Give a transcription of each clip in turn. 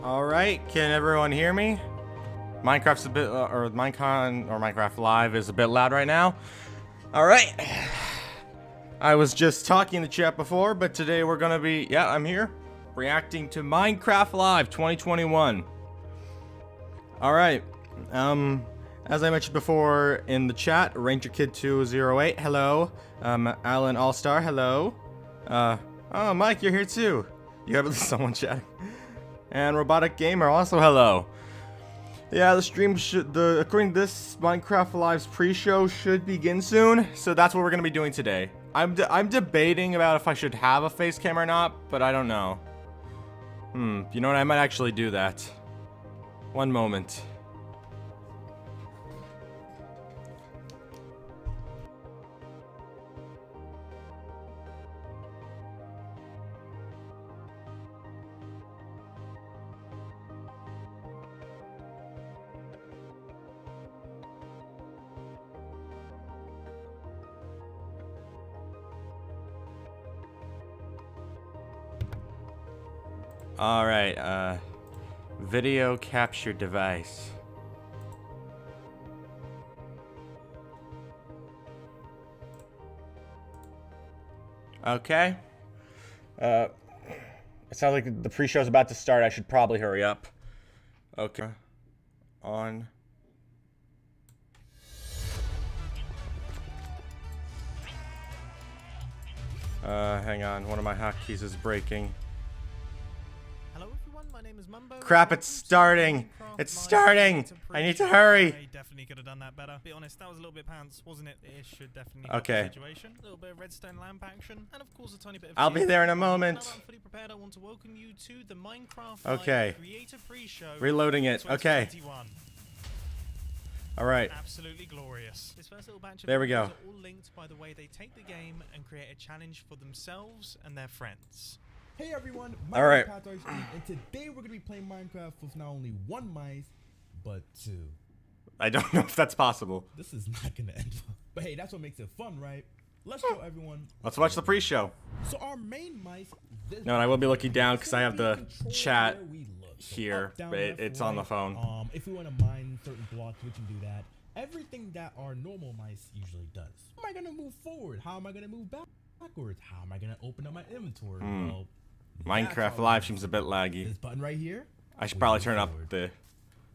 Alright, can everyone hear me? Minecraft's a bit, or Minecraft Live is a bit loud right now. Alright. I was just talking in the chat before, but today we're gonna be, yeah, I'm here, reacting to Minecraft Live 2021. Alright, as I mentioned before in the chat, RangerKid208, hello. Alan Allstar, hello. Oh, Mike, you're here too. You have someone chatting. And Robotic Gamer, also hello. Yeah, the stream according to this, Minecraft Live's pre-show should begin soon, so that's what we're gonna be doing today. I'm debating about if I should have a face cam or not, but I don't know. You know what, I might actually do that. One moment. Alright, video capture device. Okay. It sounds like the pre-show's about to start. I should probably hurry up. Okay. On. Hang on. One of my hotkeys is breaking. Crap, it's starting. It's starting. I need to hurry. I definitely could have done that better. Be honest, that was a little bit pants, wasn't it? It should definitely okay. The situation. A little bit of redstone lamp action, and of course a tiny bit of I'll be there in a moment. Now I'm fully prepared. I want to welcome you to the Minecraft okay. Creator Pre-Show. Reloading it. Okay. All right. Absolutely glorious. This first little batch of there we go. Are all linked by the way they take the game and create a challenge for themselves and their friends. Hey everyone, all right. And today we're going to be playing Minecraft with not only one mice, but two. I don't know if that's possible. This is not going to end well. But hey, that's what makes it fun, right? Let's go, everyone. Let's watch the pre-show. So our main mice... No, and I will be looking down because I have the chat here, but it's on the phone. If we want to mine certain blocks, we can do that. Everything that our normal mice usually does. How am I going to move forward? How am I going to move backwards? How am I going to open up my inventory? Well, Minecraft Live seems a bit laggy. This button right here. I should probably turn up the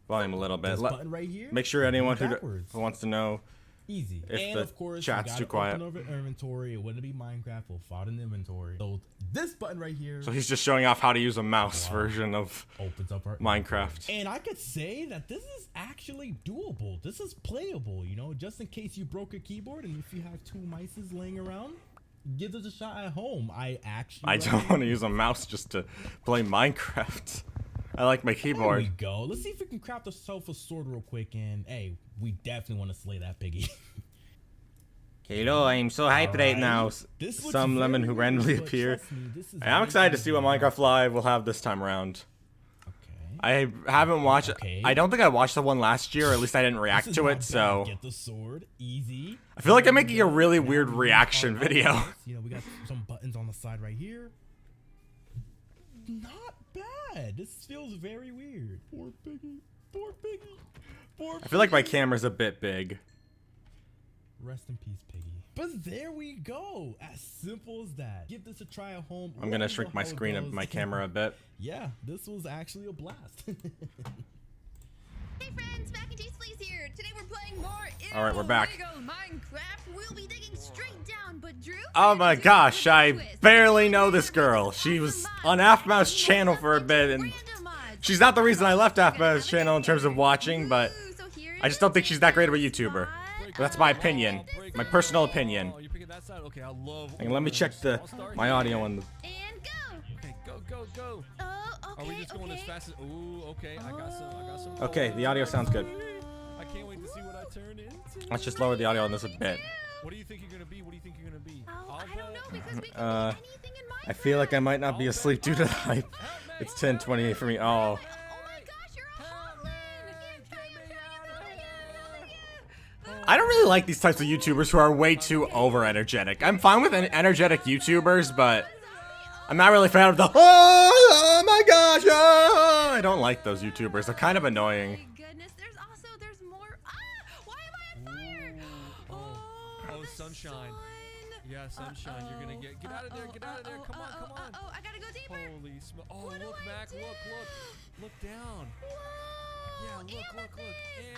volume a little bit. This button right here. Make sure anyone who wants to know easy. if and the of course, chat's too quiet. Open over inventory. It wouldn't be Minecraft. We'll file an inventory. So this button right here. So he's just showing off how to use a mouse version of opens up our Minecraft. And I could say that this is actually doable. This is playable. You know, just in case you broke a keyboard and if you have two mices laying around. Give this a shot at home. I don't want to use a mouse just to play Minecraft. I like my keyboard. There we go. Let's see if we can craft ourselves a sword real quick. And hey, we definitely want to slay that piggy. Hello, I'm so hyped right now. Some lemon who randomly appear. I'm excited to see what Minecraft Live will have this time around. I haven't watched. I don't think I watched the one last year, or at least I didn't react to it. So get the sword, easy. I feel like I'm making a really weird reaction video. You know, we got some buttons on the side right here. Not bad. This feels very weird. Poor piggy. Poor piggy. Poor piggy. I feel like my camera's a bit big. Rest in peace, piggy. But there we go. As simple as that. Give this a try at home. I'm gonna shrink my screen of my camera a bit. Yeah, this was actually a blast. Hey friends, Mac and Cheese Please here. Today we're playing more Alright, we're back. Minecraft. We'll be digging straight down, but Drew. Oh my gosh, I barely know this girl. She was on AFMAU's channel for a bit, and she's not the reason I left AFMAU's channel in terms of watching, but I just don't think she's that great of a YouTuber. But that's my opinion, my personal opinion. And let me check my audio on the. And go. Okay, go. Oh, okay. Are we just going as fast as? Ooh, okay. I got some. Okay, the audio sounds good. I can't wait to see what I turn into. Let's just lower the audio on this a bit. What do you think you're gonna be? Oh, I don't know because we can do anything in Minecraft. I feel like I might not be asleep due to the hype. It's 10:28 for me. Oh. I don't really like these types of YouTubers who are way too over-energetic. I'm fine with energetic YouTubers, but I'm not really a fan of the oh my gosh, don't like those YouTubers. They're kind of annoying. My goodness, there's more. Ah! Why am I on fire? Oh, the sunshine. sun. Yeah, sunshine. You're gonna get out of there. Get out of there. Come on, come on. Oh, I gotta go deeper. Holy smoke. Oh, What do look, I Mac. do? Look down. Whoa! Yeah, look. Amethyst.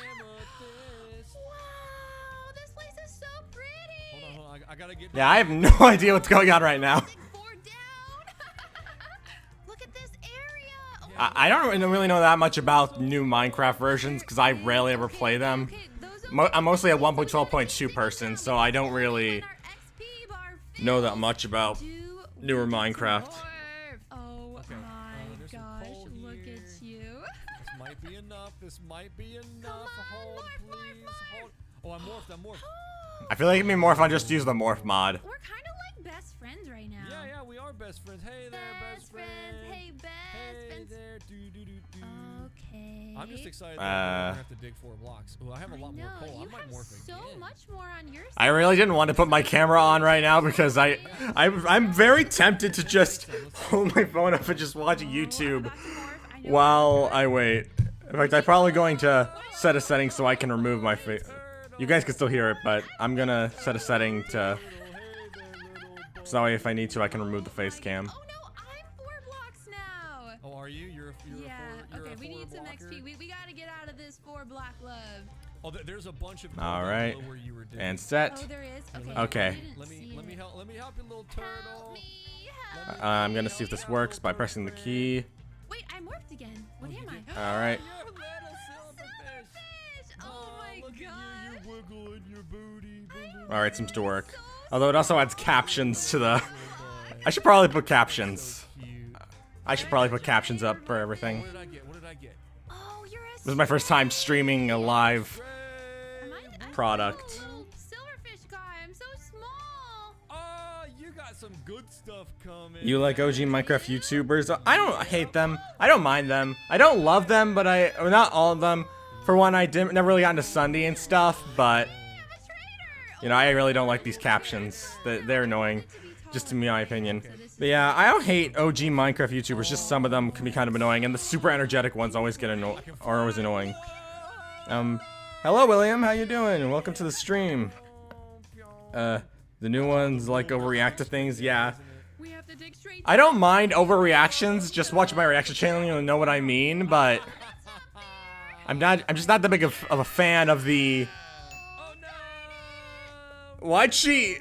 Amethyst. Wow, this place is so pretty. Hold on. I gotta get. Yeah, I have no idea what's going on right now. Dig 4 down. Look at this area. Oh, I don't really know that much about new Minecraft versions because I rarely ever play them. okay, those I'm mostly a 1.12.2 person, so I don't really our XP bar know that much about Do newer we get some Minecraft. more? Oh Okay, my there's some gosh, coal look here. at you. This might be enough. This might be enough. on, Hold, morph, please. morph, Hold. Oh, I'm morphed. I feel like it'd be more if I just use the morph mod. We're kind of like best friends right now. Yeah, we are best friends. Hey there, best friend. Hey, best Hey friends. there. Do. Okay. I'm just excited that I'm gonna have to dig 4 blocks. Oh, I have a lot more know, coal. I you might have morph again. so much more on your side. I really didn't want to put my camera on right now because I'm very tempted to just hold my phone up and just watch YouTube while I wait. In fact, I'm probably going to set a setting so I can remove my face. You guys can still hear it, but I'm gonna set a setting to so that way if I need to, I can remove the face cam. Oh no, I'm 4 blocks now. Oh, are you? You're Yeah. a 4 Okay, we need some blocker? XP. We gotta get out of this 4 block love. Oh, there's a bunch of. All down right, below where you were digging. and Oh, set. there is. Okay. Okay. I didn't Let see me it. help. Let me help you, little turtle. Help me. Help I'm gonna see if this works by pressing the key. Wait, I morphed again. What am I? All right. You're a little silverfish. Silverfish! Oh my look god. at you. You're wiggling your booty. All right, seems to work. Although it also adds captions to the. I should probably put captions. Cute. I should probably put captions up for everything. What did I get? What did I get? Oh, you're a This is my first time streaming a live Am I product. a little silverfish guy? I'm so small. Oh, you got some good stuff coming. You like OG Minecraft YouTubers? I don't hate them. I don't mind them. I don't love them, but or not all of them. For one, I never really got into Sunday and stuff, but I'm a traitor. you know, I really don't like these captions. They're annoying, just in my opinion. But yeah, I don't hate OG Minecraft YouTubers. Just some of them can be kind of annoying, and the super energetic ones always get are always annoying. Hello William, how you doing? Welcome to the stream. The new ones like overreact to things. Yeah, We have to dig straight. I don't mind overreactions. Just watch my reaction channel, you'll know what I mean. But I'm just not that big of a fan of the. Oh no! Why'd she?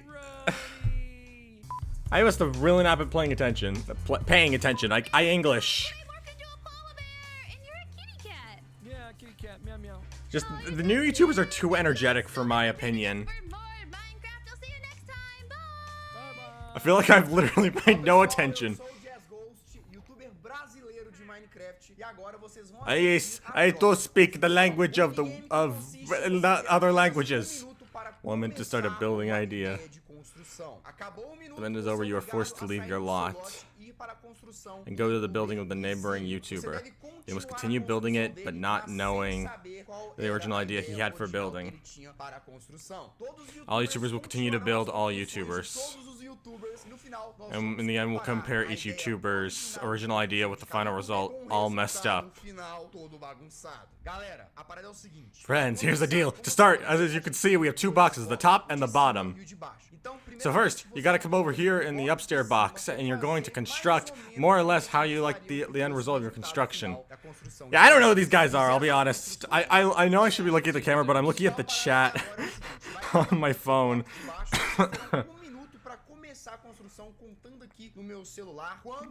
I must have really not been paying attention. Paying attention. I English. I morphed into a polar bear, and you're a kitty cat. Yeah, kitty cat, meow meow. Just the new YouTubers are too energetic for my opinion. For more Minecraft, I'll see you next time. Bye. Bye bye. I feel like I've literally paid no attention. Sou o Jazz Ghost, youtuber brasileiro de Minecraft, e agora vocês vão I do speak the language of other languages. Woman to start a building idea. The event is over, you are forced to leave your lot and go to the building of the neighboring YouTuber. You must continue building it, but not knowing the original idea he had for building. All YouTubers will continue to build all YouTubers. And in the end, we'll compare each YouTuber's original idea with the final result, all messed up. Friends, here's the deal. To start, as you can see, we have 2 boxes, the top and the bottom. So first, you gotta come over here in the upstairs box, and you're going to construct more or less how you like the end result of your construction. Yeah, I don't know who these guys are, I'll be honest. I know I should be looking at the camera, but I'm looking at the chat on my phone.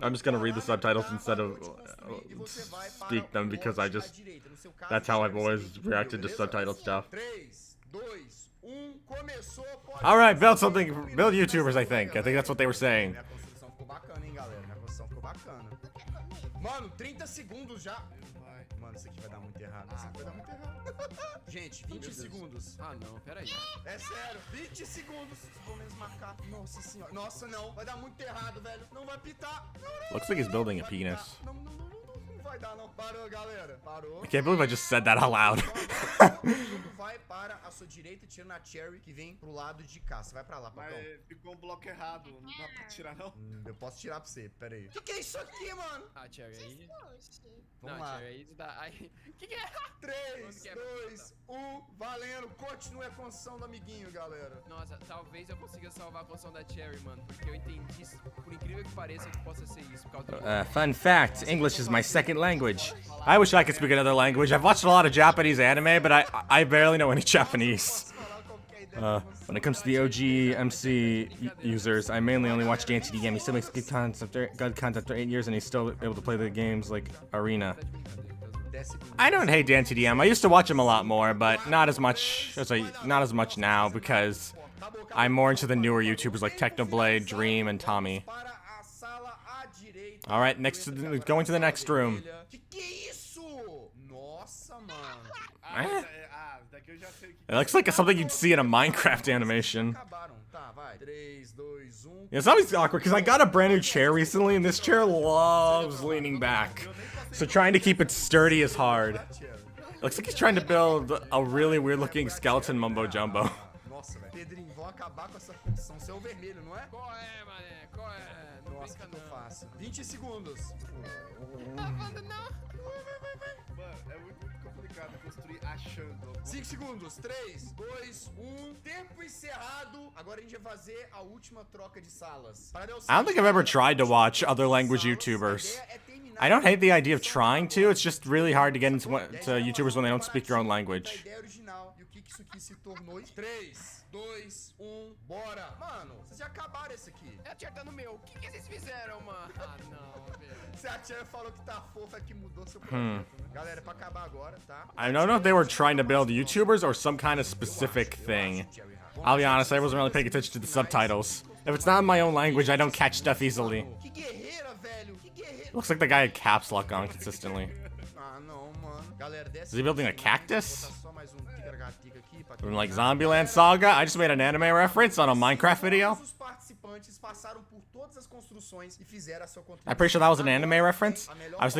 I'm just gonna read the subtitles instead of speak them because that's how I've always reacted to subtitled stuff. Alright, build YouTubers, I think that's what they were saying. Mano, 30 segundos já. Mano, isso aqui vai dar muito errado. Isso aqui vai dar muito errado. Gente, 20 segundos. Ah não, peraí. É sério, 20 segundos. Vou menos marcar. Nossa senhora. Nossa, não. Vai dar muito errado, velho. Não vai pitar. Não, não. Looks like he's building a penis. Não, não, não, não, não. vai dar, não. Parou, galera. Parou. I can't believe I just said that out loud. Todo mundo vai para a sua direita, tirando a Cherry, que vem pro lado de cá. Você vai pra lá, Pacão. Mas ficou um bloco errado. Não dá pra tirar, não? Eu posso tirar pra você, pera aí. Que é isso aqui, mano? Ah, Cherry, aí... Vamos Não, lá. Cherry, aí isso dá... Aí... Que é? 3, 2, 1, valendo. Continue a construção do amiguinho, galera. Nossa, talvez eu consiga salvar a construção da Cherry, mano. Porque eu entendi isso, por incrível que pareça, que possa ser isso. Por causa do... Fun fact, English is my second language. I wish I could speak another language. I've watched a lot of Japanese anime, but I barely know any Japanese. When it comes to the OG MC users, I mainly only watch DNTD game. He still makes good content after 8 years, and he's still able to play the games like Arena. I don't hate DNTDM. I used to watch him a lot more, but not as much now because I'm more into the newer YouTubers like Technoblade, Dream, and Tommy. All right, going to the next room. Que é isso? Nossa, mano. Daqui eu já sei o que... It looks like something you'd see in a Minecraft animation. Acabaram. Tá, vai. 3, 2, 1. It's always awkward because I got a brand new chair recently, and this chair loves leaning back. So trying to keep it sturdy is hard. Looks like he's trying to build a really weird-looking skeleton mumbo jumbo. Nossa, velho. Pedrinho, vão acabar com essa construção. Você é o vermelho, não é? Qual é, mané? Qual é? Não Nossa, brinca que não. fácil. 20 segundos. Mano, não. Mano, é muito complicado construir achando. 5 segundos. 3, 2, 1. Tempo encerrado. Agora a gente vai fazer a última troca de salas. I don't think I've ever tried to watch other language YouTubers. I don't hate the idea of trying to, it's just really hard to get into to YouTubers when they don't speak your own language. A ideia original. E o que isso aqui se tornou? 3, 2, 1. Bora. Mano, vocês já acabaram esse aqui. É acertando o meu. O que vocês fizeram, mano? Ah, não, velho. Se a tia falou que tá fofa, é que mudou seu projeto, né? Galera, pra acabar agora, tá? I don't know if they were trying to build YouTubers or some kind of specific thing. I'll be honest, I wasn't really paying attention to the subtitles. If it's not in my own language, I don't catch stuff easily. Que guerreira, velho. Que guerreira. Looks like the guy had caps lock on consistently. Ah, não, mano. Galera, desce. Is he building a cactus? Botar só mais tica-tica aqui pra From like terminar. Zombieland Saga? I just made an anime reference on a Minecraft video. Todos os participantes passaram por todas as construções e fizeram a sua contribuição. I'm pretty sure that was an anime reference. I was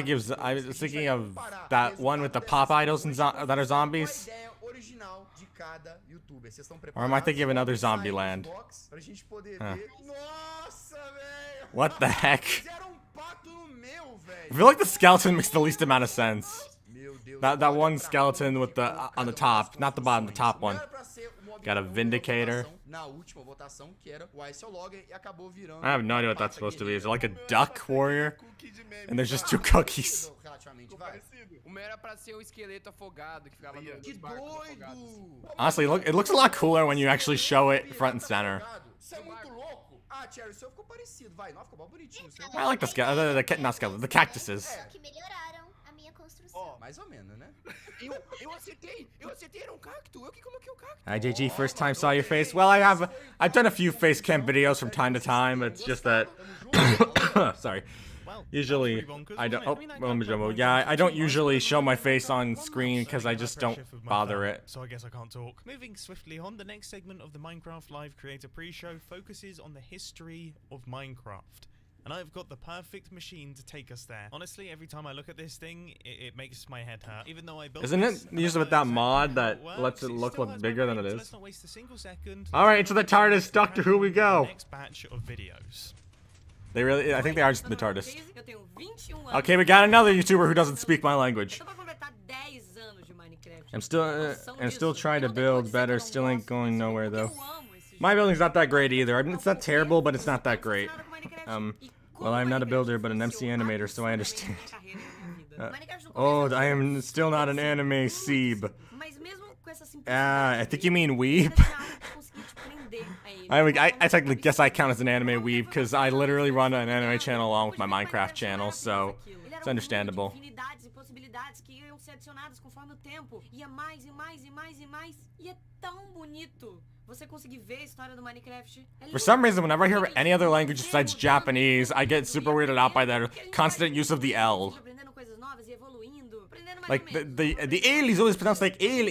thinking of that one with the pop idols and that are zombies. A ideia original de cada youtuber. Vocês estão Or am I thinking of another preparados? Zombieland? Pra gente poder ver. Nossa, velho. What the heck? Fizeram pato no meu, velho. I feel like the skeleton makes the least amount of sense. Meu Deus. That one skeleton with the on the top, not the bottom, the top one. Era pra ser um Got a objeto Vindicator. Na última votação, que era o Ice Logger, e acabou virando. I have no idea what that's supposed to be. Is it like a duck warrior? And there's just two cookies. Relativamente, vai. O meu era pra ser o esqueleto afogado que ficava no Que doido! Honestly, it looks a lot cooler when you actually show it front and center. Isso é muito louco! Ah, Cherry, o seu ficou parecido, vai. Não, ficou mal bonitinho. O seu... I like not skeleton, the cactuses. Que melhoraram a minha construção. Mais ou menos, né? Eu acertei, era um cacto, eu que coloquei o cacto. Hi JG, first time saw your face. Well, I've done a few face cam videos from time to time. It's just that sorry. Usually I don't yeah, I don't usually show my face on screen because I just don't bother it. So I guess I can't talk. Moving swiftly on, the next segment of the Minecraft Live Creator Pre-Show focuses on the history of Minecraft. And I've got the perfect machine to take us there. Honestly, every time I look at this thing, it makes my head hurt. Even though I built Isn't this, it and I used know with that exactly mod how that it works, lets it look still hurts my bigger than brain, it so is? let's not waste a single second. All right, into the TARDIS, Doctor Who we go. Next batch of videos. They really, I think they are just in the TARDIS. Eu tenho 21 anos. Okay, we got another YouTuber who doesn't speak my language. Eu tô pra completar 10 anos de Minecraft. I'm still trying to Eu não tenho build condição, better. eu não Still ain't gosto going disso, nowhere porque though. eu amo esse My jogo. building's not that great either. I mean, it's not terrible, but it's not that great. Nada com Minecraft. E como Well, I'm not a Minecraft builder, but an MC influenciou animator, so I absurdamente understand. minha carreira e minha vida. Minecraft no Oh, começo I era am still not an anime seeb. Mas mesmo com essa Ah, I think you mean weeb. simplicidade, eu consegui te prender a ele. I technically guess I count as an anime weeb because I literally run an anime channel along with my Minecraft channel, so it's understandable. Infinidades e possibilidades que iam ser adicionadas conforme o tempo. Ia mais e mais e mais e mais. E é tão bonito você conseguir ver a história do Minecraft. É For some lindo. reason, whenever I hear any other language besides Japanese, I get super weirded out by their constant use of the L. Aprendendo coisas novas e evoluindo. Aprendendo mais Like ou menos. the L is always pronounced like il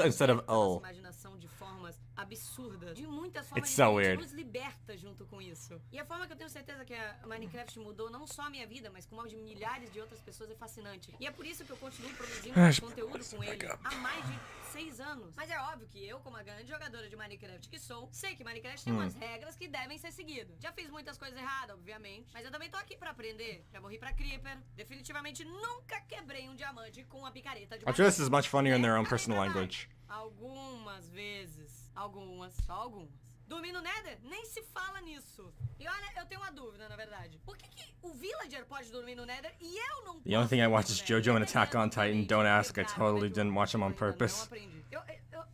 instead of L. Imaginação de formas absurdas. De muitas formas It's so diferentes, weird. nos liberta junto com isso. E a forma que eu tenho certeza que a Minecraft mudou não só a minha vida, mas como a de milhares de outras pessoas é fascinante. E é por isso que eu continuo produzindo conteúdo com ele há mais de 6 anos. Mas é óbvio que eu, como a grande jogadora de Minecraft que sou, sei que Minecraft tem umas regras que devem ser seguidas. Já fiz muitas coisas erradas, obviamente, mas eu também tô aqui pra aprender. Já morri pra Creeper. Definitivamente nunca quebrei um diamante com uma picareta de I'm sure this is much funnier in their own personal language. Algumas vezes. Algumas, só algumas. Dormir no Nether? Nem se fala nisso. E olha, eu tenho uma dúvida, na verdade. Por que o Villager pode dormir no Nether e eu não posso? The only thing I watched is JoJo and Attack on Titan. Don't ask, I totally didn't watch them on purpose.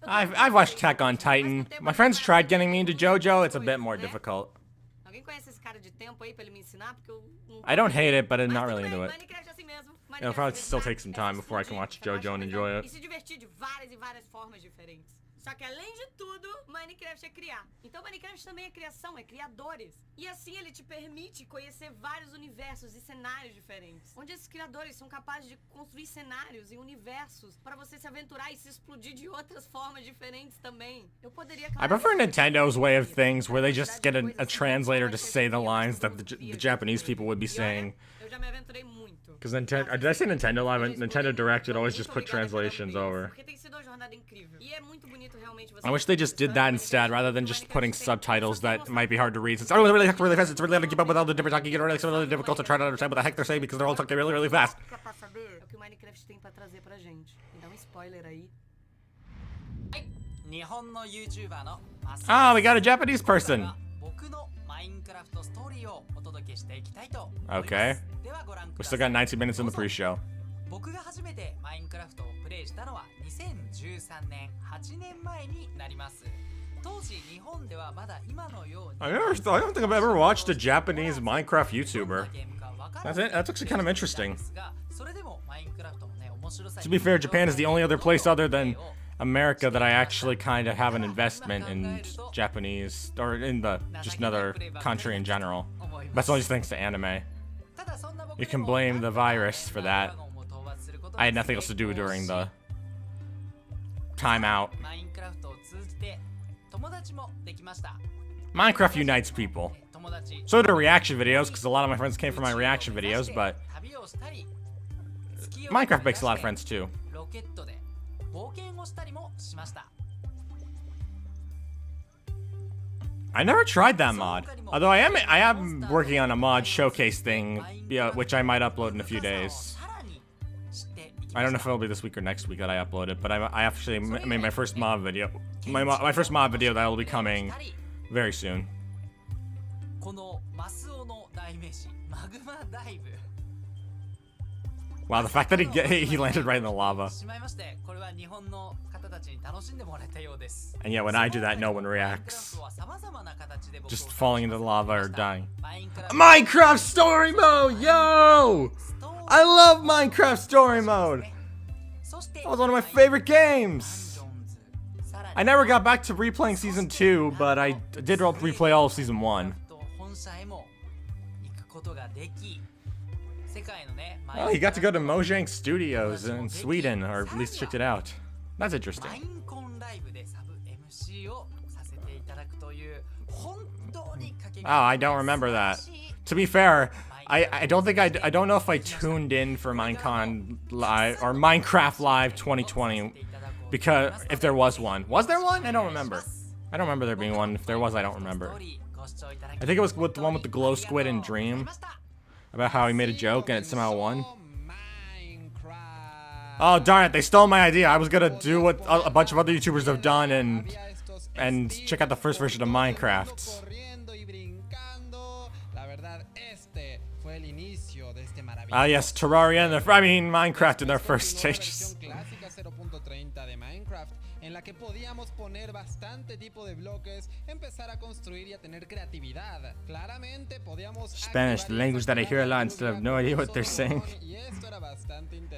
I've watched Attack on Titan. My friends tried getting me into JoJo. It's a bit more difficult. Alguém conhece esse cara de tempo aí pra ele me ensinar? Porque eu não... I don't hate it, but I'm not really Mas tudo into bem, it. Minecraft é assim mesmo. It'll probably still take some time before I can watch JoJo and enjoy E it. se divertir de várias e várias formas diferentes. Só que além de tudo, Minecraft é criar. Então Minecraft também é criação, é criadores. E assim ele te permite conhecer vários universos e cenários diferentes. Onde esses criadores são capazes de construir cenários e universos para você se aventurar e se explodir de outras formas diferentes também. Eu poderia... I prefer Nintendo's way of things, where they just get a translator to say the lines that the Japanese people would be saying. Eu já me aventurei muito. Because Nintendo, did I say Nintendo Live? Nintendo Direct would always just put translations over. Porque tem sido uma jornada incrível. E é muito bonito realmente você... I wish they just did that instead, rather than just putting subtitles that might be hard to read. Since oh, really fast, it's really hard to keep up with all the different talking. It's really difficult to try to understand what the heck they're saying because they're all talking really fast. Pra saber, é o que o Minecraft tem pra trazer pra gente. Me dá um spoiler aí. Ah, we got a Japanese person. Okay. We still got 90 minutes in the pre-show. 僕が初めてマインクラフトをプレイしたのは2013年8年前になります。当時日本ではまだ今のように I don't think I've ever watched a Japanese Minecraft YouTuber. That's actually kind of interesting. それでもマインクラフトのね面白さ To be fair, Japan is the only other place other than America that I actually kind of have an investment in Japanese, or in the just another country in general. That's only thanks to anime. You can blame the virus for that. I had nothing else to do during the timeout. Minecraft unites people. So do reaction videos, because a lot of my friends came from my reaction videos, but Minecraft makes a lot of friends too. I never tried that mod. Although I am working on a mod showcase thing, which I might upload in a few days. I don't know if it'll be this week or next week that I upload it, but I actually made my first mod video. My first mod video that will be coming very soon. Wow, the fact that he landed right in the lava. And yet when I do that, no one reacts. Just falling into the lava or dying. Minecraft Story Mode! Yo! I love Minecraft Story Mode! That was one of my favorite games! I never got back to replaying Season 2, but I did replay all of Season 1. Oh, he got to go to Mojang Studios in Sweden, or at least checked it out. That's interesting. Oh, I don't remember that. To be fair, I don't think I don't know if I tuned in for Minecon Live or Minecraft Live 2020, because if there was one. Was there one? I don't remember. I don't remember there being one. If there was, I don't remember. I think it was with the one with the glow squid and Dream, about how he made a joke and it somehow won. Oh darn it, they stole my idea. I was gonna do what a bunch of other YouTubers have done and check out the first version of Minecraft. Ah yes, Terraria and Minecraft in their first stages. En la que podíamos poner bastante tipo de bloques, empezar a construir y a tener creatividad. Claramente podíamos Spanish, the language that I hear a lot and still have no idea what they're saying.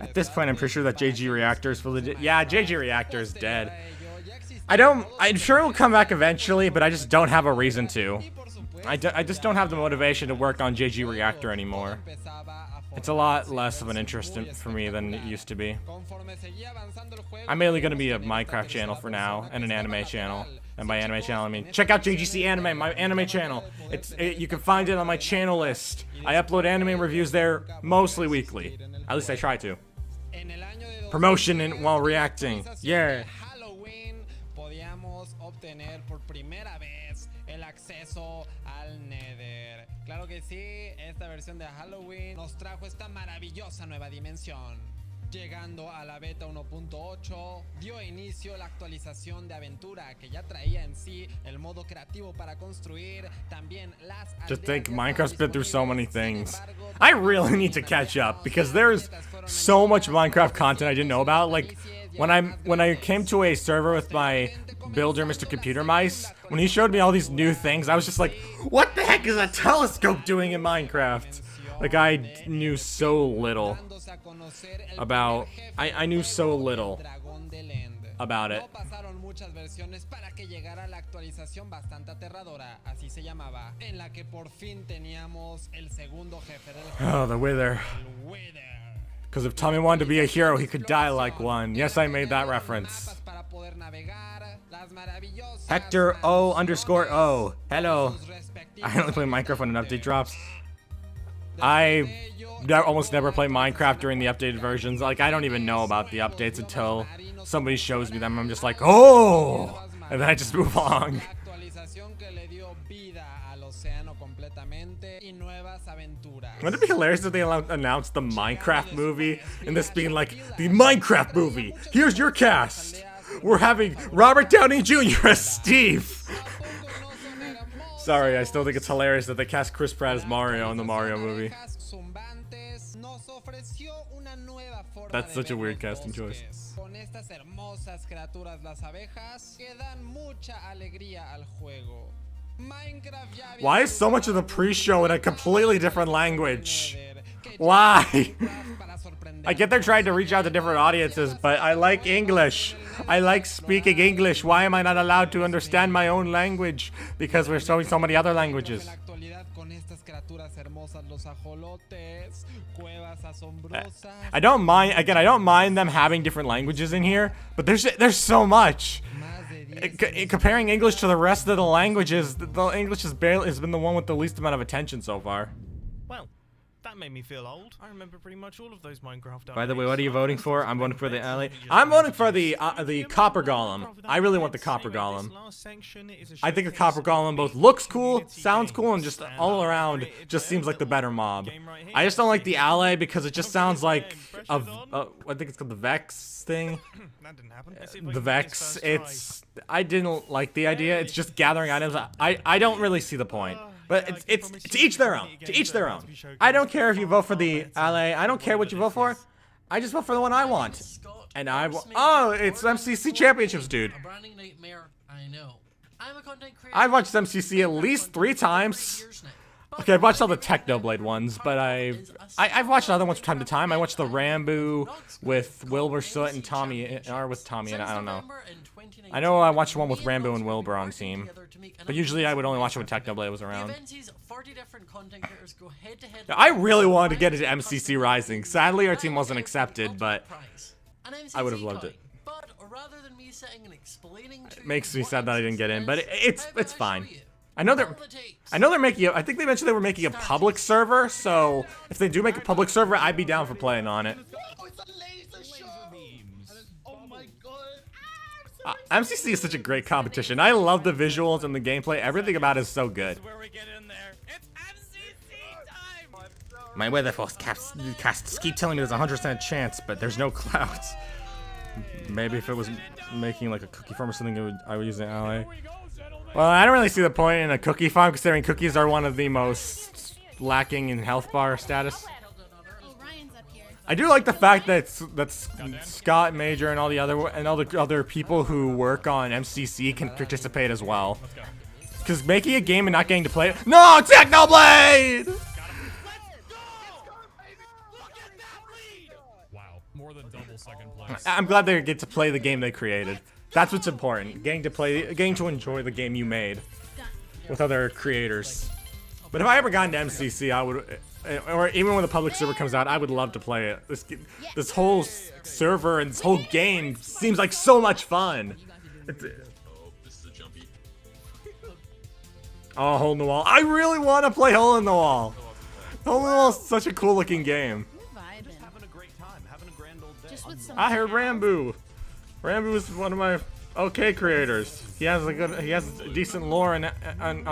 At this point, I'm pretty sure that JG Reactor is fully dead. Yeah, JG Reactor is dead. I'm sure it will come back eventually, but I just don't have a reason to. I just don't have the motivation to work on JG Reactor anymore. It's a lot less of an interest for me than it used to be. I'm mainly going to be a Minecraft channel for now, and an anime channel. And by anime channel, I mean check out JGC Anime, my anime channel. You can find it on my channel list. I upload anime reviews there mostly weekly. At least I try to. Promotion and while reacting. Yeah. Halloween podíamos obtener por primera vez el acceso al Nether. Claro que sí, esta versión de Halloween nos trajo esta maravillosa nueva dimensión. Llegando a la beta 1.8, dio inicio la actualización de aventura que ya traía en sí el modo creativo para construir, también las Just think, Minecraft's been through so many things. I really need to catch up because there's so much Minecraft content I didn't know about. Like when I came to a server with my builder, Mr. Computer Mice, when he showed me all these new things, I was just like, what the heck is a telescope doing in Minecraft? Like I knew so little about I knew so little about it. Muchas versiones para que llegara la actualización bastante aterradora, así se llamaba, en la que por fin teníamos el segundo jefe del juego. Oh, the Wither. Because if Tommy wanted to be a hero, he could die like one. Yes, I made that reference. Hector O_O. Hello. I only play Minecraft when an update drops. I almost never play Minecraft during the updated versions. Like, I don't even know about the updates until somebody shows me them. I'm just like, oh! And then I just move on. Wouldn't it be hilarious if they announced the Minecraft movie and this being like, the Minecraft movie! Here's your cast! We're having Robert Downey Jr. as Steve! Sorry, I still think it's hilarious that they cast Chris Pratt as Mario in the Mario movie. That's such a weird casting choice. Why is so much of the pre-show in a completely different language? Why? I get they're trying to reach out to different audiences, but I like English. I like speaking English. Why am I not allowed to understand my own language? Because we're showing so many other languages. I don't mind, again, I don't mind them having different languages in here, but there's so much. Comparing English to the rest of the languages, the English has been the one with the least amount of attention so far. Well, that made me feel old. I remember pretty much all of those Minecraft. By the way, what are you voting for? I'm voting for the alley. I'm voting for the Copper Golem. I really want the Copper Golem. I think the Copper Golem both looks cool, sounds cool, and just all around just seems like the better mob. I just don't like the alley because it just sounds like I think it's called the Vex thing. The Vex. I didn't like the idea. It's just gathering items. I don't really see the point. But it's to each their own. To each their own. I don't care if you vote for the alley. I don't care what you vote for. I just vote for the one I want. And oh, it's MCC Championships, dude. I've watched MCC at least 3 times. Okay, I've watched all the Technoblade ones, but I've watched other ones from time to time. I watched the Rambo with Wilbur Soot and Tommy, or with Tommy, and I don't know. I know I watched one with Rambo and Wilbur on team, but usually I would only watch it when Technoblade was around. I really wanted to get into MCC Rising. Sadly, our team wasn't accepted, but I would have loved it. It makes me sad that I didn't get in, but it's fine. I know they're making I think they mentioned they were making a public server, so if they do make a public server, I'd be down for playing on it. MCC is such a great competition. I love the visuals and the gameplay. Everything about it is so good. My weather forecasts keep telling me there's a 100% chance, but there's no clouds. Maybe if it was making like a cookie farm or something, I would use an ally. Well, I don't really see the point in a cookie farm, considering cookies are one of the most lacking in health bar status. I do like the fact that Scott Major and all the other people who work on MCC can participate as well. Because making a game and not getting to play it— No, Technoblade! Wow, more than double second place. I'm glad they get to play the game they created. That's what's important. Getting to enjoy the game you made with other creators. But if I ever got into MCC, I would, or even when the public server comes out, I would love to play it. This whole server and this whole game seems like so much fun. Oh, Hole in the Wall. I really want to play Hole in the Wall. Hole in the Wall is such a cool looking game. Just having a great time, having a grand old day. I heard Rambo. Rambo is one of my okay creators. He has a decent lore on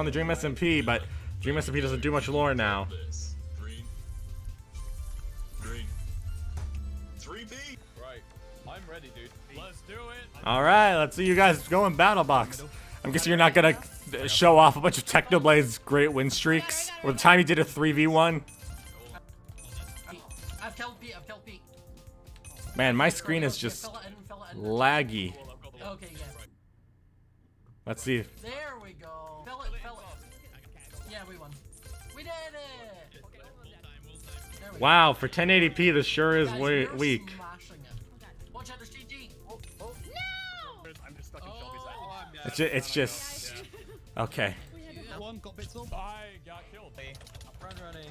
the Dream SMP, but Dream SMP doesn't do much lore now. Green. 3B. Right. I'm ready, dude. Let's do it. All right, let's see you guys go in Battle Box. I'm guessing you're not gonna show off a bunch of Technoblade's great win streaks. Or the time he did a 3v1. I've killed Pete. Man, my screen is just laggy. Okay, yeah. Let's see. There we go. Fill it. Yeah, we won. We did it! There we Wow, for 1080p, this sure is Guys, weak. we're smashing it. Watch out, there's GG. No! I'm just stuck in Shelby's eye. It's just okay. One got bits off. I got killed. Running.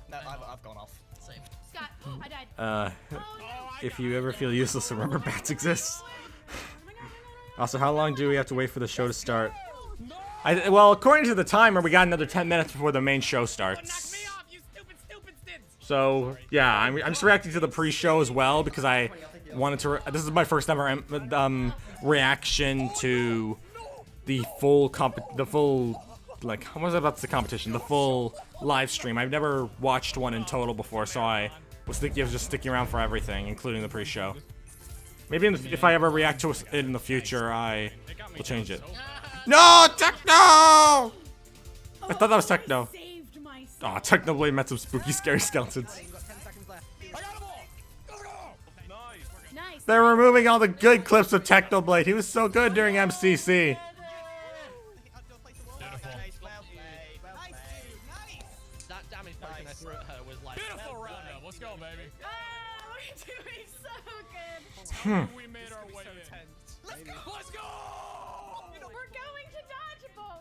No, I've gone off. Same. Scott, I died. If you ever feel useless, remember bats exist. Also, how long do we have to wait for the show to start? Well, according to the timer, we got another 10 minutes before the main show starts. So, yeah, I'm just reacting to the pre-show as well because I wanted to. This is my first ever reaction to the full like, what was I about to say competition? The full live stream. I've never watched one in total before, so I was thinking of just sticking around for everything, including the pre-show. Maybe if I ever react to it in the future, I will change it. No, Techno! I thought that was Techno. Oh, Technoblade met some spooky, scary skeletons. Nice. They're removing all the good clips of Technoblade. He was so good during MCC. That damage potion I threw at her was like. Beautiful roundup. Let's go, baby. We're doing so good. We made our way in. Let's go! We're going to dodgeball.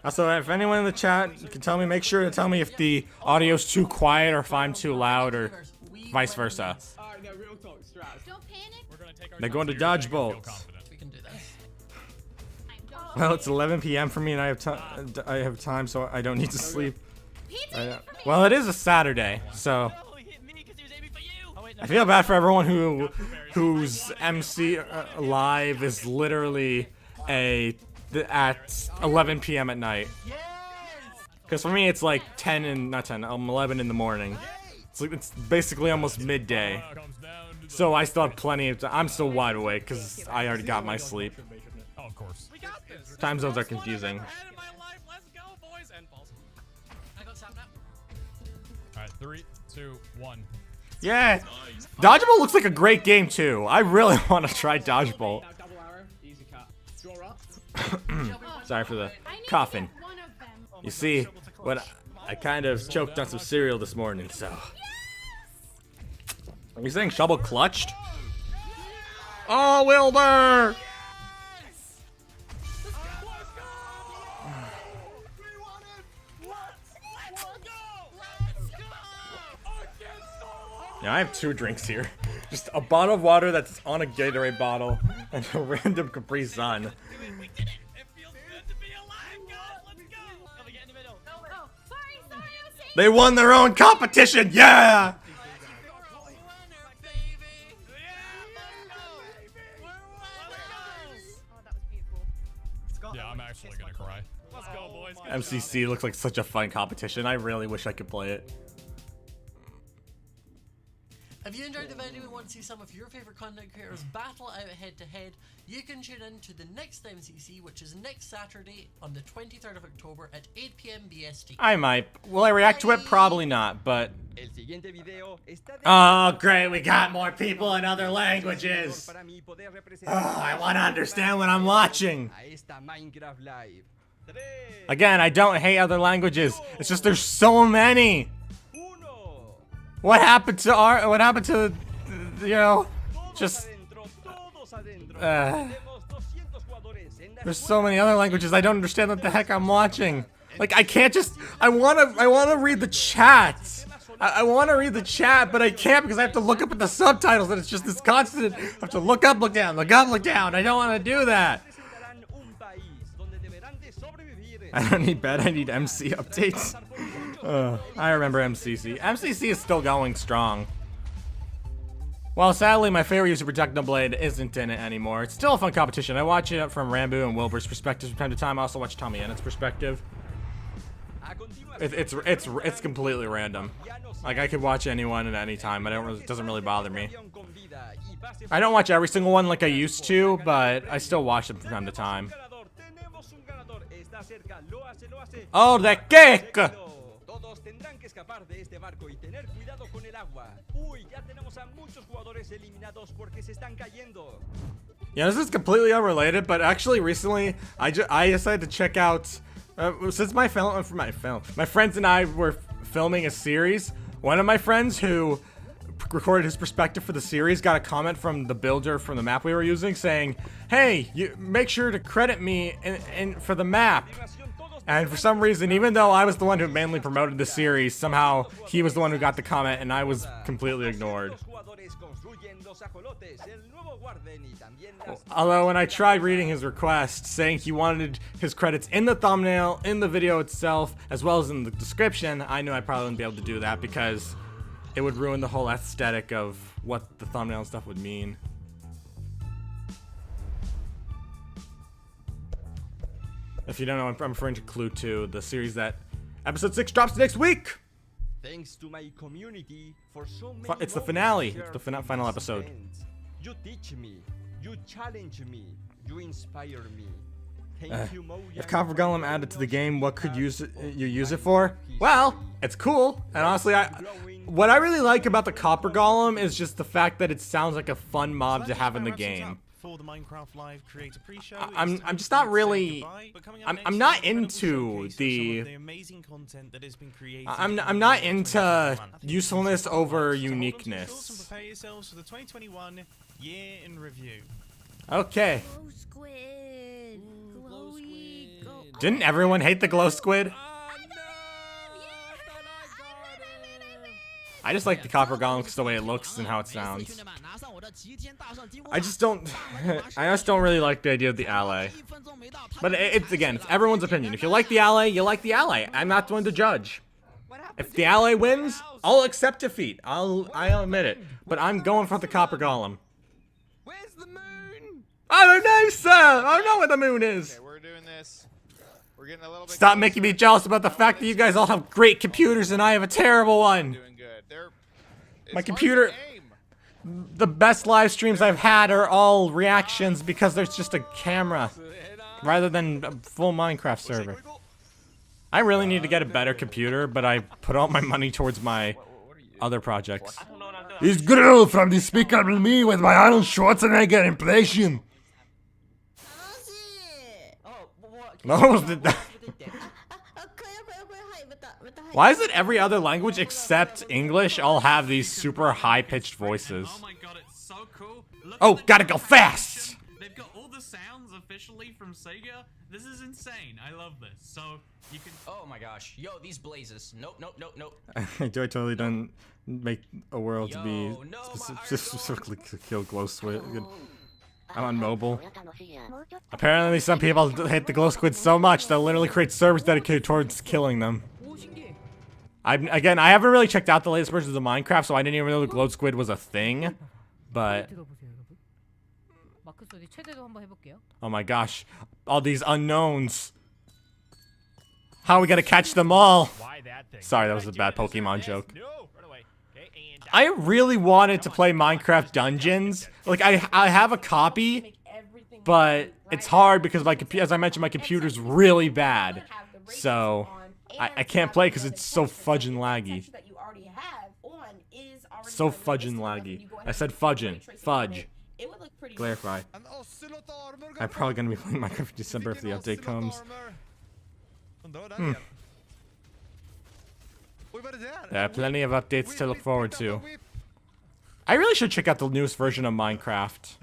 Also, if anyone in the chat can tell me, make sure to tell me if the audio's too quiet or if I'm too loud or vice versa. Alright, no, real talk, Strats. Don't panic. We're gonna take our They're time going to so you're gonna feel dodgeball. confident. We can do this. Well, it's 11 p.m. for me and I have time, so I don't need to sleep. Well, it is a Saturday, so I feel bad for everyone whose MC live is literally at 11 p.m. at night. Because for me, it's like 11 in the morning. It's basically almost midday. So I still have plenty of time. I'm still wide awake because I already got my sleep. Oh, of course. Time zones are confusing. Alright, 3, 2, 1. Yeah, Dodgeball looks like a great game too. I really want to try Dodgeball. Double arrow, easy cut. Draw up. Sorry for the coughing. You see, when I kind of choked on some cereal this morning, so. Are you saying Shovel clutched? Oh, Wilbur! Yeah, I have 2 drinks here. Just a bottle of water that's on a Gatorade bottle and a random Capri Sun. They won their own competition, yeah! Yeah, I'm actually gonna cry. Let's go, boys. MCC looks like such a fun competition. I really wish I could play it. If you enjoyed the video and want to see some of your favorite content creators battle out head to head, you can tune in to the next MCC, which is next Saturday on the 23rd of October at 8 p.m. BST. I might. Will I react to it? Probably not, but... Oh, great. We got more people in other languages. Oh, I want to understand what I'm watching. Again, I don't hate other languages. It's just there's so many. What happened to you know, just there's so many other languages I don't understand what the heck I'm watching. Like, I can't just, I wanna read the chat. I wanna read the chat, but I can't because I have to look up at the subtitles and it's just this constant, I have to look up, look down, look up, look down. I don't wanna do that. I don't need bed, I need MC updates. I remember MCC. MCC is still going strong. Well, sadly, my favorite user, Technoblade, isn't in it anymore. It's still a fun competition. I watch it from Rambo and Wilbur's perspective from time to time. I also watch Tommy Ennett's perspective. It's completely random. Like, I could watch anyone at any time, but it doesn't really bother me. I don't watch every single one like I used to, but I still watch them from time to time. Oh, the cake! Yeah, this is completely unrelated, but actually recently I decided to check out since my friends and I were filming a series. One of my friends who recorded his perspective for the series got a comment from the builder from the map we were using saying, "Hey, you make sure to credit me for the map." And for some reason, even though I was the one who mainly promoted the series, somehow he was the one who got the comment and I was completely ignored. Although when I tried reading his request, saying he wanted his credits in the thumbnail, in the video itself, as well as in the description, I knew I probably wouldn't be able to do that because it would ruin the whole aesthetic of what the thumbnail and stuff would mean. If you don't know, I'm referring to Clue 2, the series that episode 6 drops next week. Thanks to my community for so many It's the finale. It's the final episode. You teach me, you challenge me, you inspire me. Thank you, If Copper Golem added to the game, what could you use it for? Well, it's cool. And honestly, what I really like about the Copper Golem is just the fact that it sounds like a fun mob to have in the game. For the Minecraft Live Creator Pre-Show, I'm just not really. I'm not into the. I'm not into usefulness over uniqueness. Prepare yourselves for the 2021 year in review. Okay. Glow squid. Glowy. Didn't everyone hate the glow squid? I just like the Copper Golem because the way it looks and how it sounds. I just don't really like the idea of the ally. But it's everyone's opinion. If you like the ally, you like the ally. I'm not one to judge. If the ally wins, I'll accept defeat. I'll admit it. But I'm going for the Copper Golem. Where's the moon? I don't know, sir. I don't know where the moon is. Okay, we're doing this. We're getting a little bit. Stop making me jealous about the fact that you guys all have great computers and I have a terrible one. Doing good. My computer. The best live streams I've had are all reactions because there's just a camera rather than a full Minecraft server. I really need to get a better computer, but I put all my money towards my other projects. This girl from Despicable Me with my Arnold Schwarzenegger impression. No, why is it every other language except English all have these super high-pitched voices? Oh my god, it's so cool. Oh, gotta go fast! They've got all the sounds officially from Sega. This is insane. I love this. So you can. Oh my gosh. Yo, these blazes. Nope. I totally don't make a world to be specifically to kill glow squid. I'm on mobile. Apparently some people hate the glow squid so much they'll literally create servers dedicated towards killing them. I haven't really checked out the latest versions of Minecraft, so I didn't even know the glow squid was a thing. But oh my gosh, all these unknowns. How are we gonna catch them all? Sorry, that was a bad Pokemon joke. I really wanted to play Minecraft Dungeons. Like, I have a copy, but it's hard because as I mentioned, my computer's really bad. So I can't play because it's so fudging laggy. So fudging laggy. I said fudging. Fudge. Clarify. I'm probably gonna be playing Minecraft in December if the update comes. There are plenty of updates to look forward to. I really should check out the newest version of Minecraft.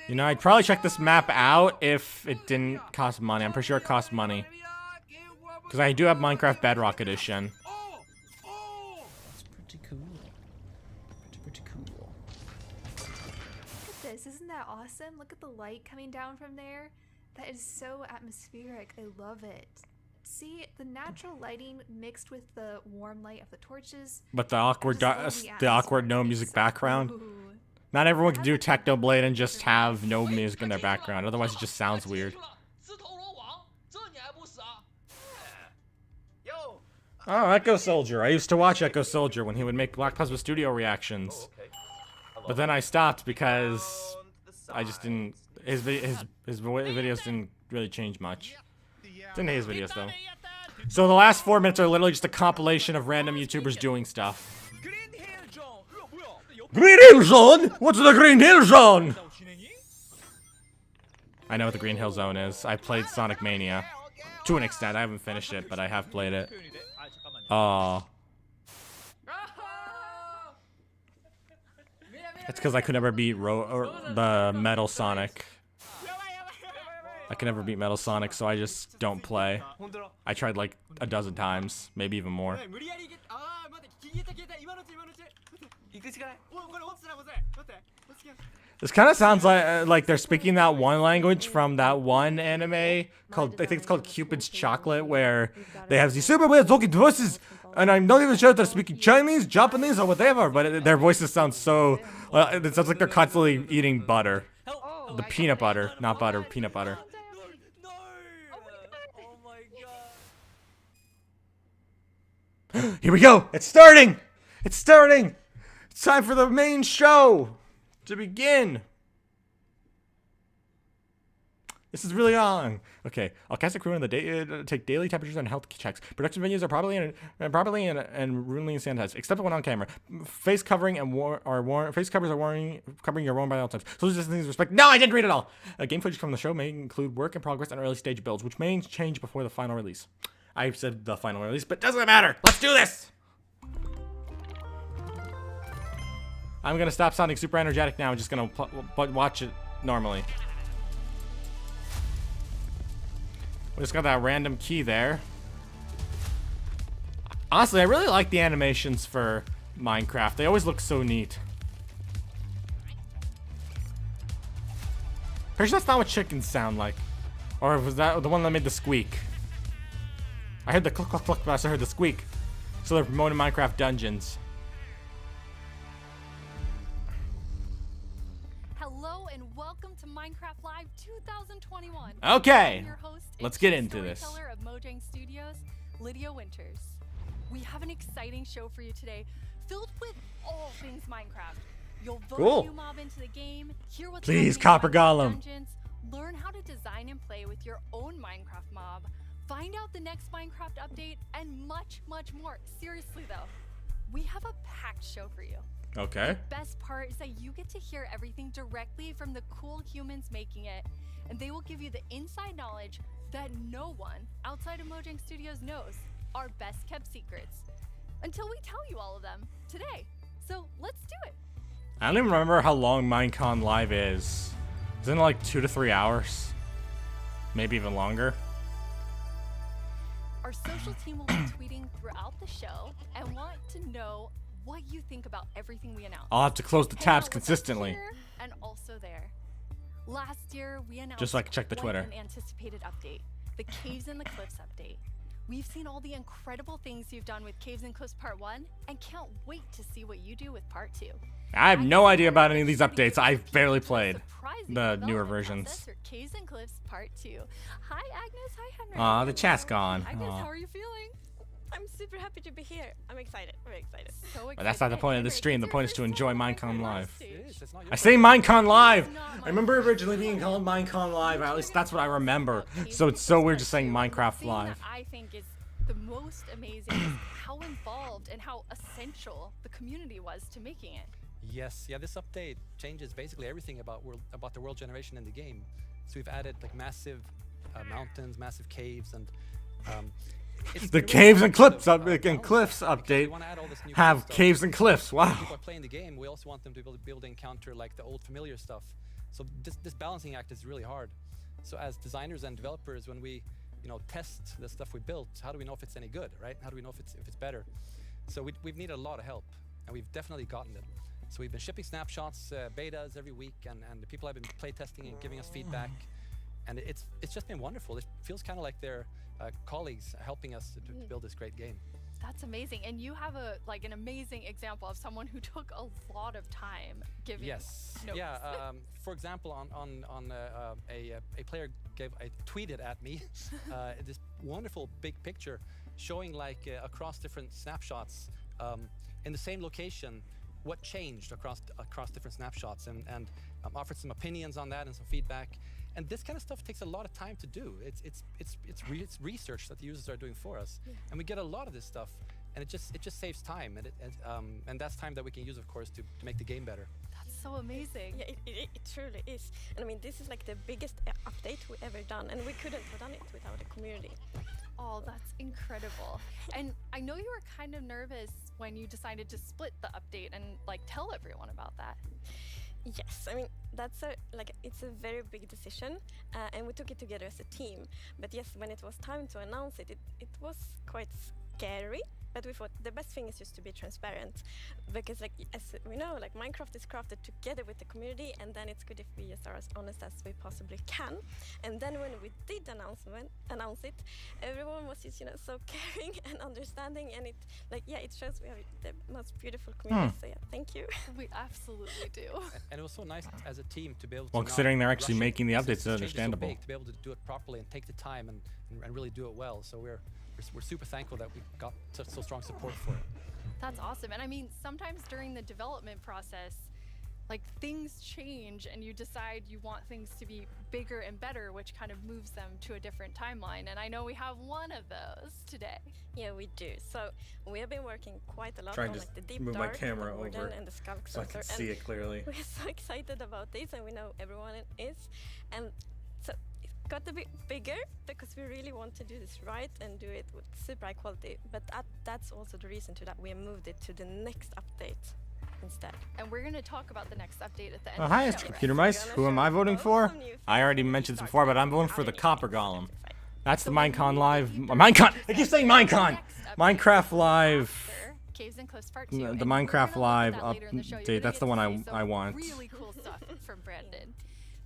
You know, I'd probably check this map out if it didn't cost money. I'm pretty sure it costs money. Because I do have Minecraft Bedrock Edition. It's pretty cool. Pretty cool. Look at this. Isn't that awesome? Look at the light coming down from there. That is so atmospheric. I love it. See, the natural lighting mixed with the warm light of the torches. But the awkward no music background. Not everyone can do Technoblade and just have no music in their background. Otherwise, it just sounds weird. Oh, Echo Soldier. I used to watch Echo Soldier when he would make Black Plasma Studio reactions. But then I stopped because I just didn't... His videos didn't really change much. Didn't hate his videos, though. So the last 4 minutes are literally just a compilation of random YouTubers doing stuff. Green Hill Zone? What's the Green Hill Zone? I know what the Green Hill Zone is. I played Sonic Mania. To an extent. I haven't finished it, but I have played it. It's because I could never beat the Metal Sonic. I can never beat Metal Sonic, so I just don't play. I tried like a dozen times, maybe even more. This kind of sounds like they're speaking that one language from that one anime called, I think it's called Cupid's Chocolate, where they have these super weird talking voices, and I'm not even sure if they're speaking Chinese, Japanese, or whatever, but their voices sound so, it sounds like they're constantly eating butter. The peanut butter, not butter, peanut butter. Here we go! It's starting! It's starting! It's time for the main show to begin! This is really long. Okay, I'll cast a crew on the day take daily temperatures and health checks. Production venues are probably and rudely sanitized, except the one on camera. Face covering and face covers are covering your worn by all times. So just things respect. No, I didn't read it all. Game footage from the show may include work in progress and early stage builds, which may change before the final release. I said the final release, but doesn't matter. Let's do this. I'm gonna stop sounding super energetic now. I'm just gonna watch it normally. We just got that random key there. Honestly, I really like the animations for Minecraft. They always look so neat. Pretty sure that's not what chickens sound like. Or was that the one that made the squeak? I heard the cluck cluck cluck, but I also heard the squeak. So they're promoting Minecraft Dungeons. Hello and welcome to Minecraft Live 2021. Okay, I'm your host let's get into this. Storyteller of Mojang Studios, Lydia Winters. We have an exciting show for you today, filled with all things Minecraft. You'll vote a new mob into the game, hear what's Please, happening in Copper Golem. Dungeons, learn how to design and play with your own Minecraft mob, find out the next Minecraft update, and much, much more. Seriously though, we have a packed show for you. Okay. The best part is that you get to hear everything directly from the cool humans making it, and they will give you the inside knowledge that no one outside of Mojang Studios knows, our best kept secrets, until we tell you all of them today. So let's do it. I don't even remember how long Minecon Live is. Isn't it like 2 to 3 hours? Maybe even longer. Our social team will be tweeting throughout the show and want to know what you think about everything we announce. I'll have to close the Hang tabs out with us consistently. here and also there. Last year, we announced Just so I can check the quite Twitter. an anticipated update, the Caves and the Cliffs update. We've seen all the incredible things you've done with Caves and Cliffs Part 1 and can't wait to see what you do with Part 2. I have no idea about any of these updates. I've barely played the newer versions. For Caves and Cliffs Part 2. Hi Agnes, hi Henry. Aw, the chat's gone. Agnes, Aw. how are you feeling? I'm super happy to be here. I'm excited. I'm excited. So But that's not the point of this stream. The point is to enjoy Minecon Live. I say Minecon Live! I remember originally being called Minecon Live. At least that's what I remember. So it's so weird just saying Minecraft Live. I think is the most amazing is how involved and how essential the community was to making it. Yes, yeah, this update changes basically everything about the world generation in the game. So we've added like massive mountains, massive caves, and The caves and cliffs update have caves and cliffs. Wow. People are playing the game. We also want them to be able to encounter like the old familiar stuff. So this balancing act is really hard. So as designers and developers, when we test the stuff we built, how do we know if it's any good, right? How do we know if it's better? So we've needed a lot of help, and we've definitely gotten it. So we've been shipping snapshots, betas every week, and the people have been play testing and giving us feedback, and it's just been wonderful. It feels kind of like they're colleagues helping us to build this great game. That's amazing, and you have an amazing example of someone who took a lot of time giving notes. Yeah. For example, on a player tweeted at me this wonderful big picture showing like across different snapshots in the same location what changed across different snapshots, and offered some opinions on that and some feedback. And this kind of stuff takes a lot of time to do. It's research that the users are doing for us, and we get a lot of this stuff, and it just saves time, and that's time that we can use, of course, to make the game better. That's so amazing. Yeah, it truly is. And I mean, this is like the biggest update we ever done, and we couldn't have done it without the community. Oh, that's incredible. And I know you were kind of nervous when you decided to split the update and tell everyone about that. Yes, I mean, it's a very big decision, and we took it together as a team. But yes, when it was time to announce it, it was quite scary. But we thought the best thing is just to be transparent, because as we know, Minecraft is crafted together with the community, and then it's good if we just are as honest as we possibly can. And then when we did announce it, everyone was just so caring and understanding, and it shows we have the most beautiful community. So yeah, thank you. We absolutely do. And it was so nice as a team to be able to. Well, considering they're actually making the updates, it's understandable. To be able to do it properly and take the time and really do it well. So we're super thankful that we got so strong support for it. That's awesome. And I mean, sometimes during the development process, things change and you decide you want things to be bigger and better, which kind of moves them to a different timeline. And I know we have one of those today. Yeah, we do. So we have been working quite a lot Trying on to the deep move my dark, camera the warden, over and the sculk so I can see it clearly. We're so excited about this, and we know everyone is. And so it got a bit bigger because we really want to do this right and do it with super high quality. But that's also the reason to that we moved it to the next update instead. And we're going to talk about the next update at the end Oh, of hi, the it's show. Computer Mice. Who am I voting for? I already mentioned this before, but I'm voting for the Copper Golem. That's the Minecon Live. Minecon! I keep saying Minecon! Minecraft Live. Caves and Cliffs Part The 2. And Minecraft we're gonna Live look at that later in the show. You're update. gonna That's the get one to see I some want. Really cool stuff from Brandon.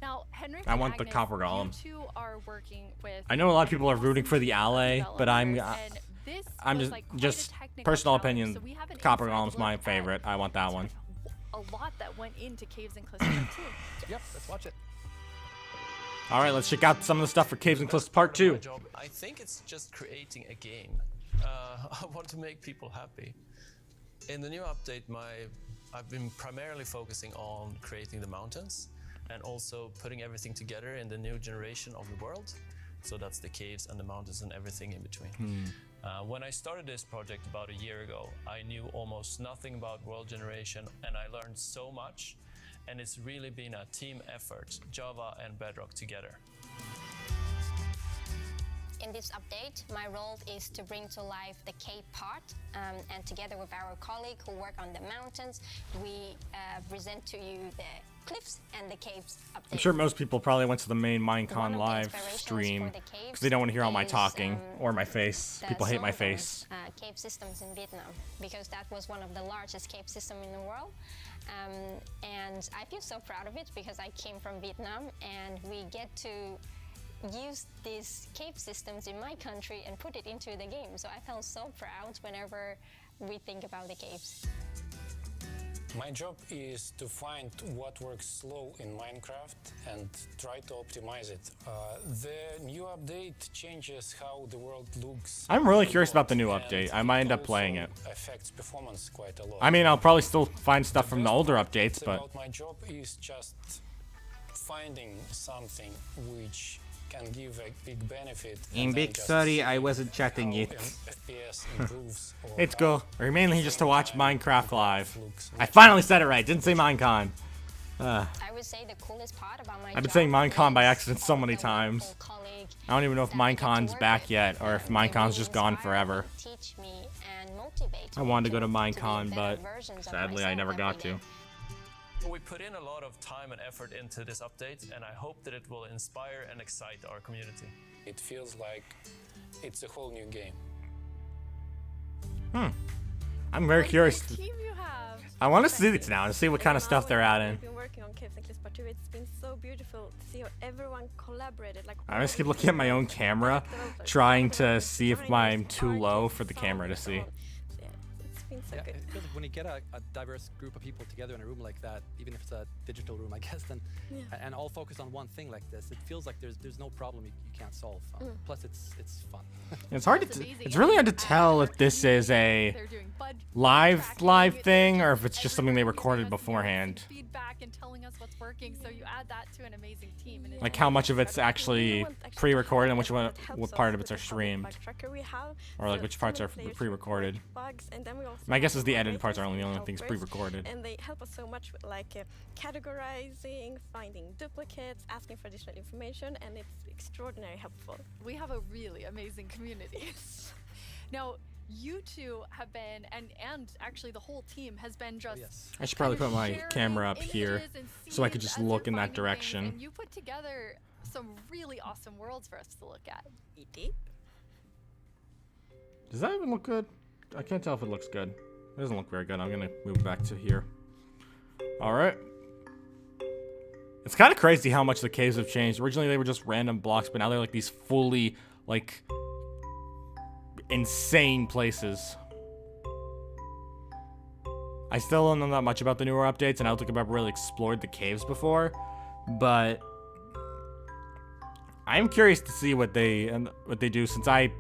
Now, Henrik I and want the Agnes, Copper Golem. You two are working with I know a lot of people are rooting for the Ally, but I'm just personal opinion. Copper Golem's my favorite. I want that one. A lot that went into Caves and Cliffs Part 2. Yep, let's watch it. All right, let's check out some of the stuff for Caves and Cliffs Part 2. I think it's just creating a game. I want to make people happy. In the new update, I've been primarily focusing on creating the mountains and also putting everything together in the new generation of the world. So that's the caves and the mountains and everything in between. When I started this project about a year ago, I knew almost nothing about world generation, and I learned so much. And it's really been a team effort, Java and Bedrock together. In this update, my role is to bring to life the cave part, and together with our colleague who work on the mountains, we present to you the cliffs and the caves update. I'm sure most people probably went to the main Minecon Live stream because they don't want to hear all my talking or my face. People hate my face. Cave systems in Vietnam, because that was one of the largest cave systems in the world. And I feel so proud of it because I came from Vietnam, and we get to use these cave systems in my country and put it into the game. So I felt so proud whenever we think about the caves. My job is to find what works slow in Minecraft and try to optimize it. The new update changes how the world looks. I'm really curious about the new update. I might end up playing it. Affects performance quite a lot. I mean, I'll probably still find stuff from the older updates, but my job is just finding something which can give a big benefit. I'm big sorry I wasn't chatting yet. FPS improves or It's cool. We're mainly just to watch Minecraft Live. I finally said it right. Didn't say Minecon. I would say the coolest part about my I've been job saying Minecon by is accident so many times. I don't even know if Minecon's back yet, or if Minecon's just gone forever. Teach me and motivate I wanted to go to be Minecon, better but versions of sadly I myself never every got day. to. We put in a lot of time and effort into this update, and I hope that it will inspire and excite our community. It feels like it's a whole new game. I'm very curious. Team you have. I want to see it now and see what kind of stuff they're adding. We've been working on Caves and Cliffs Part 2. It's been so beautiful to see how everyone collaborated. Like, I just keep looking at my own camera, trying to see if I'm too low for the camera to see. It's been so good. It feels like when you get a diverse group of people together in a room like that, even if it's a digital room, I guess, then and all focus on one thing like this, it feels like there's no problem you can't solve. Plus, it's fun. It's hard to. It's really hard to tell if this is a live thing or if it's just something they recorded beforehand. Feedback and telling us what's working, so you add that to an amazing team. And Like how much of it's actually pre-recorded and what part of it's are streamed, or like which parts are pre-recorded. My guess is the edited parts are only the only things pre-recorded. And they help us so much with like categorizing, finding duplicates, asking for additional information, and it's extraordinarily helpful. We have a really amazing community. Now, you two have been, and actually the whole team has been just. I should probably put my camera up here so I could just look in that direction. And you put together some really awesome worlds for us to look at. Does that even look good? I can't tell if it looks good. It doesn't look very good. I'm gonna move back to here. All right. It's kind of crazy how much the caves have changed. Originally they were just random blocks, but now they're like these fully like insane places. I still don't know that much about the newer updates, and I don't think I've ever really explored the caves before, but I'm curious to see what they do, since I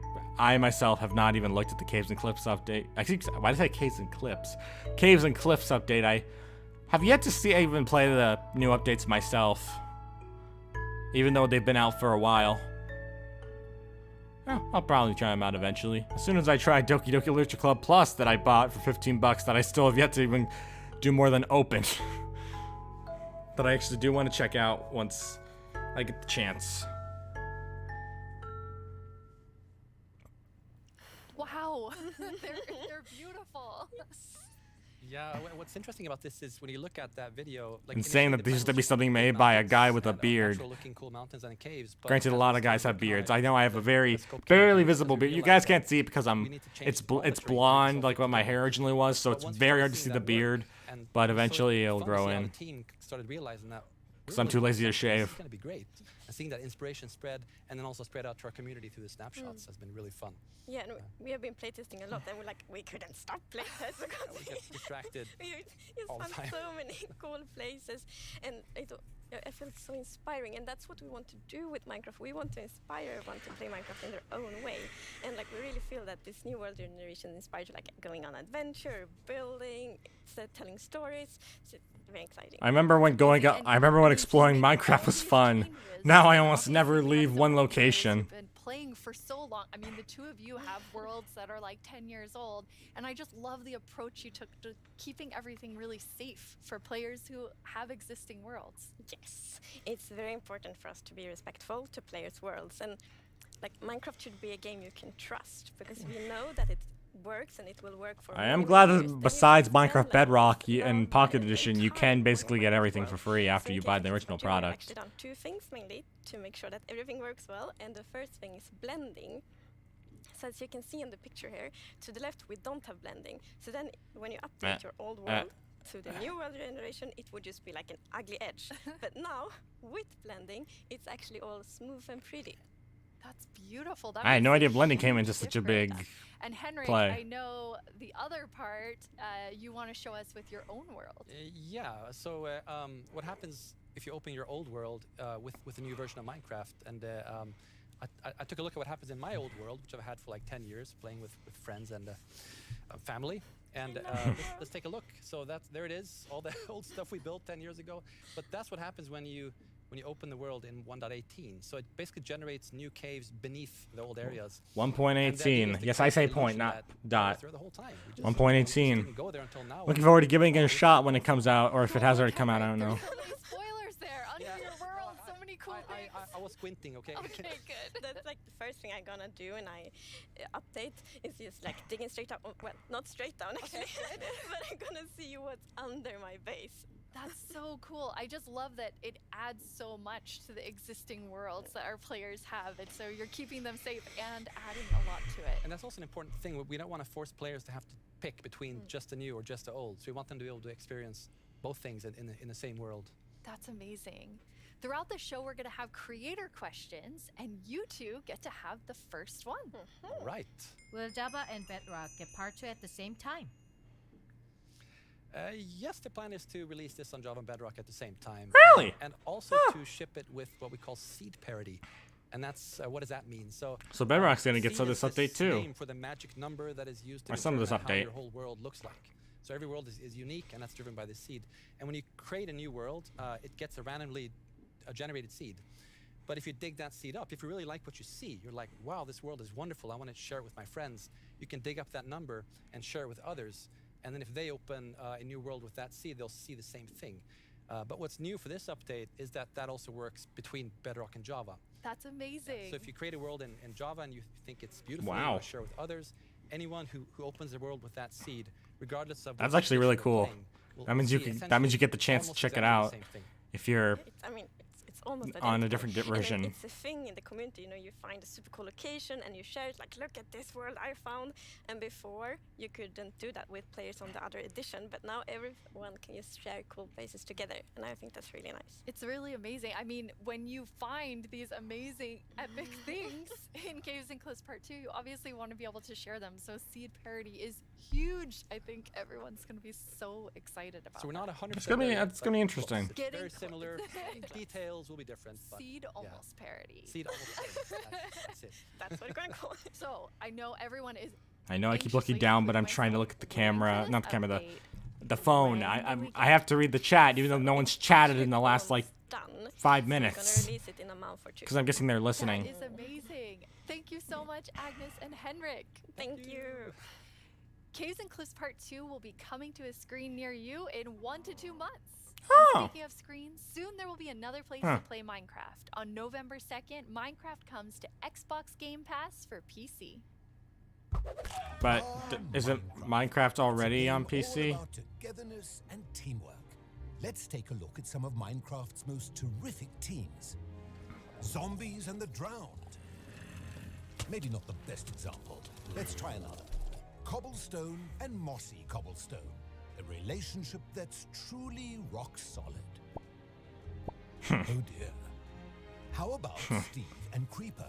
myself have not even looked at the Caves and Cliffs update. Actually, why did I say Caves and Cliffs? Caves and Cliffs update. I have yet to see even play the new updates myself, even though they've been out for a while. I'll probably try them out eventually. As soon as I try Doki Doki Literature Club Plus that I bought for 15 bucks that I still have yet to even do more than open. That I actually do want to check out once I get the chance. Wow, they're beautiful. Yeah, what's interesting about this is when you look at that video, like Insane that this used to be something made by a guy with a beard. Cool mountains and caves, Granted, a lot of guys have beards. I know I have a very barely visible beard. You guys can't see it because it's blonde like what my hair originally was, so it's very hard to see the beard. But eventually it'll grow in. Started realizing that because I'm too lazy to shave. It's gonna be great. And seeing that inspiration spread and then also spread out to our community through the snapshots has been really fun. Yeah, and we have been playtesting a lot, and we couldn't stop playtesting because we get distracted. We just found so many cool places, and I feel so inspiring, and that's what we want to do with Minecraft. We want to inspire everyone to play Minecraft in their own way, and like we really feel that this new world generation inspires you, like going on adventure, building, telling stories. So it's very exciting. I remember when exploring Minecraft was fun. Now I almost never leave one location. Been playing for so long. I mean, the two of you have worlds that are like 10 years old, and I just love the approach you took to keeping everything really safe for players who have existing worlds. Yes, it's very important for us to be respectful to players' worlds, and like Minecraft should be a game you can trust because we know that it works and it will work for. I am glad that besides Minecraft Bedrock and Pocket Edition, you can basically get everything for free after you buy the original product. We've actually done two things mainly to make sure that everything works well, and the first thing is blending. So as you can see in the picture here, to the left we don't have blending. So then when you update your old world to the new world generation, it would just be like an ugly edge. But now with blending, it's actually all smooth and pretty. That's beautiful. I had no idea blending came into such a big And Henrik, play. I know the other part you want to show us with your own world. Yeah, so what happens if you open your old world with a new version of Minecraft? And I took a look at what happens in my old world, which I've had for like 10 years, playing with friends and family. And let's take a look. So there it is, all the old stuff we built 10 years ago. But that's what happens when you when you open the world in 1.18. So it basically generates new caves beneath the old areas. 1.18. Yes, I say point, not dot. The whole time. 1.18. Go there until now. Looking forward to giving it a shot when it comes out, or if it has already come out, I don't know. Spoilers there under your world. So many cool things. I was squinting, okay? Okay, good. That's like the first thing I'm gonna do when I update is just like digging straight down. Well, not straight down actually, but I'm gonna see what's under my base. That's so cool. I just love that it adds so much to the existing worlds that our players have. And so you're keeping them safe and adding a lot to it. And that's also an important thing. We don't want to force players to have to pick between just the new or just the old. So we want them to be able to experience both things in the same world. That's amazing. Throughout the show, we're going to have creator questions, and you two get to have the first one. All right. Will Java and Bedrock get part 2 at the same time? Yes, the plan is to release this on Java and Bedrock at the same time. Really? And also to ship it with what we call seed parity. And that's, what does that mean? So Bedrock's going to get seed some of this is update too. Name for the magic number that is used to Or some of this determine how update. your whole world looks like. So every world is unique, and that's driven by this seed. And when you create a new world, it gets a randomly generated seed. But if you dig that seed up, if you really like what you see, you're like, wow, this world is wonderful, I want to share it with my friends, you can dig up that number and share it with others. And then if they open a new world with that seed, they'll see the same thing. But what's new for this update is that also works between Bedrock and Java. That's amazing. So if you create a world in Java and you think it's beautiful, Wow. you want to share with others, anyone who opens the world with that seed, regardless of That's which actually really edition they're cool. playing, will That means you see can. That essentially means you get the chance to almost check it exactly the out same thing. if you're I mean, it's almost on a identical. different And version. it's a thing in the community, you find a super cool location and you share it, like, look at this world I found. And before, you couldn't do that with players on the other edition, but now everyone can just share cool places together, and I think that's really nice. It's really amazing. I mean, when you find these amazing, epic things in Caves and Cliffs Part 2, you obviously want to be able to share them. So seed parity is huge. I think everyone's going to be so excited about So we're not 100%. It's gonna be- there, it's gonna be but interesting. it's Getting very close. similar. Details will be different. But Seed yeah. almost parity. Seed almost parity. That's it. That's what we're going to call it. So I know everyone is I know I keep looking down, but I'm trying to look at the camera, not the camera, the phone. I have to read the chat, even though no one's chatted in the last like 5 minutes. Release it in a month or two. Because I'm guessing they're listening. That is amazing. Thank you so much, Agnes and Henrik. Thank you. Caves and Cliffs Part 2 will be coming to a screen near you in 1 to 2 months. Oh. And speaking of screens, soon there will be another place Huh. to play Minecraft. On November 2nd, Minecraft comes to Xbox Game Pass for PC. But isn't Minecraft already on All PC? about togetherness and teamwork. Let's take a look at some of Minecraft's most terrific teams. Zombies and the Drowned. Maybe not the best example. Let's try another. Cobblestone and Mossy Cobblestone. A relationship that's truly rock solid. Oh dear. How about Steve and Creeper?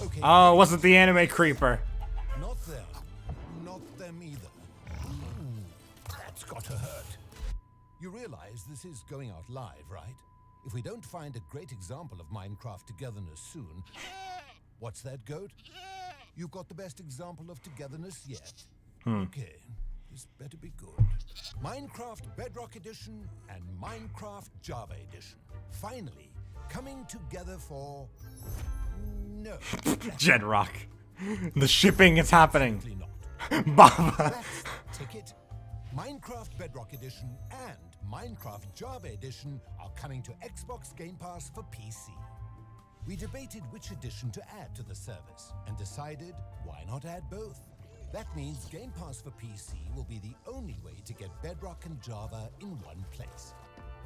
Okay. Oh, it wasn't the anime creeper. Not them. Not them either. Ooh, that's gotta hurt. You realize this is going out live, right? If we don't find a great example of Minecraft togetherness soon... What's that, Goat? You've got the best example of togetherness yet. Okay, this better be good. Minecraft Bedrock Edition and Minecraft Java Edition. Finally, coming together for... No. Jedrock. The shipping is happening. Absolutely Baba. That's the ticket. Minecraft Bedrock Edition and Minecraft Java Edition are coming to Xbox Game Pass for PC. We debated which edition to add to the service and decided why not add both. That means Game Pass for PC will be the only way to get Bedrock and Java in one place.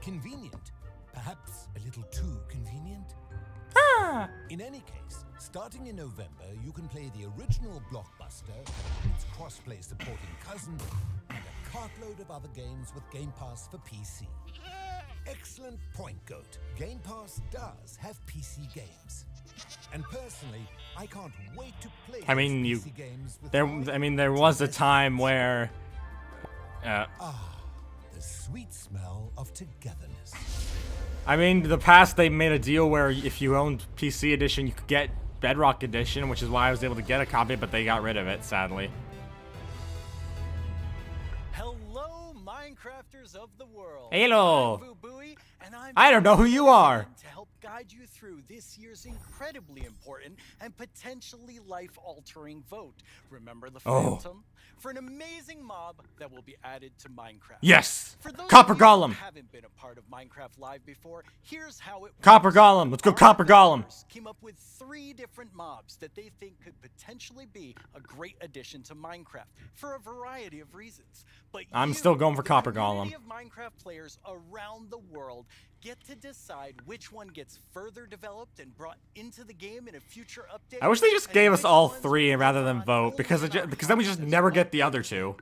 Convenient. Perhaps a little too convenient? In any case, starting in November, you can play the original Blockbuster, its crossplay supporting cousin, and a cartload of other games with Game Pass for PC. Excellent point, Goat. Game Pass does have PC games. And personally, I can't wait to play I mean, those PC games with there was a time where the sweet smell of togetherness. I mean, the past they made a deal where if you owned PC edition, you could get Bedrock edition, which is why I was able to get a copy, but they got rid of it, sadly. Hello, Minecrafters of the world. Hello. I'm Vu Bui, and I don't know who you are. To help guide you through this year's incredibly important and potentially life-altering vote. Remember the Phantom? For an amazing mob that will be added to Minecraft. Yes! For those Copper of you who Golem! haven't been a part of Minecraft Live before, here's how it Copper works. Golem! Let's go Copper Golem! Came up with 3 different mobs that they think could potentially be a great addition to Minecraft for a variety of reasons. But I'm still going for the Copper community Golem. of Minecraft players around the world get to decide which one gets further developed and brought into the game in a future update. I wish they just and gave us which all ones 3 rather than live on vote, because only because then we just never get the other 2.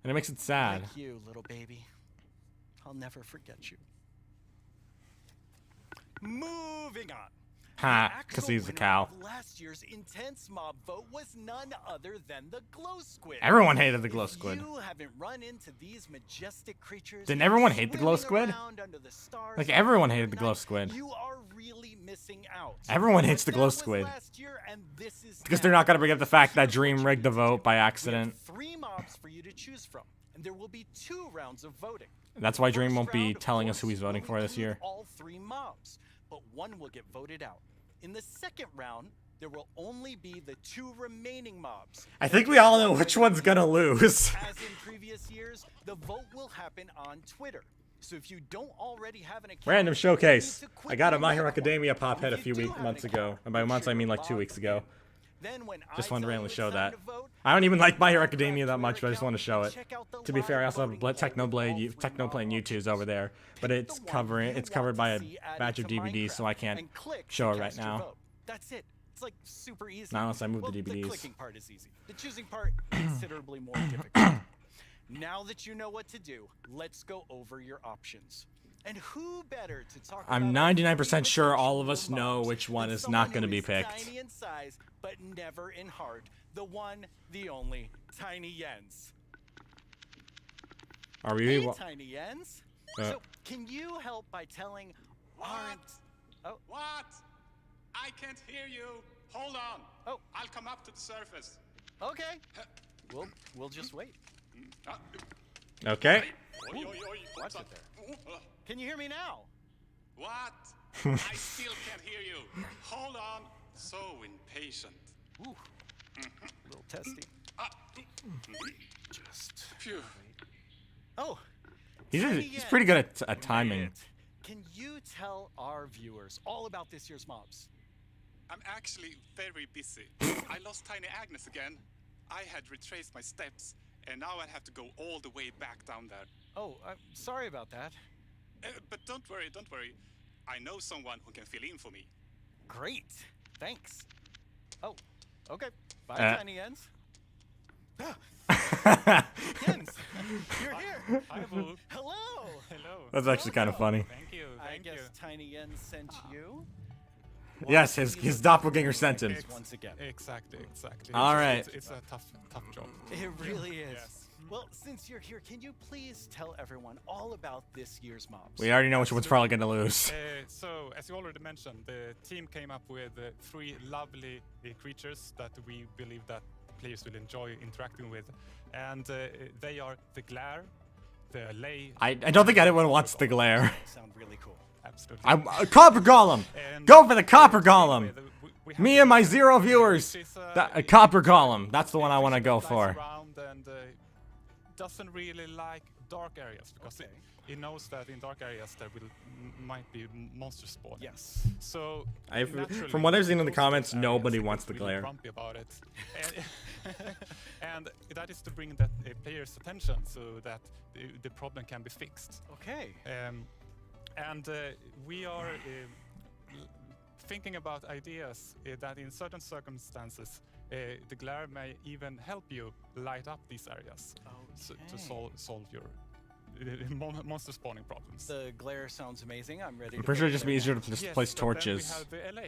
And it makes it sad. Like you, little baby. I'll never forget you. Moving on. Ha, because he's a cow. Last year's intense mob vote was none other than the glow squid. Everyone hated the glow squid. If you haven't run into these majestic creatures, Didn't everyone hate the glow swimming squid? around under the stars Like, at everyone hated the glow squid. You are really missing out. Everyone hates But the glow that was squid. last year, and this is Because now. they're not going to bring up the fact that Dream rigged the vote by accident. 3 mobs for you to choose from, and there will be 2 rounds of voting. That's why Dream First won't be round, of telling us who course, he's voting will for this include year. All 3 mobs, but 1 will get voted out. In the second round, there will only be the 2 remaining mobs. I think we all know which one's going to lose. As in previous years, the vote will happen on Twitter. So if you don't already have an account, Random showcase. you need to I got a quickly My Hero make one. Academia pop head a If you few do have an months account, ago. And by months, I mean like 2 weeks ago. Then when Just I wanted to tell you randomly it's show time that. to vote, I don't even like My Hero Minecraft Academia that Twitter much, but I just want to show it. check out the To be fair, I live also have voting Technoblade, Technoplane YouTube's over there, but it's covered by a batch of DVDs, so I can't and click to show it right cast your now. vote. That's it. It's like super easy. Not unless I move the The DVDs. clicking part is easy. The choosing part considerably more difficult. Now that you know what to do, let's go over your options. And who better to talk I'm about 99% sure all of us know which one than is someone not going to who be is picked. Tiny in size, but never in heart. The one, the only, Tiny Jens. Are we? Hey, Tiny Jens. So, can you help by telling aren't? Oh, What? I can't hear you. Hold on. Oh. I'll come up to the surface. okay. We'll just wait. Okay. Oi, oi, oi. Watch it there. Can you hear me now? What? I still can't hear you. Hold on. So impatient. Ooh. Little testy. Just. Phew. Oh. He's Tiny he's Jens. pretty good at timing. Can you tell our viewers all about this year's mobs? I'm actually very busy. I lost Tiny Agnes again. I had retraced my steps, and now I have to go all the way back down there. Oh, I'm sorry about that. But don't worry, don't worry. I know someone who can fill in for me. Great. Thanks. Oh, okay. Bye, Tiny Jens. Jens, you're here. Hi, Boo. Hello. Hello. That's actually kind of funny. Thank you. I guess Tiny Jens sent you. Yes, his doppelganger sent him. Once again. Exactly. All right. It's a tough job. It really is. Yes. Well, since you're here, can you please tell everyone all about this year's mobs? We already know which one's probably going to lose. So, as you already mentioned, the team came up with 3 lovely creatures that we believe that players will enjoy interacting with, and they are the Glare, the Lay. I don't think anyone wants the glare. Sound really cool. Absolutely. Copper Golem! Go for the Copper Golem! Me and my 0 viewers! Copper Golem, that's the one I want to go for. And doesn't really like dark areas because it knows that in dark areas there might be monsters spawning. Yes. So From what I've seen in the comments, nobody wants the really glare. grumpy about it, and that is to bring that player's attention so that the problem can be fixed. Okay. And we are thinking about ideas that in certain circumstances the glare may even help you light up these areas to solve your monster spawning problems. The glare sounds amazing. I'm ready. I'm pretty sure it'd just be easier to just place torches. Then we have the LA,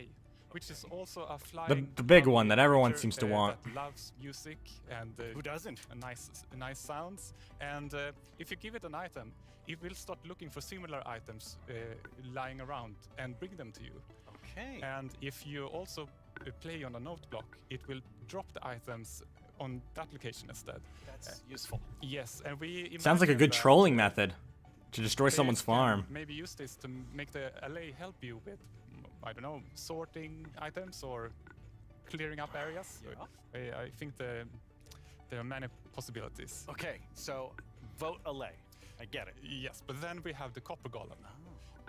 which is also a flying. The big one that everyone seems to want. That loves music and who doesn't? Nice sounds. And if you give it an item, it will start looking for similar items lying around and bring them to you. Okay. And if you also play on a note block, it will drop the items on that location instead. That's useful. Yes, and we Sounds like a good trolling method. To destroy players someone's can farm. Maybe use this to make the LA help you with, I don't know, sorting items or clearing up areas. I think there are many possibilities. Okay, so vote LA. I get it. Yes, but then we have the copper golem.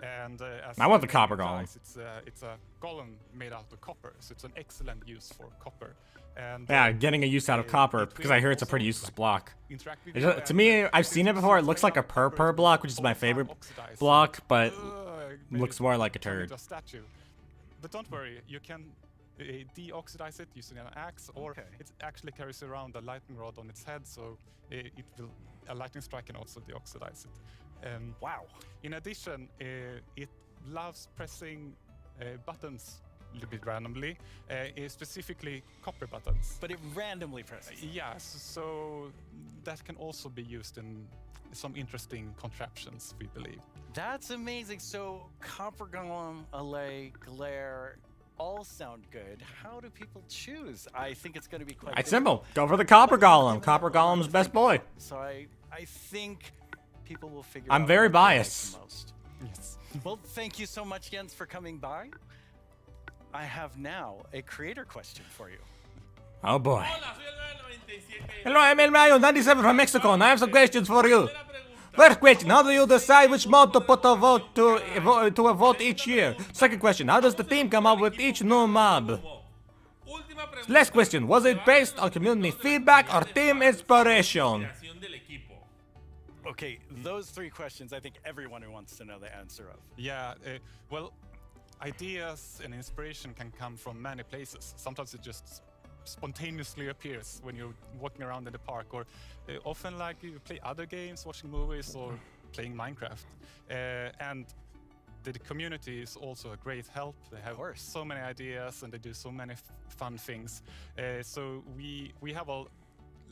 And as I want the name copper implies, golem. It's a golem made out of copper, so it's an excellent use for copper. And Yeah, getting a use out of copper because I hear it's a pretty useless block. To me, I've seen it before. It looks like a purr block, which is my favorite block, but looks more like a turd. A statue. But don't worry, you can deoxidize it using an axe, or it actually carries around a lightning rod on its head, so a lightning strike can also deoxidize it. Wow. In addition, it loves pressing buttons a little bit randomly, specifically copper buttons. But it randomly presses. Yes, so that can also be used in some interesting contraptions, we believe. That's amazing. So Copper Golem, LA, Glare, all sound good. How do people choose? I think it's going to be quite It's simple. Go for the copper golem. Copper golem's best boy. So I think people will figure I'm out very what they like biased. the most. Yes. Well, thank you so much, Jens, for coming by. I have now a creator question for you. Oh boy. Hello, I'm El Mayo 97 from Mexico, and I have some questions for you. First question, how do you decide which mob to put a vote to a vote each year? Second question, how does the team come up with each new mob? Last question, was it based on community feedback or team inspiration? Okay, those three questions I think everyone wants to know the answer of. Yeah, well, ideas and inspiration can come from many places. Sometimes it just spontaneously appears when you're walking around in the park, or often like you play other games, watching movies, or playing Minecraft. And the community is also a great help. They have so many ideas and they do so many fun things. So we have a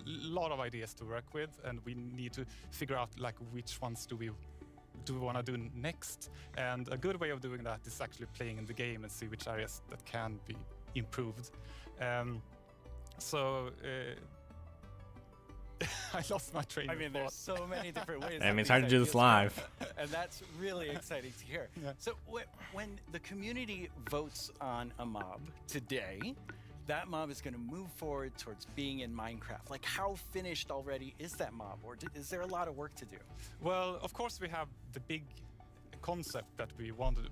lot of ideas to work with, and we need to figure out like which ones do we want to do next. And a good way of doing that is actually playing in the game and see which areas that can be improved. I lost my train of thought. There's so many different ways. I mean, it's hard to do this live. And that's really exciting to hear. Yeah. So when the community votes on a mob today, that mob is going to move forward towards being in Minecraft. Like, how finished already is that mob, or is there a lot of work to do? Well, of course we have the big concept that we wanted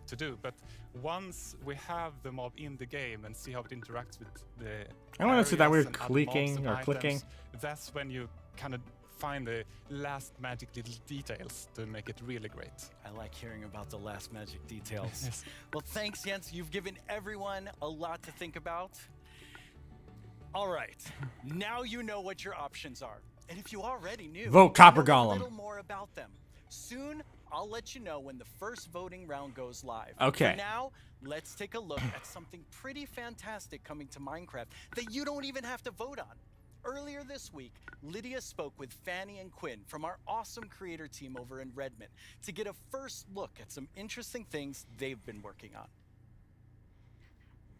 to do, but once we have the mob in the game and see how it interacts with the I want to see that weird and other clicking mobs and or items, clicking. that's when you kind of find the last magic little details to make it really great. I like hearing about the last magic details. Yes. Well, thanks, Jens. You've given everyone a lot to think about. All right, now you know what your options are. And if you already knew, Vote Copper know Golem. a little more about them. Soon, I'll let you know when the first voting round goes live. Okay. For now, let's take a look at something pretty fantastic coming to Minecraft that you don't even have to vote on. Earlier this week, Lydia spoke with Fanny and Quinn from our awesome creator team over in Redmond to get a first look at some interesting things they've been working on.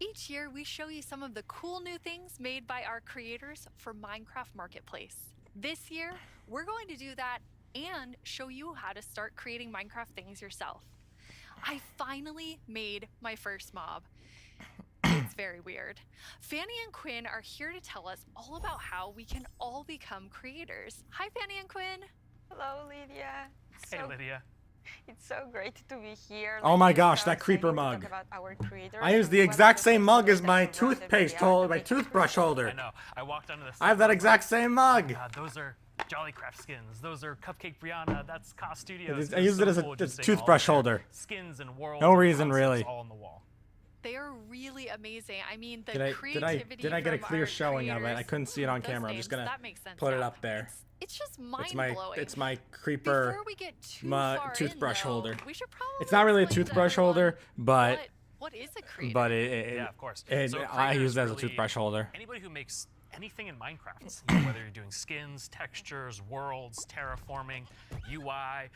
Each year, we show you some of the cool new things made by our creators for Minecraft Marketplace. This year, we're going to do that and show you how to start creating Minecraft things yourself. I finally made my first mob. It's very weird. Fanny and Quinn are here to tell us all about how we can all become creators. Hi, Fanny and Quinn. Hello, Lydia. Hey, Lydia. It's so great to be here. Oh my gosh, that creeper mug. I use the exact same mug as my toothpaste holder, my toothbrush holder. I know. I walked onto the I have that exact same mug. those are Jollycraft skins. Those are Cupcake Brianna. That's Cost Studios. I use it as a toothbrush holder. Skins and worlds. No and reason, concepts really. all on the wall. They are really amazing. I mean, the Did I creativity get a from clear our showing of it? I creators, couldn't see it on those camera. I'm names, just gonna that makes sense put it now. up there. It's just mind-blowing. It's my creeper Before we get too far toothbrush in, though, holder. we should probably It's not really a explain to toothbrush everyone holder, but what is a creator? but Yeah, of course. So I use it as a really toothbrush holder. Anybody who makes anything in Minecraft, you know, whether you're doing skins, textures, worlds, terraforming, UI,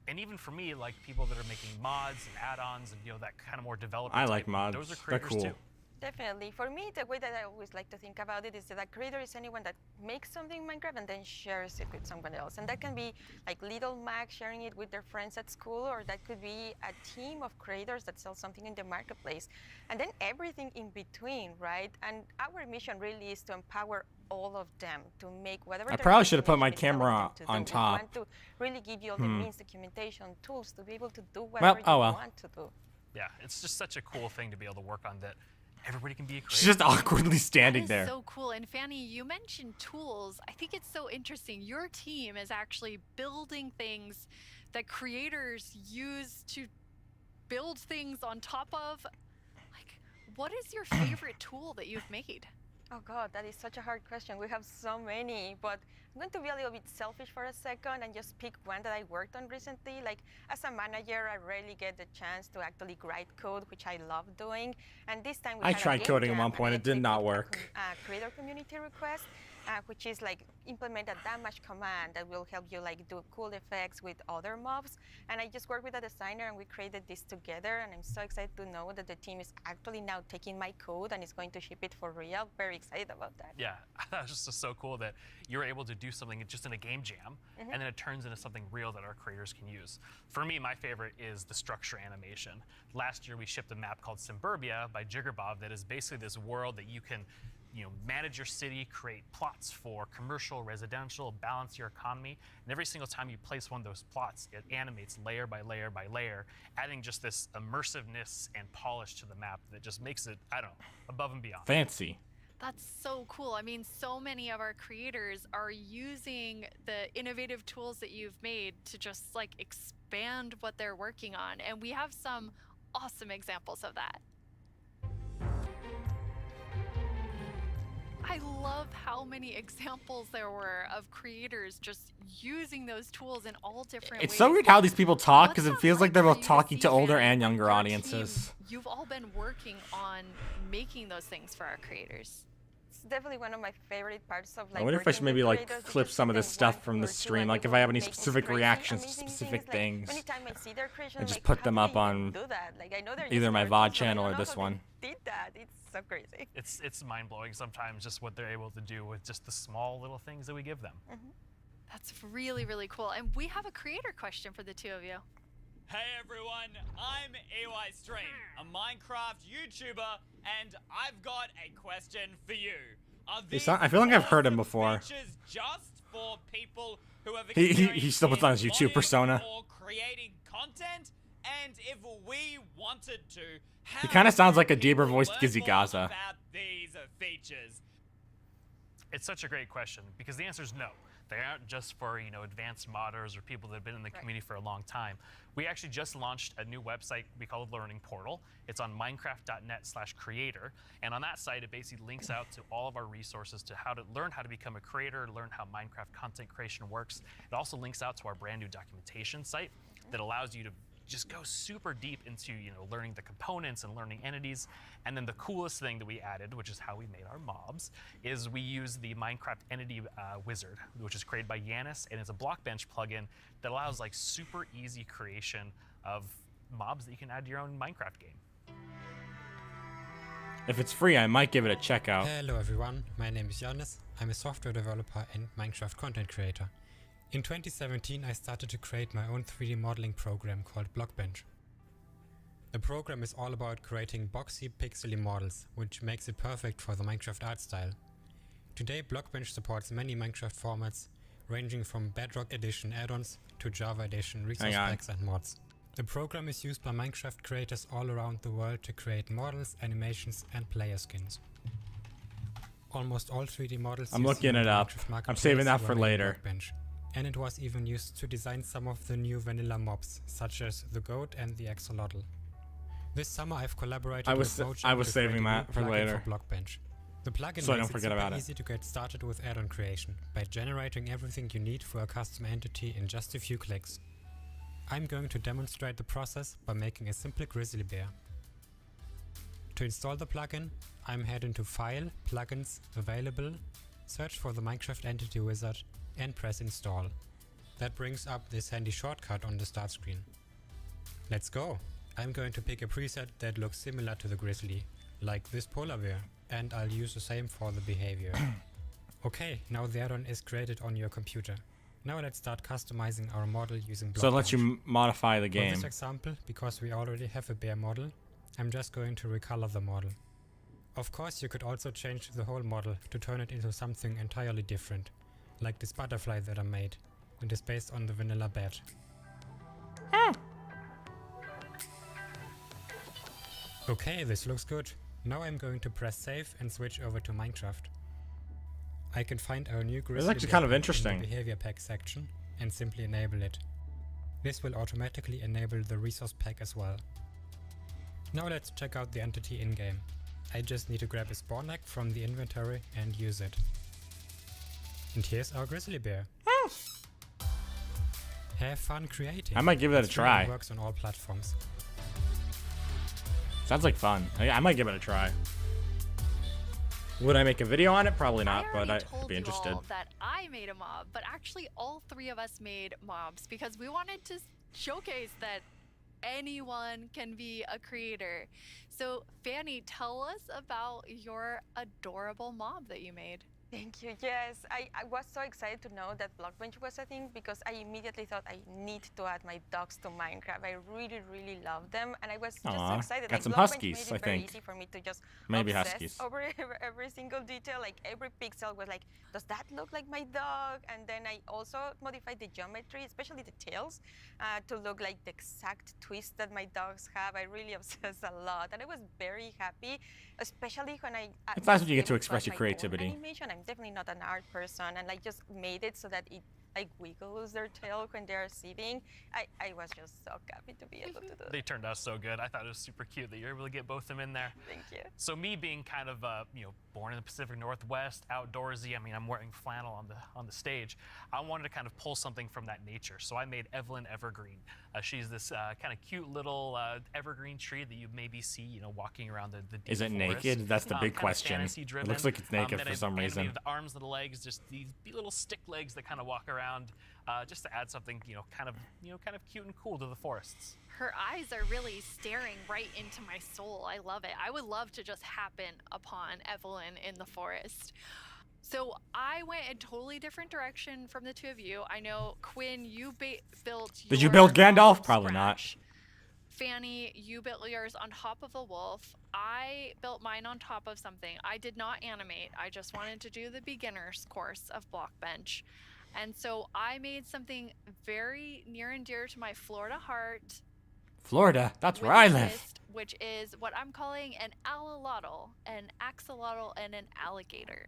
and even for me, like people that are making mods and add-ons and that kind of more developer. I like type, mods. Those are They're creators cool. too. Definitely. For me, the way that I always like to think about it is that a creator is anyone that makes something in Minecraft and then shares it with someone else. And that can be like little Mac sharing it with their friends at school, or that could be a team of creators that sell something in the marketplace. And then everything in between, right? And our mission really is to empower all of them to make whatever. I their probably should have put my mission is telling camera them to on do. top. We want to really give you all the means, documentation, tools to be able to do Well, whatever oh you well. want to do. Yeah, it's just such a cool thing to be able to work on that everybody can be a creator. She's just awkwardly standing That is there. so cool. And Fanny, you mentioned tools. I think it's so interesting. Your team is actually building things that creators use to build things on top of. Like, what is your favorite tool that you've made? Oh God, that is such a hard question. We have so many, but I'm going to be a little bit selfish for a second and just pick one that I worked on recently. Like, as a manager, I rarely get the chance to actually write code, which I love doing. And this time we I had a tried game coding at jam, one and point. I It did picked not up work. a creator community request, which is like implement a damage command that will help you like do cool effects with other mobs. And I just worked with a designer and we created this together. And I'm so excited to know that the team is actually now taking my code and is going to ship it for real. Very excited about that. Yeah, that was just so cool that you're able to do something just in a game jam, and then it turns into something real that our creators can use. For me, my favorite is the structure animation. Last year, we shipped a map called Suburbia by Jiggerbob that is basically this world that you can manage your city, create plots for commercial, residential, balance your economy, and every single time you place one of those plots, it animates layer by layer by layer, adding just this immersiveness and polish to the map that just makes it, I don't know, above and beyond. Fancy. That's so cool. I mean, so many of our creators are using the innovative tools that you've made to just like expand what they're working on. And we have some awesome examples of that. I love how many examples there were of creators just using those tools in all different ways. It's so weird how these people talk because What's it feels that like they're for both you to talking see, to older Fanny, and younger your audiences. team, you've all been working on making those things for our creators. It's definitely one of my favorite parts of like. I wonder if I should maybe like clip some of this stuff from the stream, like if I have any specific reactions to specific things, Anytime I see their creation, and just like, put how them do up they even on do that? Like, I know they're either just my nerds, VOD so I channel don't or know this how they one. Did that? It's so crazy. It's mind-blowing sometimes just what they're able to do with just the small little things that we give them. That's really, really cool. And we have a creator question for the two of you. Hey everyone, I'm EY Stream, a Minecraft YouTuber, and I've got a question for you. Are these I feel like I've heard him before. features just for people who have He still puts on his YouTube modding persona. or creating content? And if we wanted to, He kind of sounds like a deeper voiced Gizzy Gaza. about these features? It's such a great question because the answer is no. They aren't just for advanced modders or people that have been in the community for a long time. We actually just launched a new website we call the Learning Portal. It's on minecraft.net/creator, and on that site it basically links out to all of our resources to how to learn how to become a creator, learn how Minecraft content creation works. It also links out to our brand new documentation site that allows you to just go super deep into learning the components and learning entities. And then the coolest thing that we added, which is how we made our mobs, is we use the Minecraft entity wizard, which is created by Yanis, and it's a Blockbench plugin that allows like super easy creation of mobs that you can add to your own Minecraft game. If it's free, I might give it a check out. Hello everyone, my name is Giannis. I'm a software developer and Minecraft content creator. In 2017, I started to create my own 3D modeling program called Blockbench. The program is all about creating boxy, pixely models, which makes it perfect for the Minecraft art style. Today, Blockbench supports many Minecraft formats, ranging from Bedrock Edition add-ons to Java Edition resource packs and mods. The program is used by Minecraft creators all around the world to create models, animations, and player skins. Almost all 3D models I'm looking it up. I'm saving that for later. Blockbench. And it was even used to design some of the new vanilla mobs, such as the goat and the axolotl. This summer I've collaborated with Mojang I was to saving create a that new for plugin later. for Blockbench. The plugin So I don't makes forget it about super it. easy to get started with add-on creation by generating everything you need for a custom entity in just a few clicks. I'm going to demonstrate the process by making a simple grizzly bear. To install the plugin, I'm heading to File, Plugins, Available, search for the Minecraft Entity Wizard, and press Install. That brings up this handy shortcut on the start screen. Let's go! I'm going to pick a preset that looks similar to the grizzly, like this polar bear, and I'll use the same for the behavior. Okay, now the add-on is created on your computer. Now let's start customizing our model using Blockbench. So it lets you modify the game. For this example, because we already have a bear model, I'm just going to recolor the model. Of course, you could also change the whole model to turn it into something entirely different, like this butterfly that I made. It is based on the vanilla bat. Okay, this looks good. Now I'm going to press save and switch over to Minecraft. I can find our new grizzly actually kind of bear interesting. in the behavior pack section and simply enable it. This will automatically enable the resource pack as well. Now let's check out the entity in-game. I just need to grab a spawn egg from the inventory and use it. And here's our grizzly bear. Have fun creating. I might give that a It try. really works on all platforms. Sounds like fun. I might give it a try. Would I make a video on it? Probably not, but I'd be interested. That I made a mob, but actually all three of us made mobs because we wanted to showcase that anyone can be a creator. So Fanny, tell us about your adorable mob that you made. Thank you. Yes, I was so excited to know that Blockbench was a thing because I immediately thought I need to add my dogs to Minecraft. I really, really love them, and I was just so excited. Got some Blockbench huskies, made it I very think. easy for me to just Maybe obsess huskies. over every single detail. Like every pixel was like, does that look like my dog? And then I also modified the geometry, especially the tails, to look like the exact twist that my dogs have. I really obsessed a lot, and I was very happy, especially when I. It's nice when you get to able express add your my own creativity. Animation. I'm definitely not an art person, and like just made it so that it like wiggles their tail when they're sitting. I was just so happy to be able to do that. They turned out so good. I thought it was super cute that you're able to get both of them in there. Thank you. So me being kind of born in the Pacific Northwest, outdoorsy. I mean, I'm wearing flannel on the stage. I wanted to kind of pull something from that nature. So I made Evelyn Evergreen. She's this kind of cute little evergreen tree that you maybe see, walking around the deep Is it forest. naked? That's the big Kind of question. fantasy-driven. It looks like it's naked And for I some reason. animated the arms and the legs, just these little stick legs that kind of walk around, just to add something, kind of cute and cool to the forests. Her eyes are really staring right into my soul. I love it. I would love to just happen upon Evelyn in the forest. So I went a totally different direction from the two of you. I know, Quinn, you built Did you your build mob Gandalf? from Probably not. scratch. Fanny, you built yours on top of a wolf. I built mine on top of something. I did not animate. I just wanted to do the beginner's course of Blockbench. And so I made something very near and dear to my Florida heart. Florida, that's with where I a live. twist, which is what I'm calling an alolotl, an axolotl, and an alligator.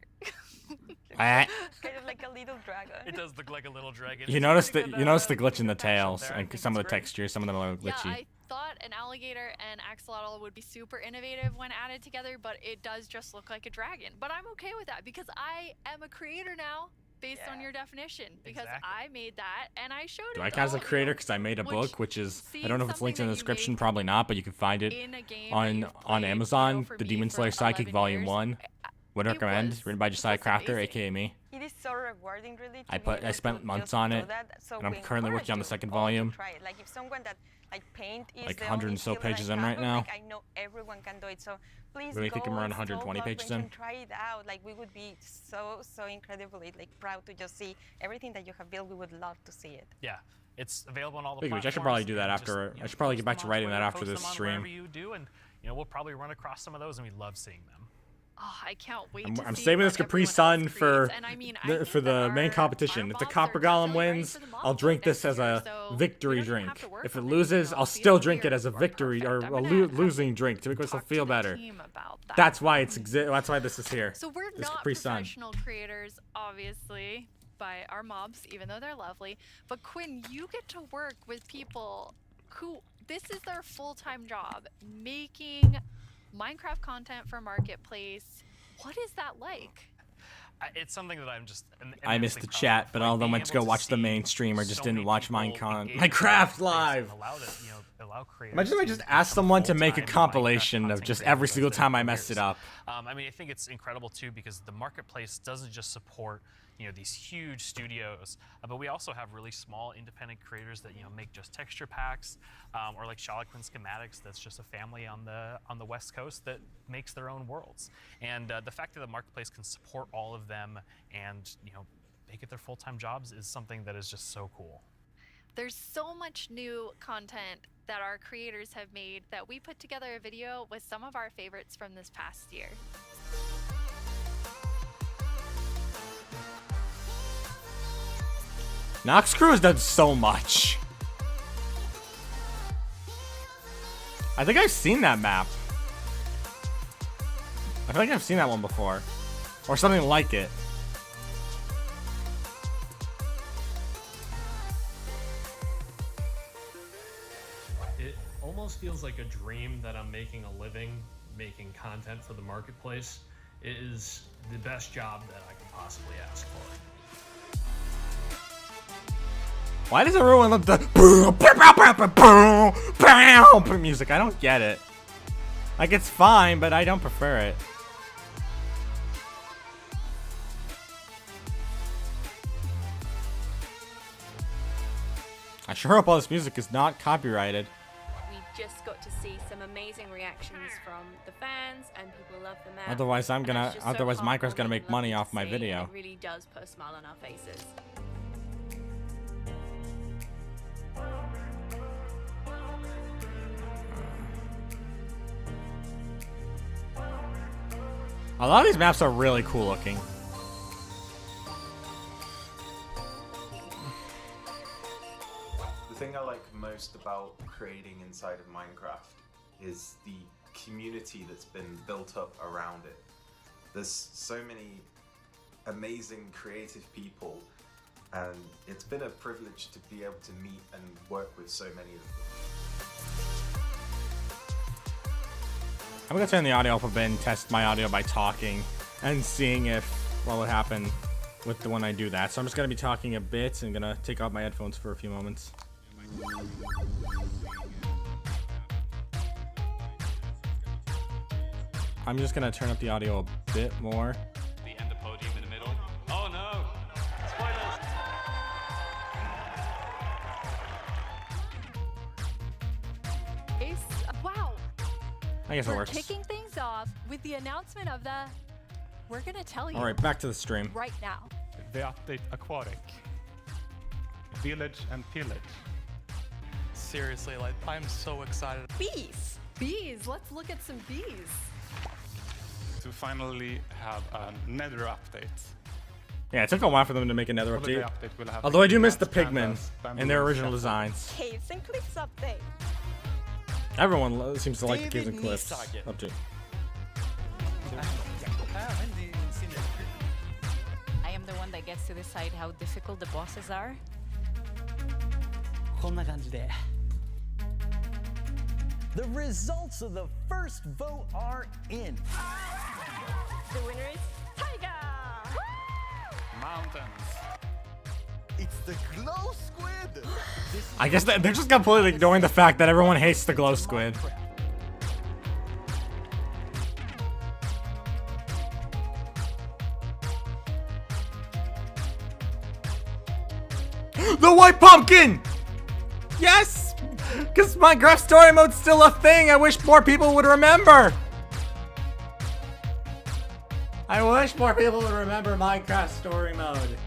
Ah. Kind of like a little dragon. It does look like a little dragon. You notice the glitch in the tails and some of the textures. Some of them are Yeah, glitchy. I thought an alligator and axolotl would be super innovative when added together, but it does just look like a dragon. But I'm okay with that because I am a creator now, based on your definition, because I made that and I showed Do it I to count as all a of creator you, because I made a book, which is I don't know if it's something linked in the that you description, made probably not, but you can find it in a game that on you've played, Amazon. for The me Demon for Slayer Psychic 11 Volume years. 1. Would recommend. Written by Josiah Crafter, aka me. It is so rewarding, really. I spent months on it, and I'm currently working on the second volume. Try it. Like if someone that paint is Like the 100 only and so skill that I pages in have, right now. Like I know everyone can do it. So please Really think go I'm around install 120 pages Blockbench in. and try it out. Like we would be so incredibly proud to just see everything that you have built. We would love to see it. Yeah, it's available on all the Speaking of platforms. which, I should probably do that and after. just, I should probably get back post to them on writing that Twitter, after post this them on stream. wherever you do, and we'll probably run across some of those, and we love seeing them. Oh, I can't wait I'm to see saving what this Capri everyone else Sun creates. for And I mean, for the main competition. If the Copper Golem wins, I'll drink this as a victory drink. If it loses, I'll still drink it as a victory or a losing drink to make myself feel better. That's why that's why this is here. So we're This not Capri Sun. professional creators, obviously, by our mobs, even though they're lovely. But Quinn, you get to work with people who this is their full-time job, making Minecraft content for Marketplace. What is that like? It's something that I'm just. I missed the chat, but although I went to go watch the main stream, or just didn't watch Minecraft live. Imagine if I just asked someone to make a compilation of just every single time I messed it up. I mean, I think it's incredible too because the marketplace doesn't just support these huge studios, but we also have really small independent creators that make just texture packs, or like Charloquin Schematics, that's just a family on the West Coast that makes their own worlds. And the fact that the marketplace can support all of them and make it their full-time jobs is something that is just so cool. There's so much new content that our creators have made that we put together a video with some of our favorites from this past year. Nox Crew has done so much. I think I've seen that map. I feel like I've seen that one before. Or something like it. It almost feels like a dream that I'm making a living, making content for the marketplace. It is the best job that I could possibly ask for. Why does everyone love the music? I don't get it. Like, it's fine, but I don't prefer it. I sure hope all this music is not copyrighted. We just got to see some amazing reactions from the fans, and people love the map. Otherwise, Minecraft's Minecraft's gonna make money off my video. It really does put a smile on our faces. A lot of these maps are really cool looking. The thing I like most about creating inside of Minecraft is the community that's been built up around it. There's so many amazing creative people, and it's been a privilege to be able to meet and work with so many of them. I'm gonna turn the audio up a bit and test my audio by talking and seeing what would happen with the when I do that. So I'm just gonna be talking a bit and gonna take off my headphones for a few moments. I'm just gonna turn up the audio a bit more. The end of podium in the middle. Oh no! Spoilers! Wow! I guess it We're works. kicking things off with the announcement of the. We're gonna tell you. All right, back to the stream. Right now. The update Aquatic. Village and Pillage. Seriously, like, I'm so excited. Bees! Bees! Let's look at some bees. To finally have a Nether update. Yeah, it took a while for them to make another Holiday update. update will have Although I do miss the pandas, pigmen bamboo, and their original shuffle. designs. Caves and Cliffs update. Everyone seems to like the Caves and David Cliffs Nisage. update. I am the one that gets to decide how difficult the bosses are. こんな感じで The results of the first vote are in. The winner is Tiger! Mountains. It's the glow squid. I guess they're just completely ignoring the fact that everyone hates the glow squid. The white pumpkin! Yes! Because Minecraft story mode's still a thing. I wish more people would remember. I wish more people would remember Minecraft story mode.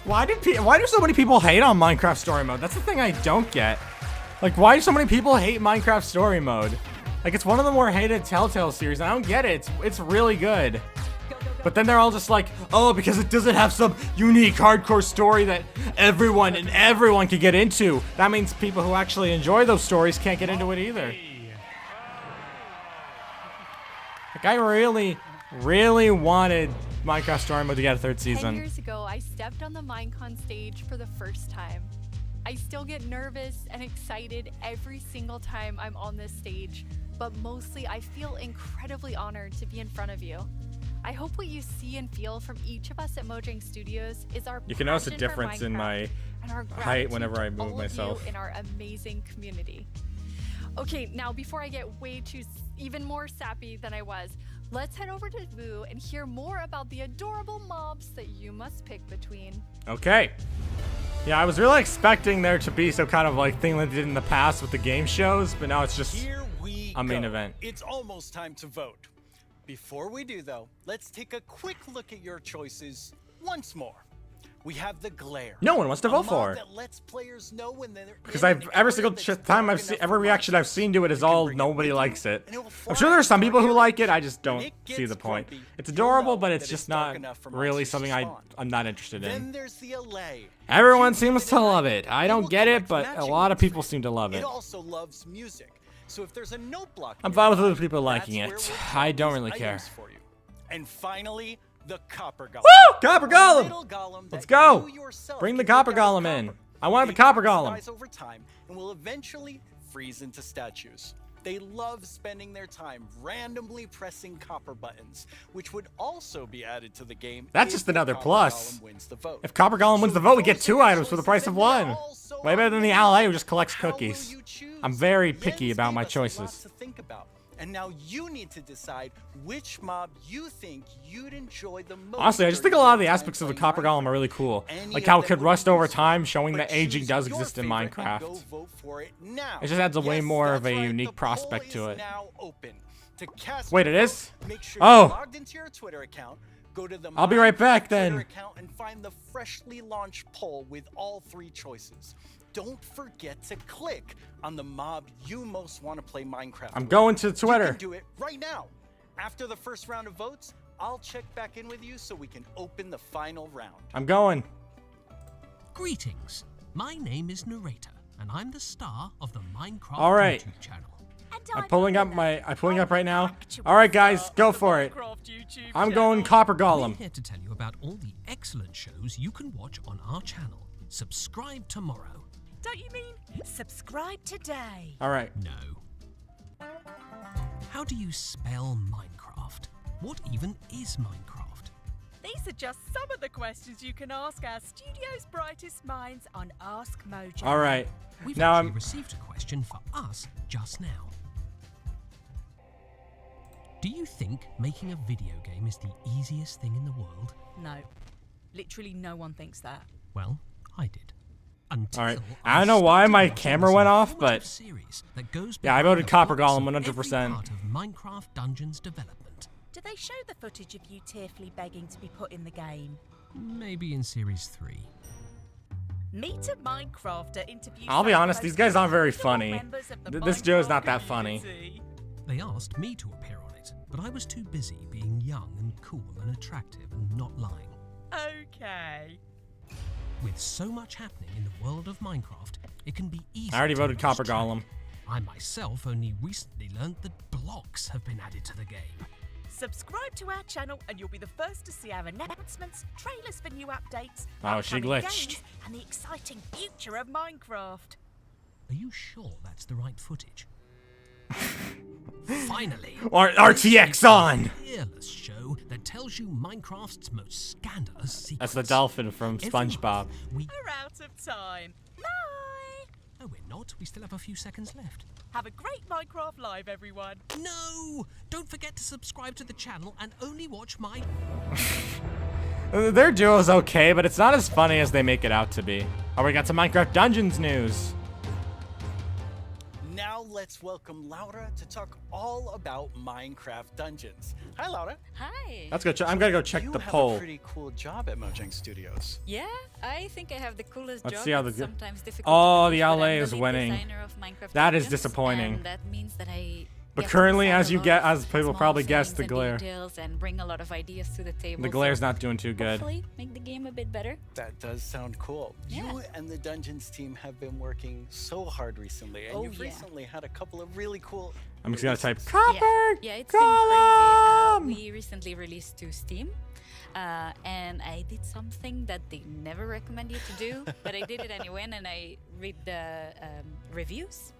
Why do so many people hate on Minecraft story mode? That's the thing I don't get. Like, why do so many people hate Minecraft story mode? Like, it's one of the more hated Telltale series. I don't get it. It's really good. But then they're all just like, oh, because it doesn't have some unique hardcore story that everyone can get into. That means people who actually enjoy those stories can't get into it either. Like, I really wanted Minecraft Story Mode to get a third 10 season. years ago, I stepped on the Minecon stage for the first time. I still get nervous and excited every single time I'm on this stage, but mostly I feel incredibly honored to be in front of you. I hope what you see and feel from each of us at Mojang Studios is our You can notice a passion for difference in Minecraft my and our height gratitude whenever I to move all of myself. you in our amazing community. Okay, now before I get way too even more sappy than I was, Let's head over to Vu and hear more about the adorable mobs that you must pick between. Okay. Yeah, I was really expecting there to be some kind of like thing that they did in the past with the game shows, but now it's just a main event. It's almost time to vote. Before we do though, let's take a quick look at your choices once more. We have the glare. No one wants to vote for it. That lets players know when they're Because every single time I've seen, every reaction I've seen to it is all nobody likes it. I'm sure there's some people who like it. I just don't see the point. It's adorable, but it's just not really something I'm not interested Then in. there's the allay. Everyone seems to love it. I don't get it, but a lot of people seem to love It it. also loves music. So if there's a note block, I'm fine with other people liking it. I don't really care. for you. And finally, the Copper Golem. Woo! Copper Golem! Little golem Let's that go! you yourself Bring the can Copper make out of Golem in. copper. I want the They Copper Golem. oxidize over time and will eventually freeze into statues. They love spending their time randomly pressing copper buttons, which would also be added to the game. That's if just the another Copper plus. Golem wins the vote. If Copper Golem wins the vote, we get 2 items for the price of 1. Way better than the ally who just collects cookies. I'm very picky about my choices. To think about. And now you need to decide which mob you think you'd enjoy the most. Honestly, I just think a lot of the aspects of the Copper Golem are really cool. Like how it could rust over time, showing that aging does exist in Minecraft. It just adds a way more of a unique prospect to it. Wait, it is? Oh! Go to the I'll be right back then. Twitter account and find the freshly launched poll with all 3 choices. Don't forget to click on the mob you most want to play Minecraft I'm with. going to Twitter. You can do it right now. After the first round of votes, I'll check back in with you so we can open the final round. I'm going. Greetings. My name is Narrator, and I'm the star of the Minecraft All right. YouTube channel. I'm pulling up right now. All right, guys, go for it. I'm going Copper We're Golem. here to tell you about all the excellent shows you can watch on our channel. Subscribe tomorrow. Don't you mean subscribe today? All right. No. How do you spell Minecraft? What even is Minecraft? These are just some of the questions you can ask our studio's brightest minds on Ask Mojo. All right. We've Now actually I'm. received a question for us just now. Do you think making a video game is the easiest thing in the world? No. Literally no one thinks that. Well, I did. All right. I don't know why my camera went off, but yeah, I voted Copper Golem 100%. Part of Minecraft Dungeons development. Do they show the footage of you tearfully begging to be put in the game? Maybe in Series 3. Meet a Minecrafter interview. I'll be honest, these guys aren't very funny. This Joe's not that funny. They asked me to appear on it, but I was too busy being young and cool and attractive and not lying. Okay. With so much happening in the world of Minecraft, it can be easy. I already to voted lose Copper track. Golem. I myself only recently learned that blocks have been added to the game. Subscribe to our channel and you'll be the first to see our announcements, trailers for new updates, Oh, she upcoming glitched. games, and the exciting future of Minecraft. Are you sure that's the right footage? Finally, RTX on. fearless show that tells you Minecraft's most scandalous secrets. That's the dolphin from Every SpongeBob. month, we We're out of time. Bye. No, we're not. We still have a few seconds left. Have a great Minecraft Live, everyone. No! Don't forget to subscribe to the channel and only watch my... Their duo's okay, but it's not as funny as they make it out to be. Oh, we got some Minecraft Dungeons news. Now let's welcome Laura to talk all about Minecraft Dungeons. Hi, Laura. Hi. Let's go. I'm gonna go check You the have poll. a pretty cool job at Mojang Studios. Yeah, I think I have the coolest Let's job. see how It's the. sometimes difficult Oh, to the believe, but LA I'm is the lead winning. designer of Minecraft That is Dungeons, disappointing. And that means that I But get to currently, decide as a you lot get, of as people small probably guessed, things the and glare. details and bring a lot of ideas to the table. The glare's not doing too good. Hopefully, make the game a bit better. That does sound cool. Yeah. You and the Dungeons team have been working so hard recently, and Oh, you've yeah. recently had a couple of really cool. I'm just gonna type releases. Copper. Yeah, it's been crazy. We recently released to Steam, and I did something that they never recommend you to do, but I did it anyway, and I read the reviews,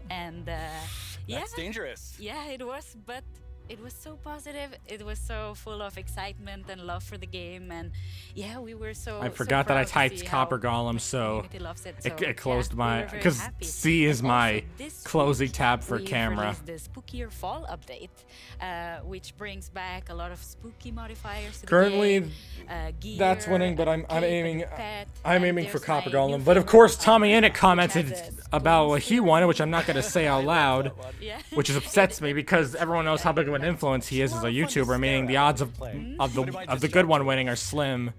and yeah, That's dangerous. Yeah, it was, but It was so positive. It was so full of excitement and love for the game, and yeah, we were so. I forgot that I typed Copper Golem, so it closed my because C is my closing tab for camera. The Spookier Fall update, which brings back a lot of spooky modifiers. To Currently, the game, gear, that's winning, but I'm aiming for there's Copper my new Golem. But of course, Tommy Innick commented has a about what he wanted, which I'm not gonna say out loud, Yeah. which upsets me because everyone knows how big of an influence he is as a YouTuber. Meaning the odds of the good one winning are slim,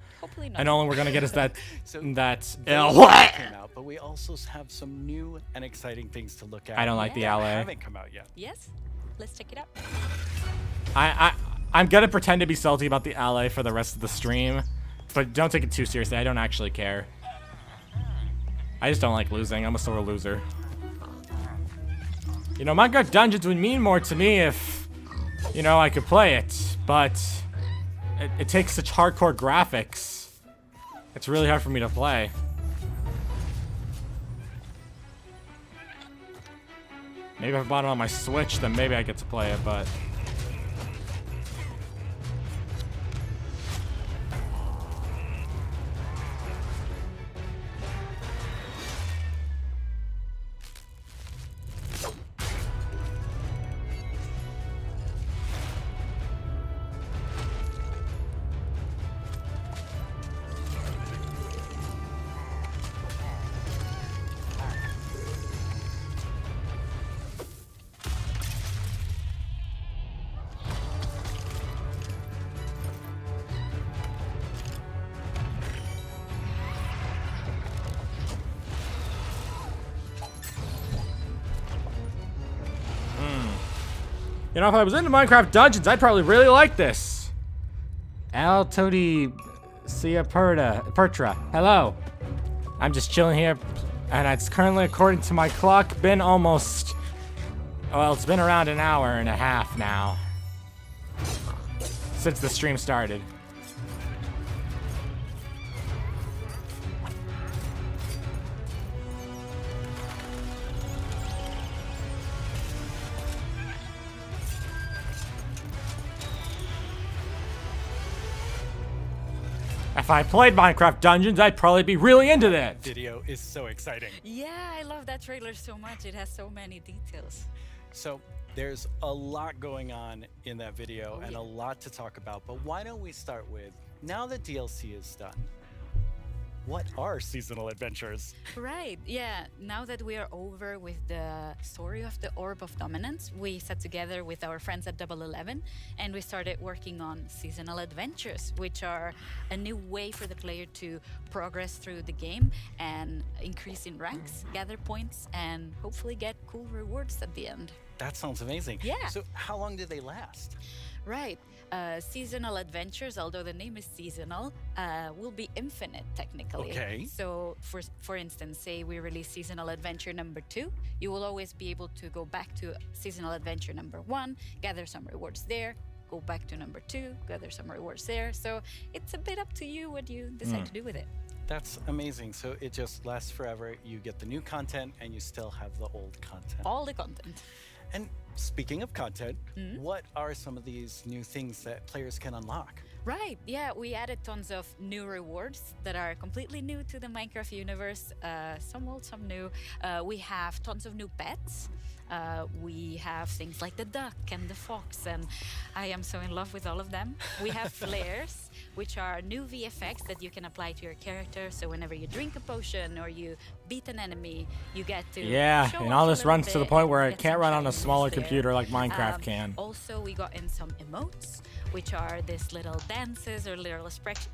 and all we're gonna get is that what came out, but we also have some new and exciting things to look at. I don't like the that LA. haven't come out yet. Yes, let's check it out. I'm gonna pretend to be salty about the LA for the rest of the stream, but don't take it too seriously. I don't actually care. I just don't like losing. I'm a sore loser. You know, Minecraft Dungeons would mean more to me if, you know, I could play it, but it takes such hardcore graphics. It's really hard for me to play. Maybe if I bought it on my Switch, then maybe I get to play it, but... You know, if I was into Minecraft Dungeons, I'd probably really like this. Al Todi Sia Pertra. Hello. I'm just chilling here, and it's currently, according to my clock, been almost... Well, it's been around an hour and a half now. Since the stream started. If I played Minecraft Dungeons, I'd probably be really into that. Video is so exciting. Yeah, I love that trailer so much. It has so many details. So there's a lot going on in that video and a lot to talk about, but why don't we start with, now that DLC is done, what are seasonal adventures? Right, yeah. Now that we are over with the story of the Orb of Dominance, we sat together with our friends at Double 11 and we started working on seasonal adventures, which are a new way for the player to progress through the game and increase in ranks, gather points, and hopefully get cool rewards at the end. That sounds amazing. Yeah. So how long did they last? Right. Seasonal adventures, although the name is seasonal, will be infinite technically. Okay. So for instance, say we release seasonal adventure number 2, you will always be able to go back to seasonal adventure number 1, gather some rewards there, go back to number 2, gather some rewards there. So it's a bit up to you what you decide to do with it. That's amazing. So it just lasts forever. You get the new content and you still have the old content. All the content. And speaking of content, what are some of these new things that players can unlock? Right, yeah, we added tons of new rewards that are completely new to the Minecraft universe, some old, some new. We have tons of new pets. We have things like the duck and the fox, and I am so in love with all of them. We have flares, which are new VFX that you can apply to your character, so whenever you drink a potion or you beat an enemy, you get to Yeah, show and off all a this little runs to the bit point and where it get can't some run on a shinies smaller there. computer like Minecraft can. Also, we got in some emotes, which are these little dances or little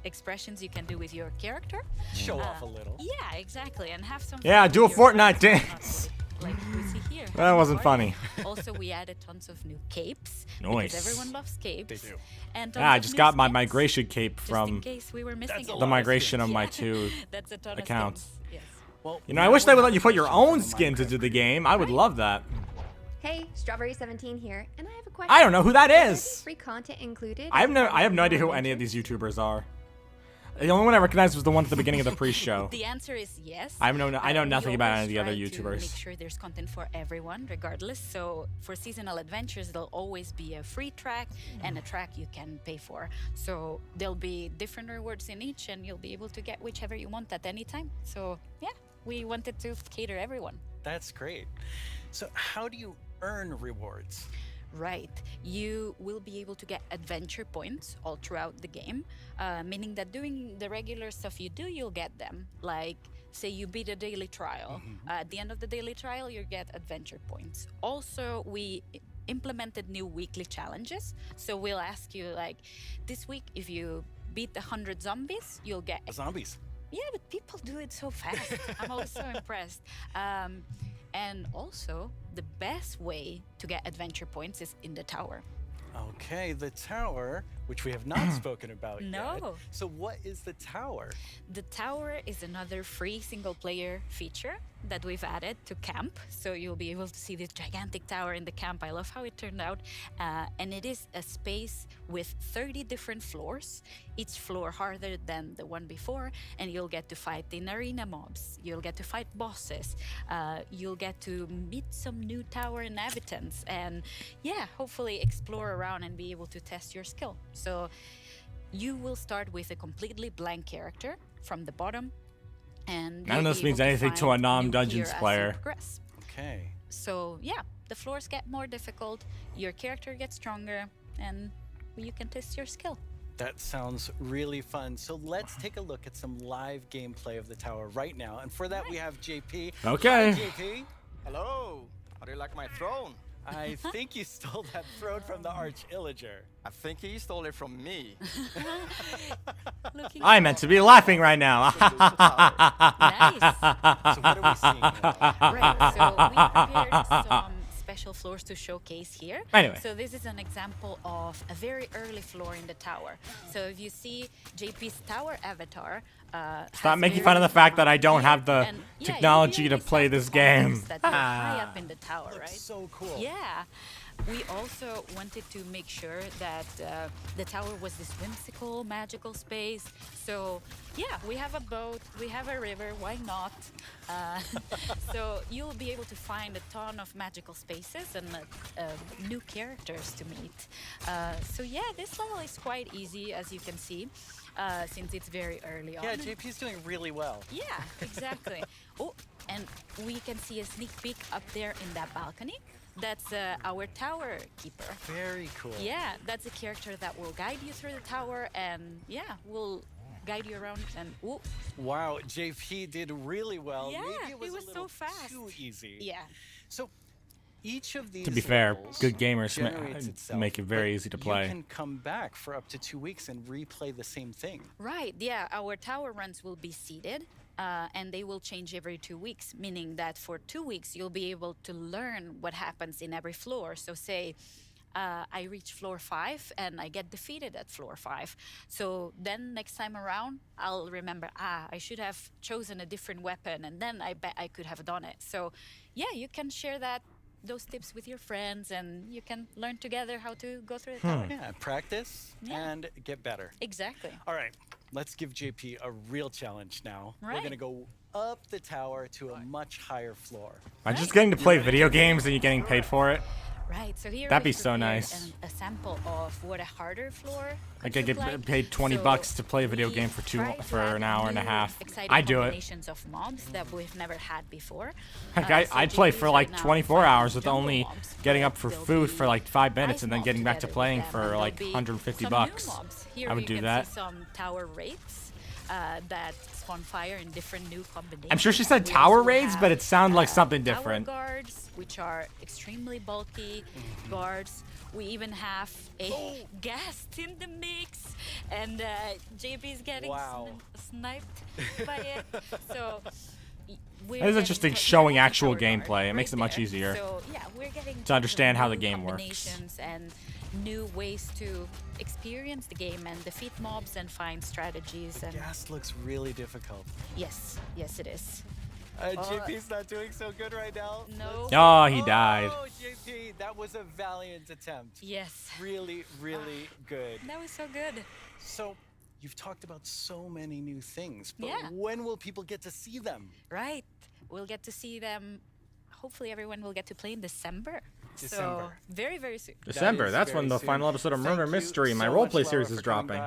expressions you can do with your character. Show off a little. Yeah, exactly, and have some Yeah, fun do a with your Fortnite friends. dance. Like we see here. That wasn't funny. Also, we added tons of new capes. Nice. Because everyone loves capes. They do. And Yeah, I tons of just new got my skins, migration cape just in from case we were missing the migration of my 2 That's a ton accounts. Of skins. Yes. Well, You know, I wish they would let you put your own skins into the game. I would love that. Hey, Strawberry17 here, and I have a question. I don't know who that there is. Free content included? I have no idea who any of these YouTubers are. The only one I recognized was the one at the beginning of the pre-show. The answer is yes. I know We nothing about any always of the other try to YouTubers. make sure there's content for everyone, regardless. So for seasonal adventures, there'll always be a free track and a track you can pay for. So there'll be different rewards in each, and you'll be able to get whichever you want at any time. So yeah, we wanted to cater everyone. That's great. So how do you earn rewards? Right. You will be able to get adventure points all throughout the game, meaning that doing the regular stuff you do, you'll get them. Like, say you beat a daily trial. At the end of the daily trial, you get adventure points. Also, we implemented new weekly challenges. So we'll ask you, like, this week, if you beat 100 zombies, you'll get... Zombies? Yeah, but people do it so fast. I'm always so impressed. And also, the best way to get adventure points is in the tower. Okay, the tower, which we have not spoken about yet. No. So what is the tower? The tower is another free single-player feature that we've added to camp. So you'll be able to see this gigantic tower in the camp. I love how it turned out. And it is a space with 30 different floors, each floor harder than the one before. And you'll get to fight in arena mobs. You'll get to fight bosses. You'll get to meet some new tower inhabitants. And yeah, hopefully explore around and be able to test your skill. So you will start with a completely blank character from the bottom. And None of this means anything to a non-Dungeons player. Okay. So yeah, the floors get more difficult, your character gets stronger, and you can test your skill. That sounds really fun. So let's take a look at some live gameplay of the tower right now. And for that, we have JP. Okay. Hi, JP. Hello. How do you like my throne? I think you stole that throne from the Arch-Illager. I think he stole it from me. I meant to be laughing right now. Nice. So what are we seeing now? Right, so we prepared some special floors to showcase here. Anyway. So this is an example of a very early floor in the tower. So if you see JP's tower avatar, Stop making fun of the fact that I don't have the technology to play this game. that you're high up in the tower, right? So cool. Yeah. We also wanted to make sure that the tower was this whimsical, magical space. So yeah, we have a boat, we have a river, why not? So you'll be able to find a ton of magical spaces and new characters to meet. So yeah, this level is quite easy, as you can see, since it's very early on. Yeah, JP's doing really well. Yeah, exactly. Oh, and we can see a sneak peek up there in that balcony. That's our tower keeper. Very cool. Yeah, that's a character that will guide you through the tower and yeah, will guide you around and ooh. Wow, JP did really well. Yeah, Maybe it was a little so fast. too easy. Yeah. So each of these To be fair, levels good gamers generates itself, make it very but easy to play. You can come back for up to 2 weeks and replay the same thing. Right, yeah, our tower runs will be seeded. And they will change every 2 weeks, meaning that for 2 weeks you'll be able to learn what happens in every floor. So say I reach floor 5 and I get defeated at floor 5. So then next time around, I'll remember, I should have chosen a different weapon and then I bet I could have done it. So yeah, you can share those tips with your friends and you can learn together how to go through the tower. Yeah, practice and get better. Exactly. All right, let's give JP a real challenge now. We're Right. going to go up the tower to a much higher floor. I'm just getting to play video games and you're getting paid for it. Right, so here That'd we've be so prepared nice. A sample of what a harder floor Like I could get look like. paid 20 So bucks to play a video we game for tried to an add hour and a new half. exciting I do it. combinations of mobs that we've never had before. Heck, So I'd play JP's for right like now 24 fighting hours with jungle only mobs, getting but up for there'll food be for like 5 minutes ice and then mobs getting back to together with playing them, and for there'll like be 150 some bucks. new mobs. Here I would you do can that. See some tower raids that spawn fire in different new combinations. I'm sure she said We tower also raids, have, but it sounded like something different. Tower guards, which are extremely bulky guards. We even have a guest in the mix, and JP's getting sniped by it. So It is interesting showing actual gameplay. It makes it much easier So yeah, we're getting to understand how the new game works. combinations and new ways to experience the game and defeat mobs and find strategies. The and gas looks really difficult. yes, it is. JP's not doing so good right now. No. Oh, he died. Oh, JP, that was a valiant attempt. Yes. Really, really good. That was so good. So, You've talked about so many new things, but Yeah. when will people get to see them? Right. We'll get to see them. Hopefully, everyone will get to play in December. So December. very, very soon. December. That's when the final episode of Murder Mystery, my roleplay series, is dropping,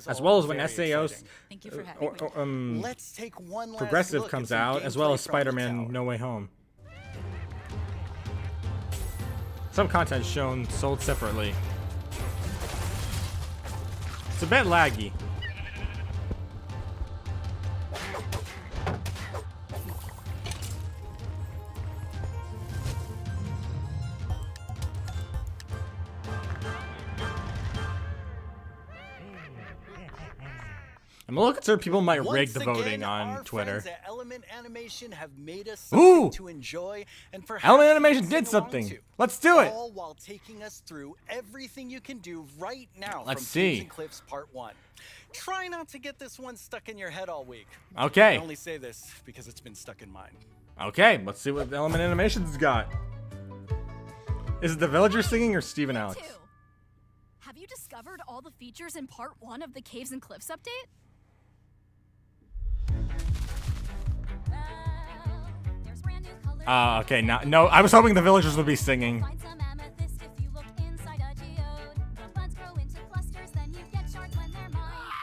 as well as when SAO's Thank you for having me. Let's take one last Progressive look at comes some out, as well gameplay as from the Spider-Man tower. No Way Home. Some content shown sold separately. It's a bit laggy. I'm a little concerned people might rig the voting on Twitter. Friends at Element Animation have made us Ooh! something to enjoy and perhaps Element Animation sing did along something. to. Let's do it. All while taking us through everything you can do right now Let's from see. Caves and Cliffs Part 1. Try not to get this one stuck in your head all week. Okay. I only say this because it's been stuck in mine. Okay, let's see what Element Animation's got. Is it the villagers singing or Steve and Alex? Have you discovered all the features in Part 1 of the Caves and Cliffs update? Okay, no, I was hoping the villagers would be singing.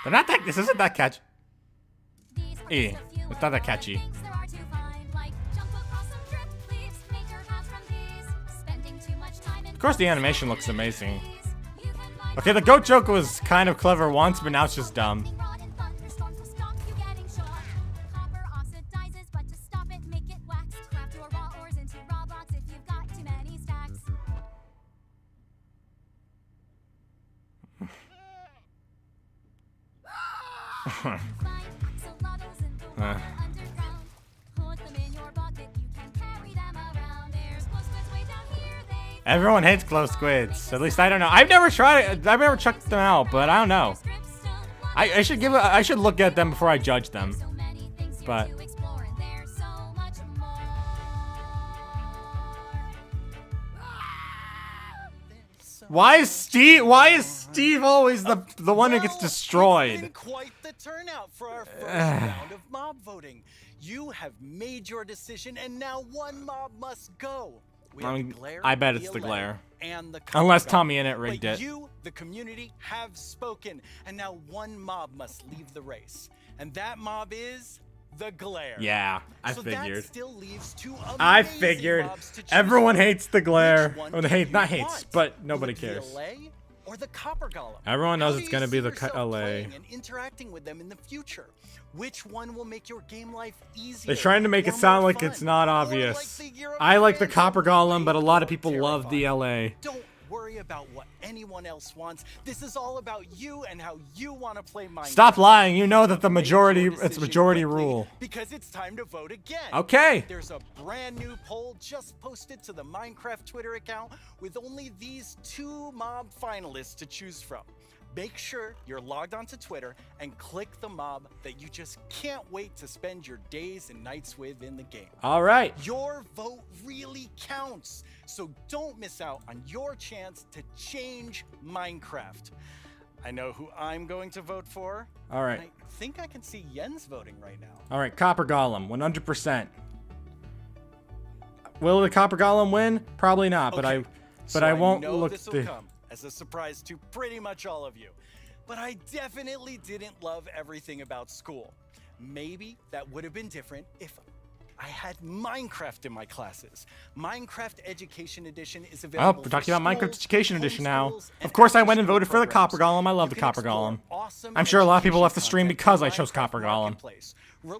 They're not that, this isn't that catchy. It's not that catchy. Of course, the animation looks amazing. Okay, the goat joke was kind of clever once, but now it's just dumb. Everyone hates glow squids. At least I don't know. I've never tried it. I've never checked them out, but I don't know. I should look at them before I judge them. But why is Steve always the one who gets destroyed? Been quite the turnout for our first round of mob voting. You have made your decision, and now one mob must go. We have the glare, I bet it's the LA, glare. and the Unless Copper Tommy Golem. Innit rigged But it. you, the community, have spoken, and now one mob must leave the race, and that mob is the glare. Yeah, I So figured. That still leaves two I amazing figured. mobs to choose Everyone from. hates the glare. Which one Or the do hate, you not hates, want? but Will nobody it be cares. LA or the Copper Golem? Everyone knows How it's do gonna you be see the yourself LA. playing and interacting with them in the future. Which one will make your game life easier? They're trying to make or it sound more like fun? it's not Or obvious. like the I like the Copper Golem, but a lot of people love the LA. Don't worry about what anyone else wants. This is all about you and how you want to play Minecraft. Stop lying. You know that it's majority rule. Because it's time to vote again. Okay. There's a brand new poll just posted to the Minecraft Twitter account with only these two mob finalists to choose from. Make sure you're logged onto Twitter and click the mob that you just can't wait to spend your days and nights with in the game. All right. Your vote really counts, so don't miss out on your chance to change Minecraft. I know who I'm going to vote for. All right. and I think I can see Jens voting right now. All right, Copper Golem, 100%. Will the Copper Golem win? Probably not, but Okay, I won't know look. this will come as a surprise to pretty much all of you. But I definitely didn't love everything about school. Maybe that would have been different if I had Minecraft in my classes. Minecraft Education Edition is Oh, available. we're talking for about Minecraft schools, Education Edition now. homeschools, Of and course, I went and after-school voted for the programs. Copper Golem. I love the You can Copper explore Golem. awesome I'm sure a lot of people education left the stream content because in I chose Minecraft Copper Golem. Marketplace.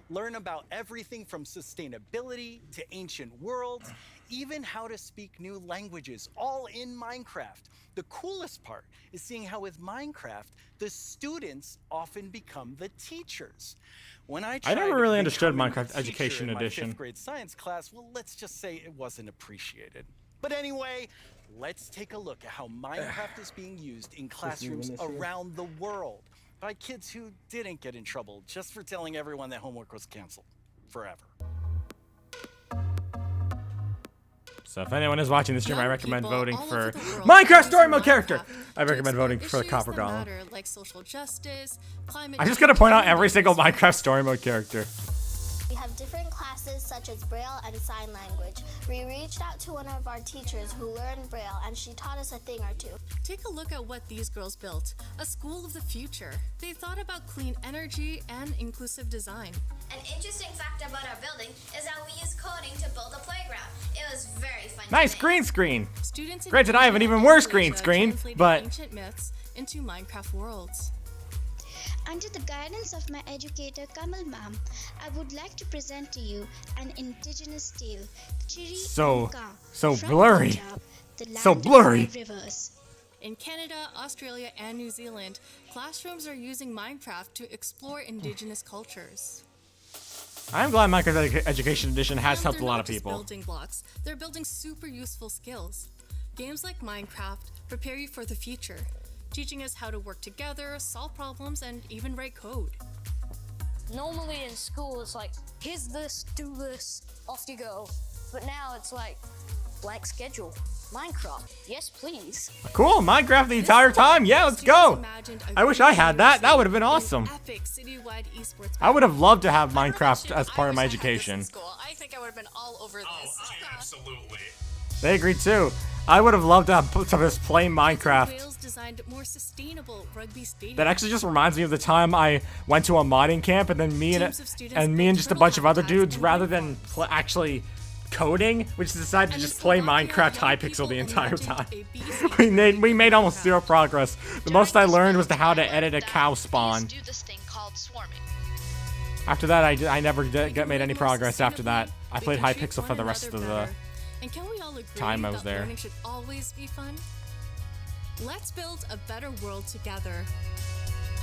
Learn about everything from sustainability to ancient worlds, even how to speak new languages, all in Minecraft. The coolest part is seeing how with Minecraft, the students often become the teachers. When I tried never really understood becoming a Minecraft teacher Education in my Edition. 5th grade science class, well, let's just say it wasn't appreciated. But anyway, let's take a look at how Minecraft is being used in classrooms around the world by kids who didn't get in trouble just for telling everyone that homework was canceled forever. So if anyone is watching this stream, I recommend people voting all for over the world Minecraft are Story using Mode character. Minecraft I to recommend voting explore for the issues Copper that Golem. matter, like social justice, climate I'm just gonna point out every change, single Minecraft Story Mode character. We have different classes such as Braille and Sign Language. We reached out to one of our teachers who learned Braille and she taught us a thing or two. Take a look at what these girls built. A school of the future. They thought about clean energy and inclusive design. An interesting fact about our building is that we use coding to build a playground. It was very fun. Nice green screen. Students in Granted, I have an even worse green screen, translated but ancient myths into Minecraft worlds. Under the guidance of my educator Kamal ma'am, I would like to present to you an indigenous tale, Chiri so from blurry, Punjab, the land so of blurry. 5 rivers. In Canada, Australia, and New Zealand, classrooms are using Minecraft to explore indigenous cultures. I'm glad Minecraft Education Edition has And helped a they're lot not of just people. Building blocks, they're building super useful skills. Games like Minecraft prepare you for the future, teaching us how to work together, solve problems, and even write code. Normally in school, it's like, here's this, do this, off you go. But now it's like, blank schedule. Minecraft, yes please. Cool, Minecraft the entire time. Yeah, let's go. I wish I had that. That would have been awesome. Epic citywide esports. I would have loved to have Minecraft as part of my education. I think I would have been all over this. Oh, absolutely. They agreed too. I would have loved to have to just play Minecraft. Wales designed more sustainable rugby stadiums. That actually just reminds me of the time I went to a modding camp, and then me and just a bunch of other dudes, rather than actually coding, we just decided to just play Minecraft Hypixel the entire time. we made almost zero progress. The most I learned was how to edit a cow spawn. Do this thing called swarming. After that, I never made any progress. After that, I played Hypixel for the rest of the And can we all agree time I was that there. learning should always be fun? Let's build a better world together.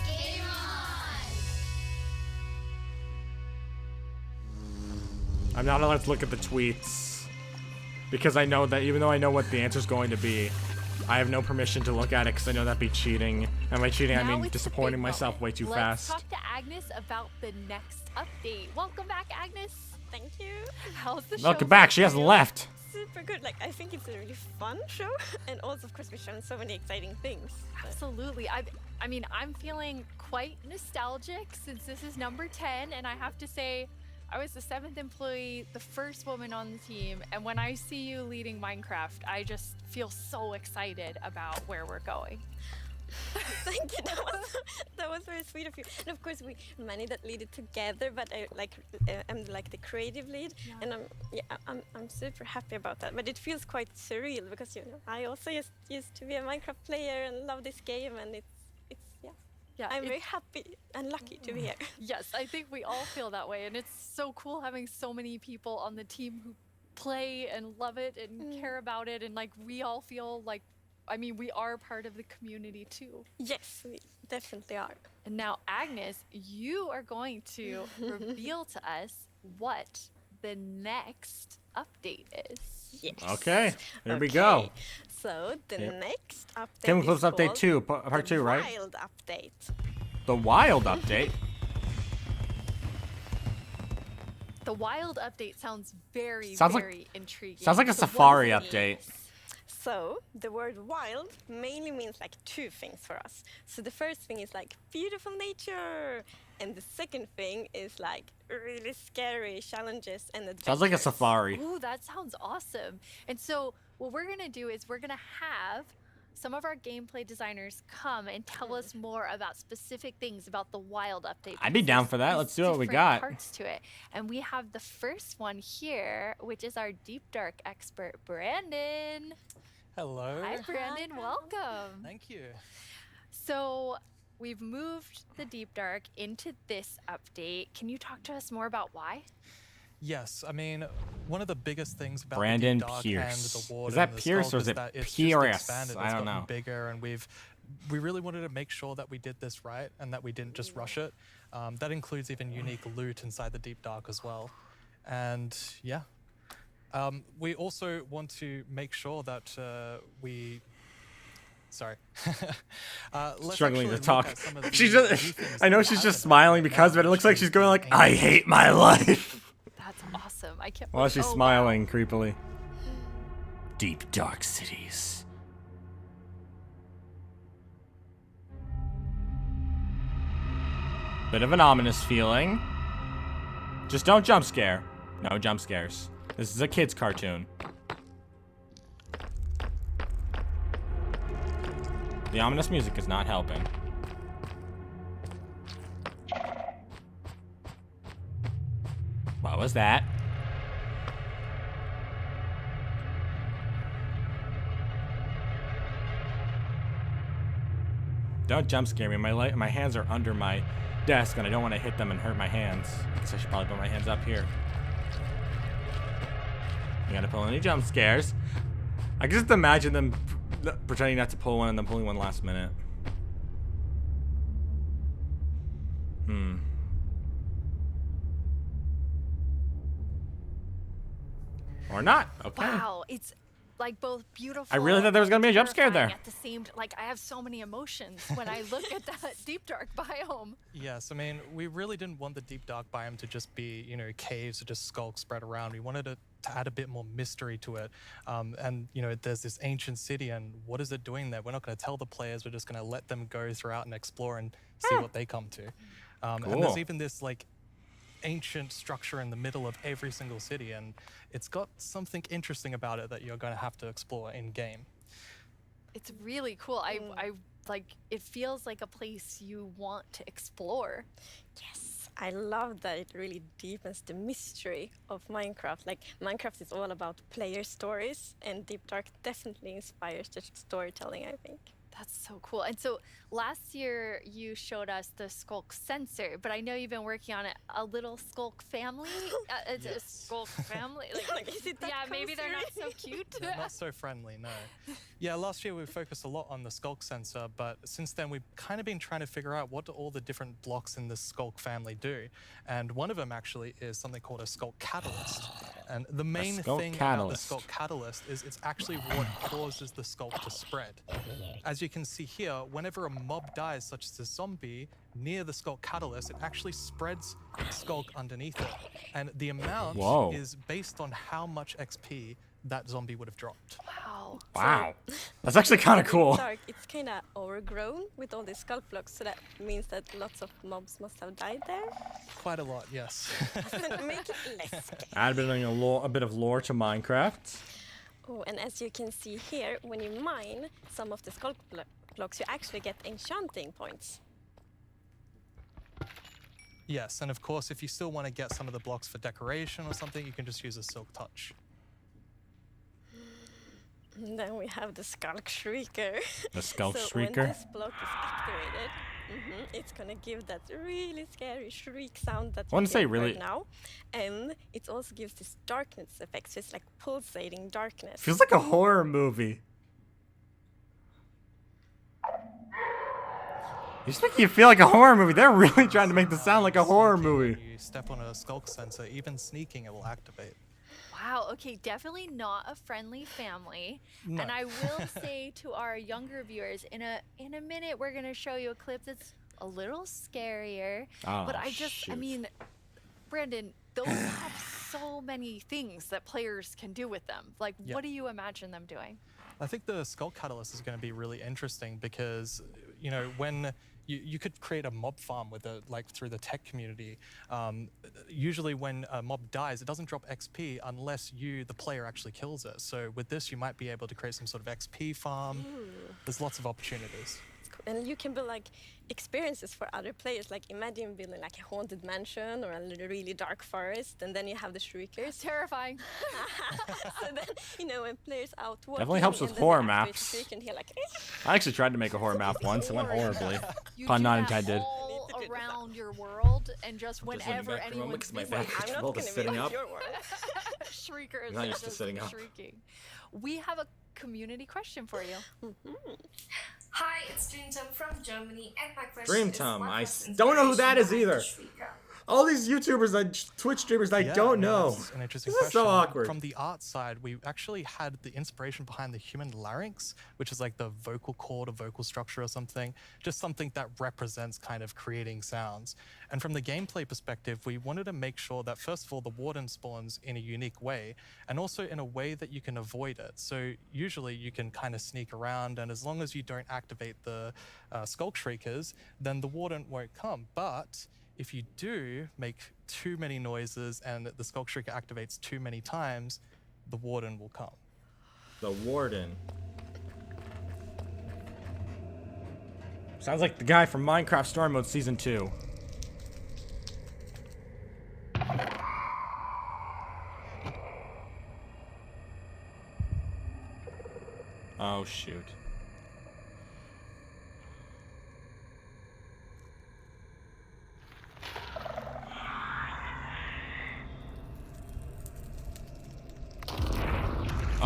Game on! I'm not allowed to look at the tweets because I know that even though I know what the answer's going to be, I have no permission to look at it because I know that'd be cheating. And by cheating, I Now mean it's the disappointing big myself moment. way too Let's fast. talk to Agnes about the next update. Welcome back, Agnes. Thank you. How's the show? Welcome back. She hasn't left. Super good. Like, I think it's a really fun show, and also, of course, we've shown so many exciting things. Absolutely. I mean, I'm feeling quite nostalgic since this is number 10, and I have to say, I was the 7th employee, the first woman on the team, and when I see you leading Minecraft, I just feel so excited about where we're going. Thank you. That was very sweet of you. And of course, we many that lead it together, but I'm like the creative lead, and I'm super happy about that. But it feels quite surreal because I also used to be a Minecraft player and love this game, and it's I'm very happy and lucky to be here. Yes, I think we all feel that way, and it's so cool having so many people on the team who play and love it and care about it, and like we all feel like, I mean, we are part of the community too. Yes, we definitely are. And now, Agnes, you are going to reveal to us what the next update is. Yes. Okay, here we go. So the next update Kim Clips is update called 2, part 2, right? Wild update. The wild update. The wild update sounds very, Sounds like- very intriguing. Sounds like a So what safari does it mean? update. So the word wild mainly means like two things for us. So the first thing is like beautiful nature, and the second thing is like really scary challenges and adventures. Sounds like a safari. Ooh, that sounds awesome. And so what we're gonna do is we're gonna have some of our gameplay designers come and tell us more about specific things about the wild update. I'd be because down there's for that. these Let's see what we different got. Parts to it, and we have the first one here, which is our deep dark expert, Brandon. Hello. Hi, Brandon. Welcome. Thank you. So we've moved the deep dark into this update. Can you talk to us more about why? Yes, I mean, one of the biggest things about Brandon the deep dark Pierce. and the water Is that and the Pierce sculpt or is it that it's just Pierce? expanded, I it's don't gotten know. bigger, and we really wanted to make sure that we did this right and that we didn't just rush it. That includes even unique loot inside the deep dark as well. And yeah, we also want to make sure that we. Sorry. Let's Struggling to actually talk. look at some of the She's new just, things I know that she's we just have smiling because of it. It looks like she's going like, I hate my life. That's awesome. I can't. While she's smiling creepily. deep, dark cities. Bit of an ominous feeling. Just don't jump scare. No jump scares. This is a kid's cartoon. The ominous music is not helping. What was that? Don't jump scare me. My hands are under my desk and I don't want to hit them and hurt my hands. I guess I should probably put my hands up here. You gotta pull any jump scares. I can just imagine them pretending not to pull one and then pulling one last minute. Or not. Okay. Wow, it's like both beautiful. I really thought there was gonna be a jump scare there. At the same, like I have so many emotions when I look at that deep dark biome. Yes, I mean, we really didn't want the deep dark biome to just be, you know, caves or just skulks spread around. We wanted to add a bit more mystery to it. And, you know, there's this ancient city, and what is it doing there? We're not going to tell the players. We're just going to let them go throughout and explore and see what they come to. Cool. And there's even this, like, ancient structure in the middle of every single city, and it's got something interesting about it that you're going to have to explore in game. It's really cool. I like it feels like a place you want to explore. Yes, I love that it really deepens the mystery of Minecraft. Like Minecraft is all about player stories, and Deep Dark definitely inspires the storytelling, I think. That's so cool. And so last year you showed us the Skulk sensor, but I know you've been working on a little Skulk family. It's a Skulk family. Like, yeah, maybe they're not so cute. They're not so friendly, no. Yeah, last year we focused a lot on the Skulk sensor, but since then we've kind of been trying to figure out what do all the different blocks in the Skulk family do. And one of them actually is something called a Skulk catalyst. And the main thing about the Skulk catalyst is it's actually what causes the Skulk to spread. As you can see here, whenever a mob dies, such as a zombie, near the Skulk catalyst, it actually spreads Skulk underneath it. And the amount is based on how much XP that zombie would have dropped. Wow. Wow. That's actually kind of cool. Dark, it's kind of overgrown with all these Skulk blocks, so that means that lots of mobs must have died there. Quite a lot, yes. Make it less. Adding a bit of lore to Minecraft. Oh, and as you can see here, when you mine some of the Skulk blocks, you actually get enchanting points. Yes, and of course, if you still want to get some of the blocks for decoration or something, you can just use a Silk Touch. And then we have the Skulk Shrieker. The Skulk so Shrieker? when this block is activated, it's gonna give that really scary shriek sound that you hear right now. And it also gives this darkness effect, so it's like pulsating darkness. Feels like a horror movie. You just make you feel like a horror movie. They're really trying to make this sound like a horror movie. You step on a Skulk sensor, even sneaking, it will activate. Wow, okay, definitely not a friendly family. No. And I will say to our younger viewers, in a minute we're gonna show you a clip that's a little scarier. Oh, but I mean, Brandon, those have so many things that players can do with them. Like, what do you imagine them doing? I think the Skulk Catalyst is going to be really interesting because, you know, when you could create a mob farm with through the tech community. Usually when a mob dies, it doesn't drop XP unless you, the player, actually kills it. So with this, you might be able to create some sort of XP farm. There's lots of opportunities. And you can build like experiences for other players. Like imagine building like a haunted mansion or a really dark forest, and then you have the shriekers. Terrifying. So then, you know, when players out walking, Definitely helps with horror maps. Shriek and hear like, I actually tried to make a horror map once. It went horribly. Pun not intended. All around your world, and just whenever anyone's busy, I'm not going to be like your world. Shriekers not are used to just sitting up. shrieking. We have a community question for you. Hi, it's Dreamtime from Germany, and my question Dreamtime. is, I don't know who that is either. All these YouTubers and Twitch streamers I don't know. That's an interesting This is question. so awkward. From the art side, we actually had the inspiration behind the human larynx, which is like the vocal cord or vocal structure or something, just something that represents kind of creating sounds. And from the gameplay perspective, we wanted to make sure that first of all, the warden spawns in a unique way, and also in a way that you can avoid it. So usually you can kind of sneak around, and as long as you don't activate the skull shriekers, then the warden won't come. But if you do make too many noises and the skull shrieker activates too many times, the warden will come. The warden. Sounds like the guy from Minecraft Story Mode Season 2. Oh, shoot.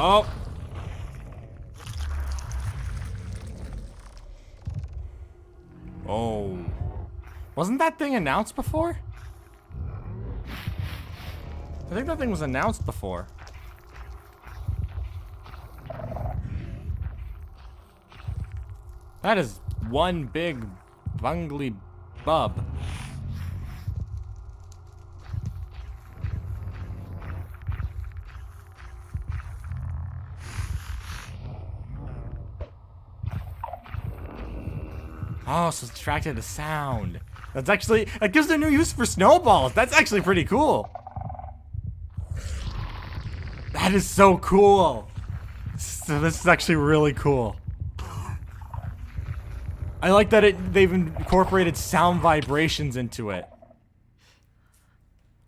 Oh. Oh. Wasn't that thing announced before? I think that thing was announced before. That is one big bungly bub. Oh, so it's attracted to sound. That's actually, that gives it a new use for snowballs. That's actually pretty cool. That is so cool. So this is actually really cool. I like that they've incorporated sound vibrations into it.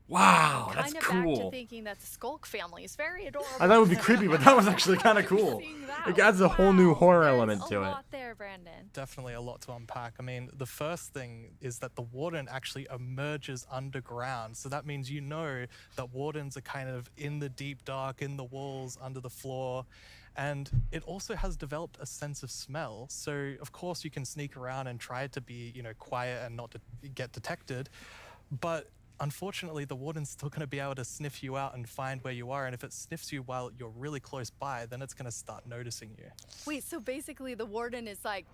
Wow, that's kind of back to cool. thinking that the Skulk family is very adorable. I thought it would be creepy, but that was actually kind of cool. It adds a whole new horror element to it. A lot there, Brandon. Definitely a lot to unpack. I mean, the first thing is that the warden actually emerges underground. So that means you know that wardens are kind of in the deep dark, in the walls, under the floor. And it also has developed a sense of smell. So of course you can sneak around and try to be, you know, quiet and not to get detected. But unfortunately, the warden's still going to be able to sniff you out and find where you are. And if it sniffs you while you're really close by, then it's going to start noticing you. Wait, so basically the warden is like,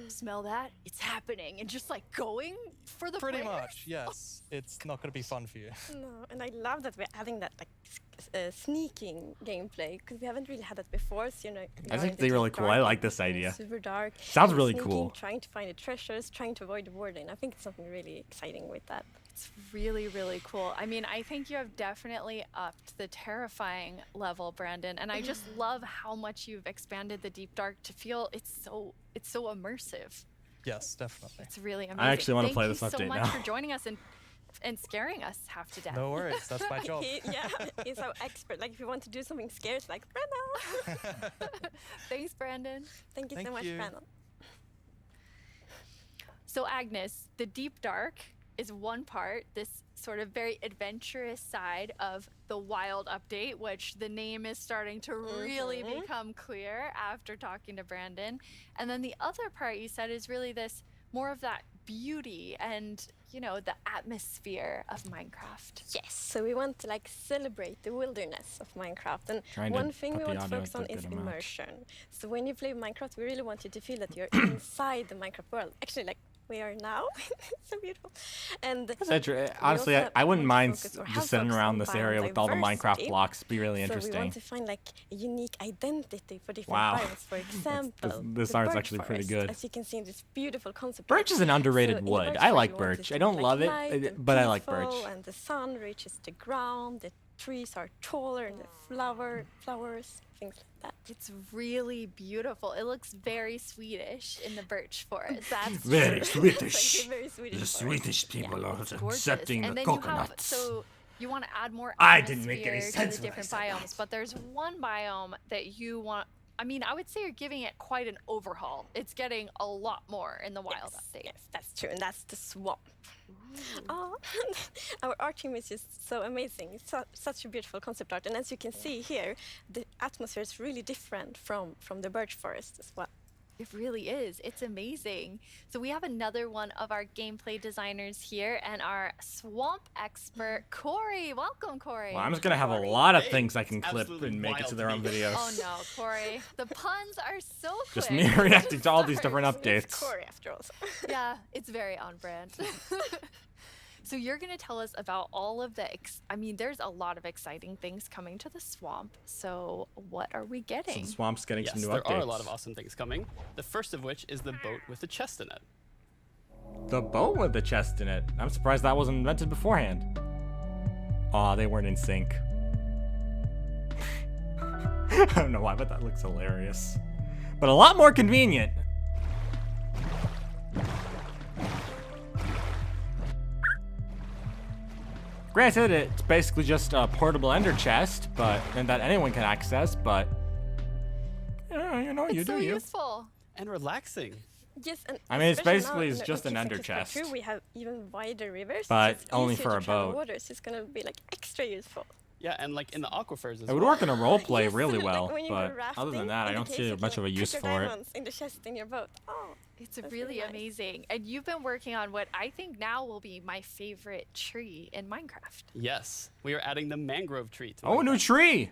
smell that? It's happening. And just like going for the Pretty players? much, yes. It's not going to be fun for you. No, and I love that we're adding that like sneaking gameplay because we haven't really had that before. So, you know, That's actually really cool. I like this idea. Super dark. Sounds and really sneaking, cool. Trying to find the treasures, trying to avoid the warden. I think it's something really exciting with that. It's really, really cool. I mean, I think you have definitely upped the terrifying level, Brandon. And I just love how much you've expanded the Deep Dark to feel it's so immersive. Yes, definitely. It's really amazing. I actually want to play this Thank you update so much now. for joining us and scaring us half to death. No worries, that's my job. He's our expert. Like if you want to do something scary, it's like Brandon. Thanks, Brandon. Thank you Thank so much, you. Brandon. So Agnes, the Deep Dark is one part, this sort of very adventurous side of the Wild update, which the name is starting to really become clear after talking to Brandon. And then the other part you said is really this more of that beauty and, you know, the atmosphere of Minecraft. Yes, so we want to like celebrate the wilderness of Minecraft, and Trying to one thing we put the want to audio focus at on a is good amount. immersion. So when you play Minecraft, we really want you to feel that you're inside the Minecraft world. Actually, like we are now. It's so beautiful. And Honestly, we also I wouldn't mind focus or have just sitting focused around on this area with all the Minecraft biodiversity. blocks. Be really So we interesting. want to find like a unique identity for different Wow. biomes. For example, This the art's birch actually pretty forest, good. As you can see in this beautiful concept. Birch is an underrated So in the wood. birch I forest, like we want birch. to I don't like love light it, and but I like peaceful, birch. And the sun reaches the ground. The trees are taller, and the flowers, things like that. It's really beautiful. It looks very Swedish in the birch forest. That's Very true. Swedish. Very Swedish The forest. Swedish people are Gorgeous. accepting And the then coconuts. so you want to add more I didn't make any atmosphere sense to the when I different said biomes, but there's one biome that you want. I mean, I would say you're giving it quite an overhaul. It's getting a lot more in the Wild update. Yes, that's true, and that's the swamp. Oh, our art team is just so amazing. It's such a beautiful concept art, and as you can see here, the atmosphere is really different from the birch forest as well. It really is. It's amazing. So we have another one of our gameplay designers here and our swamp expert, Corey. Welcome, Corey. Well, I'm just gonna have a lot of things I can clip and make it to their own videos. Oh no, Corey. The puns are so quick. Just me reacting to all these different updates. Corey, after all. Yeah, it's very on brand. So you're going to tell us about all of the, I mean, there's a lot of exciting things coming to the swamp. So what are we getting? So the swamp's getting some new there updates. are a lot of awesome things coming. The first of which is the boat with the chest in it. The boat with the chest in it. I'm surprised that wasn't invented beforehand. Aw, they weren't in sync. I don't know why, but that looks hilarious. But a lot more convenient. Granted, it's basically just a portable ender chest, and that anyone can access, but you know, you it's so do you. useful. And relaxing. Yes, and I mean, it's especially basically now, it's just an ender chest. True, we have even wider rivers, But so it's only easier for to a travel boat. Waters. It's gonna be like extra useful. Yeah, and like in the aquifers as It would well. work in a role play Yes, really like well, when you but go rafting, other than that, I in don't case see you much can of a use put for your it. diamonds in the chest in your boat. Oh, It's that's really nice. amazing. And you've been working on what I think now will be my favorite tree in Minecraft. Yes, we are adding the mangrove tree to Oh, a new tree!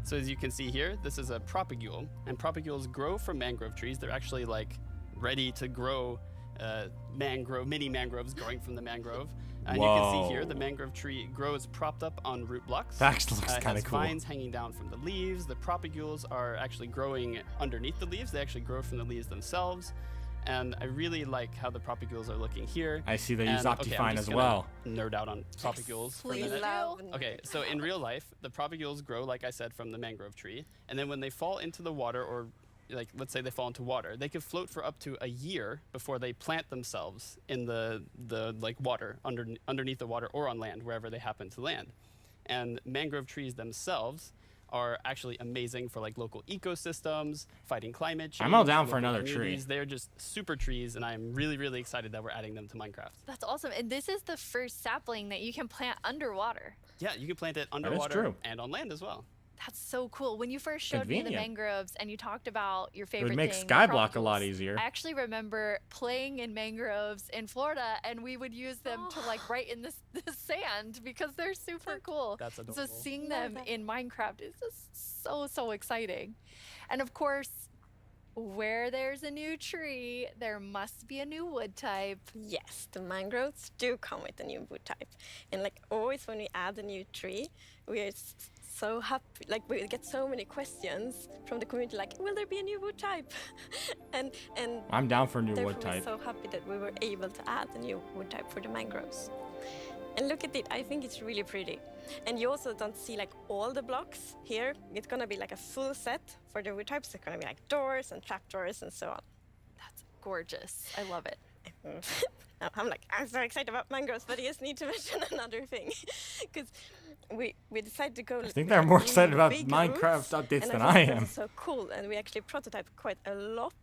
So as you can see here, this is a propagule, and propagules grow from mangrove trees. They're actually like ready to grow mini mangroves growing from the mangrove. And you can see here, the mangrove tree grows propped up on root blocks. That actually looks It kinda has cool. vines hanging down from the leaves. The propagules are actually growing underneath the leaves. They actually grow from the leaves themselves. And I really like how the propagules are looking here. I see they use And, okay, I'm Optifine just as gonna well. Nerd out on propagules for a Please minute. do. Okay, so in real life, the propagules grow, like I said, from the mangrove tree. And then when they fall into the water, or like let's say they fall into water, they can float for up to a year before they plant themselves in the like water, underneath the water or on land, wherever they happen to land. And mangrove trees themselves are actually amazing for like local ecosystems, fighting climate change. I'm all down for local another tree. communities. They're just super trees, and I'm really, really excited that we're adding them to Minecraft. That's awesome. And this is the first sapling that you can plant underwater. Yeah, you can plant it That is underwater true. and on land as well. That's so cool. When you first showed me the Convenient. mangroves and you talked about your It favorite would make thing, Skyblock a lot propagules, easier. I actually remember playing in mangroves in Florida, and we would use them to like write in the sand because they're super cool. That's So adorable. seeing them in Minecraft is just so exciting. And of course, where there's a new tree, there must be a new wood type. Yes, the mangroves do come with a new wood type. And like always when we add a new tree, we are so happy. Like we get so many questions from the community like, will there be a new wood type? and I'm down for a new therefore wood type. we're so happy that we were able to add a new wood type for the mangroves. And look at it, I think it's really pretty. And you also don't see like all the blocks here. It's gonna be like a full set for the wood types. It's gonna be like doors and trapdoors and so on. That's gorgeous. I love it. I'm so excited about mangroves, but I just need to mention another thing. Because we decided to go. I think they're more excited about big Minecraft routes, updates and than thought I that am. was so cool, and we actually prototyped quite a lot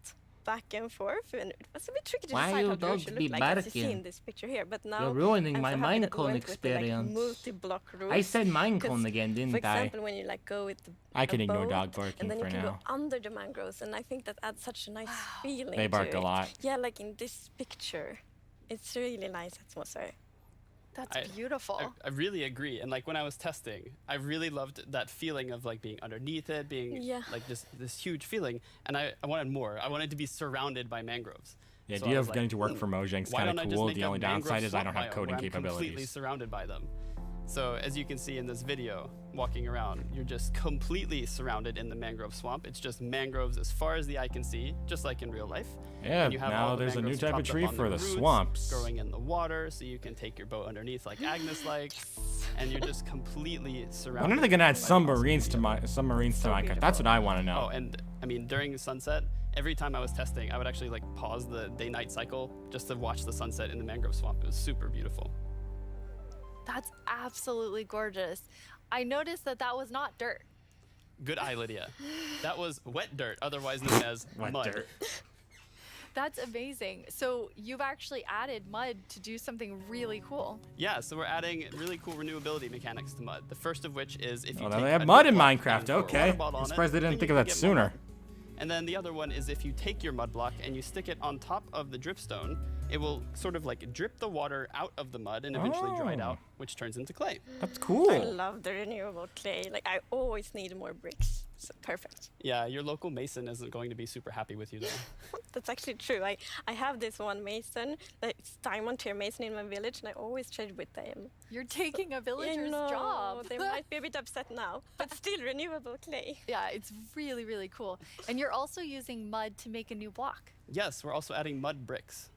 back and forth, and it was a bit tricky to Why decide you how the road don't should be look like, as you see barking? in this picture here. But now You're ruining I'm my so happy that we Minecone went with the, experience. multi-block route. I said 'cause, Minecone again, didn't for I? example, when you like go with the I can a ignore boat, dog barking and then for you can now. go under the mangroves, and I think that adds such a nice feeling. They bark to a it. lot. Yeah, like in this picture, it's really nice atmosphere. That's beautiful. I really agree. And like when I was testing, I really loved that feeling of like being underneath it, being Yeah. like just this huge feeling. And I wanted more. I wanted to be surrounded by mangroves. The So idea I of was getting to work for "Hmm, Mojang's why kinda don't I just cool. make The a only mangrove downside is I don't swamp have biome coding where I'm completely capabilities. surrounded by them. So as you can see in this video, walking around, you're just completely surrounded in the mangrove swamp. It's just mangroves as far as the eye can see, just like in real life. Yeah, And you have now all the there's a new mangroves type of propped up tree on for the roots, swamps. growing in the water, so you can take your boat underneath like Agnes likes, and you're just completely surrounded. When are they gonna add by submarines to Minecraft? That's what I want to know. Oh, and I mean, during sunset, every time I was testing, I would actually like pause the day-night cycle just to watch the sunset in the mangrove swamp. It was super beautiful. That's absolutely gorgeous. I noticed that was not dirt. Good eye, Lydia. That was wet dirt, otherwise known as Wet mud. dirt. That's amazing. So you've actually added mud to do something really cool. Yeah, so we're adding really cool renewability mechanics to mud. The first of which is if you Oh, take now they a have mud in block Minecraft. and pour a Okay. water bottle I'm on it, surprised they then didn't think you of can that get more sooner. mud. And then the other one is if you take your mud block and you stick it on top of the dripstone, it will sort of like drip the water out of the mud and eventually dry it out, which turns into clay. That's cool. I love the renewable clay. Like, I always need more bricks. So perfect. Yeah, your local mason isn't going to be super happy with you though. That's actually true. I have this one mason, it's diamond tier mason in my village, and I always trade with them. You're taking a villager's I know, job. They might be a bit upset now, but still renewable clay. Yeah, it's really, really cool. And you're also using mud to make a new block. Yes, we're also adding mud bricks.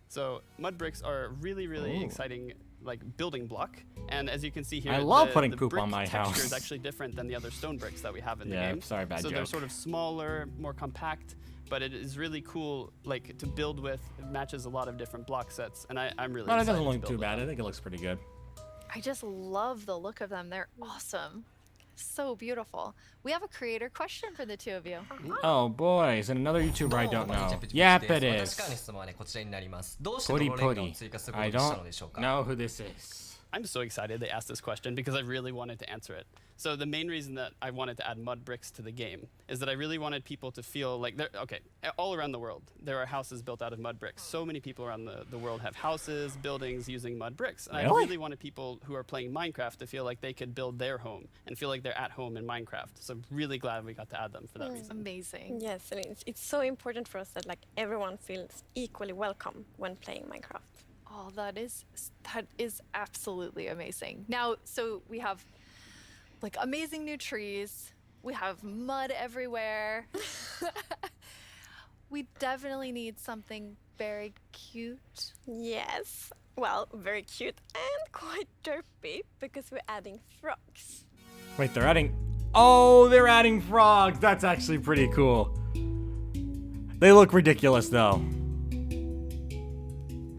So mud bricks are a really, really exciting like building block. And as you can see here, I love the putting poop brick on my texture house. is actually different than the other stone bricks that we have in the Yeah, game. sorry, bad So they're joke. sort of smaller, more compact, but it is really cool like to build with. It matches a lot of different block sets, and I'm really Well, it excited doesn't to look build too with bad. them. I think it looks pretty good. I just love the look of them. They're awesome. So beautiful. We have a creator question for the two of you. Oh boy, is it another YouTuber I don't know? Yep, it is. Putty Putty. I don't know who this is. I'm so excited they asked this question because I really wanted to answer it. So the main reason that I wanted to add mud bricks to the game is that I really wanted people to feel like they're okay. All around the world, there are houses built out of mud bricks. So many people around the world have houses, buildings using mud bricks. And I really wanted people who are playing Minecraft to feel like they could build their home and feel like they're at home in Minecraft. So I'm really glad we got to add them for that reason. Amazing. Yes, and it's so important for us that like everyone feels equally welcome when playing Minecraft. Oh, that is absolutely amazing. Now, so we have like amazing new trees. We have mud everywhere. We definitely need something very cute. Yes. Well, very cute and quite derpy because we're adding frogs. Wait, they're adding... Oh, they're adding frogs. That's actually pretty cool. They look ridiculous, though.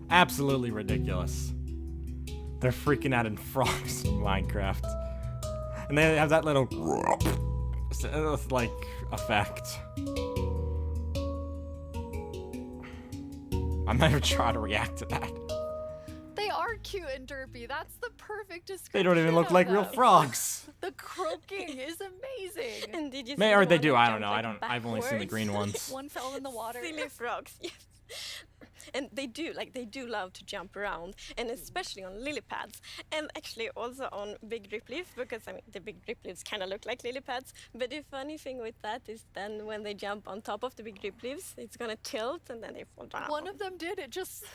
Absolutely ridiculous. They're freaking adding frogs in Minecraft. And they have that little... like, effect. I'm not even trying to react to that. They are cute and derpy. That's the perfect description. They don't even look of like real them. frogs. The croaking is amazing. And did you see May or the they one do. that I don't jumped, know. like, I've only seen the green ones. One fell in the water. Silly frogs. Yes. And they do love to jump around, and especially on lily pads, and actually also on big drip leaves, because I mean the big drip leaves kind of look like lily pads. But the funny thing with that is then when they jump on top of the big drip leaves, it's gonna tilt and then they fall down. One of them did. It just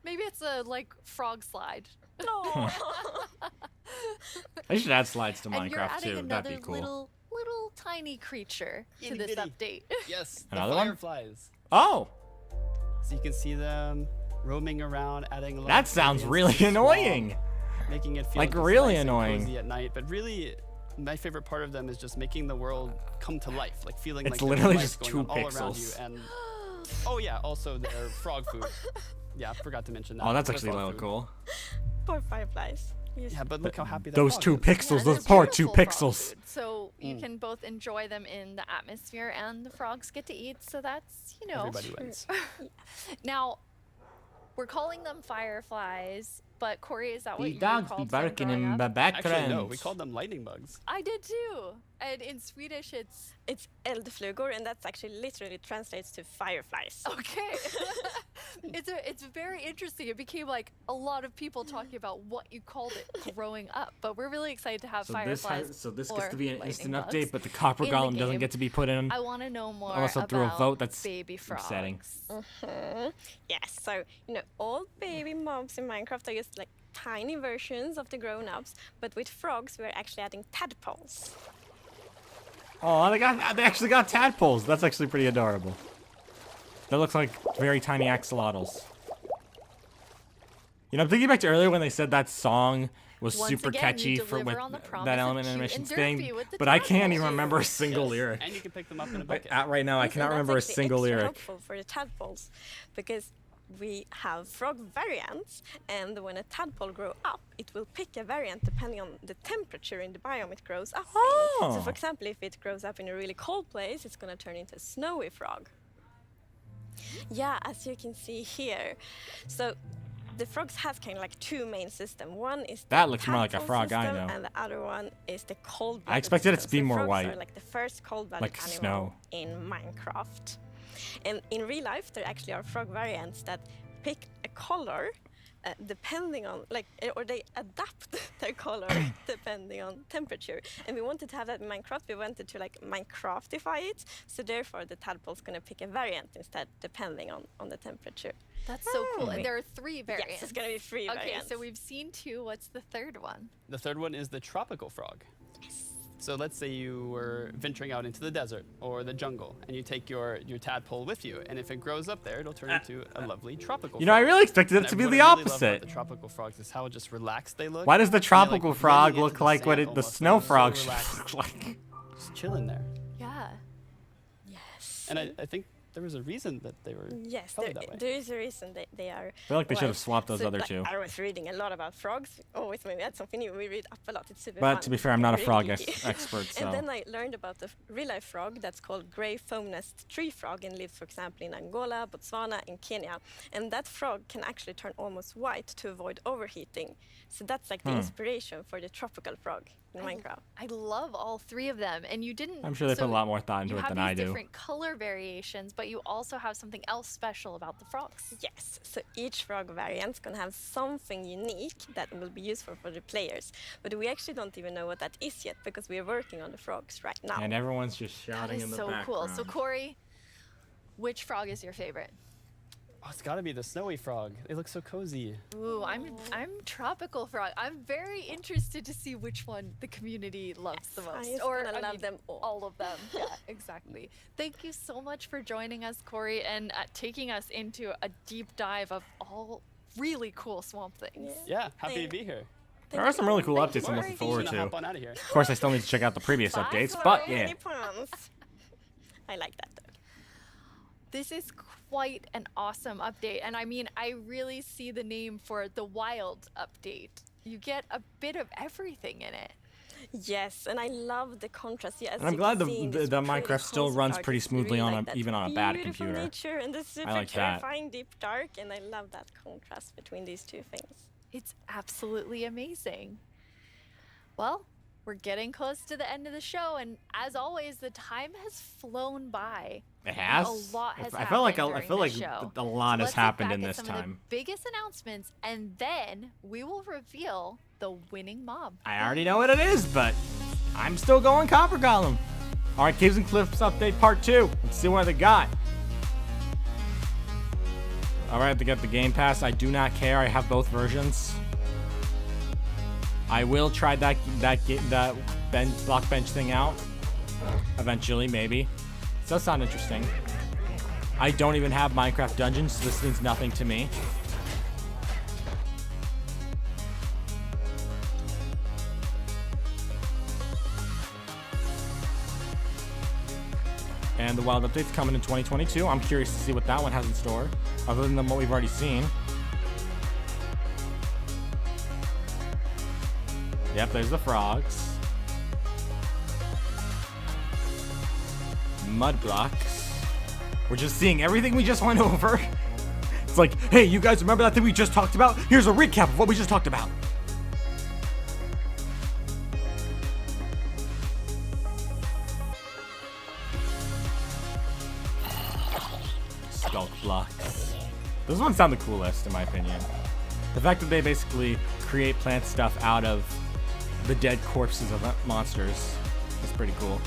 maybe it's a like frog slide. No. They should add slides to And you're Minecraft adding too. another That'd be cool. little tiny creature to Itty this bitty. update. Yes, Another the one? fireflies. Oh, So you can see them roaming around, adding a lot that of sounds radiance really to the annoying. swamp, making it feel Like, just really nice and annoying. cozy at night. But really, my favorite part of them is just making the world come to life, like feeling It's like there's literally life just going 2 on all around you. pixels. And oh yeah, also their frog food. Yeah, I forgot to mention that. Oh, that's Their actually a frog little food. cool. Poor fireflies. Yes. Yeah, but look how happy that Those frog 2 is. pixels, Yeah, those they're poor 2 beautiful frog pixels. food. So you can both enjoy them in the atmosphere, and the frogs get to eat. So that's Everybody wins. Now, we're calling them fireflies, but Corey, is that what The you dogs called be them barking growing in up? the background. Actually, no, we called them lightning bugs. I did too. And in Swedish, it's eldflugor, and that's actually literally translates to fireflies. okay. It's very interesting. It became like a lot of people talking about what you called it growing up. But we're really excited to have So fireflies. this or gets to be an lightning instant bugs update, but the copper in the golem doesn't game. get to be put in. I want to know more Also about through a vote. That's baby frogs. upsetting. Yes, so all baby mobs in Minecraft are just like tiny versions of the grown-ups, but with frogs we're actually adding tadpoles. Oh, they actually got tadpoles. That's actually pretty adorable. That looks like very tiny axolotls. I'm thinking back to earlier when they said that song was Once super again, catchy you for deliver with on the promise that of element cute animations and thing, derpy with the but I can't even tadpoles. remember a single Yes. lyric. And you can pick them up in a bucket. Right now, I Yes, cannot and remember a that's actually single extra lyric. helpful for the tadpoles because we have frog variants, and when a tadpole grows up, it will pick a variant depending on the temperature in the biome it grows up in. So, for example, if it grows up in a really cold place, it's going to turn into a snowy frog. Yeah, as you can see here. So the frogs have kind of like two main systems. One is the That looks more like a tadpole frog I system, know. and the other one is the cold. I expected it to be So more frogs white. Are like the first cold-blooded Like animal snow. in Minecraft. And in real life, there actually are frog variants that pick a color depending on or they adapt their color depending on temperature. And we wanted to have that in Minecraft. We wanted to like Minecraftify it. So therefore, the tadpole's gonna pick a variant instead, depending on the temperature. That's so cool. And there are 3 variants. Yes, it's gonna be 3 Okay, variants. so we've seen 2. What's the third one? The third one is the tropical frog. So let's say you were venturing out into the desert or the jungle, and you take your tadpole with you, and if it grows up there, it'll turn into a lovely tropical You know, I frog. really expected it And to be what the I really love about opposite. the tropical frogs is how just relaxed they look. Why does the And they're, tropical like, frog really look into like what sand the almost. snow They're so frog should relaxed. look like? Just chilling there. Yeah. Yes. And I think there was a reason that they were Yes, colored that way. there is a reason they are. I feel like they should have white. swapped those other like, 2. I was reading a lot about frogs. Always when we had something new, we read up a lot. It's super But fun. to be fair, I'm not a Really frog geeky. expert, so. And then I learned about the real-life frog that's called grey foam-nest tree frog and lives, for example, in Angola, Botswana, and Kenya. And that frog can actually turn almost white to avoid overheating. So that's like the inspiration for the tropical frog in Minecraft. I love all 3 of them. And you didn't. I'm sure they put a lot more thought into you it have than these I do. different color variations, but you also have something else special about the frogs. Yes, so each frog variant's gonna have something unique that will be useful for the players. But we actually don't even know what that is yet because we are working on the frogs right now. And everyone's just That shouting is in the so background. cool. So Corey, which frog is your favorite? Oh, it's got to be the snowy frog. They look so cozy. Ooh, I'm tropical frog. I'm very interested to see which one the community loves the most. I'm gonna love them all. of them. Yeah, exactly. Thank you so much for joining us, Corey, and taking us into a deep dive of all really cool swamp things. Yeah, happy to be here. There are some really cool Thank you, updates I'm looking Corey. forward Gonna to. hop on out of here. Of course, I still need to check out the previous updates, but yeah. I like that though. This is quite an awesome update, and I mean, I really see the name for the wild update. You get a bit of everything in it. Yes, and I love the contrast. Yes, And I'm glad the Minecraft still runs pretty smoothly on even on a bad beautiful computer. nature and the super like that. terrifying deep dark, and I love that contrast between these 2 things. It's absolutely amazing. Well, we're getting close to the end of the show, and as always, the time has flown by. It has. A lot has I feel like happened a lot So has let's look happened back in at this some of time. the biggest announcements, and then we will reveal the winning mob. I already know what it is, but I'm still going Copper Golem. All right, Caves and Cliffs update part 2. Let's see what they got. All right, they got the Game Pass. I do not care. I have both versions. I will try that block bench thing out eventually, maybe. It does sound interesting. I don't even have Minecraft Dungeons, so this means nothing to me. And the Wild Update's coming in 2022. I'm curious to see what that one has in store, other than what we've already seen. Yep, there's the frogs. Mud blocks. We're just seeing everything we just went over. It's like, hey, you guys remember that thing we just talked about? Here's a recap of what we just talked about. Skulk blocks. Those ones sound the coolest, in my opinion. The fact that they basically create plant stuff out of the dead corpses of monsters is pretty cool.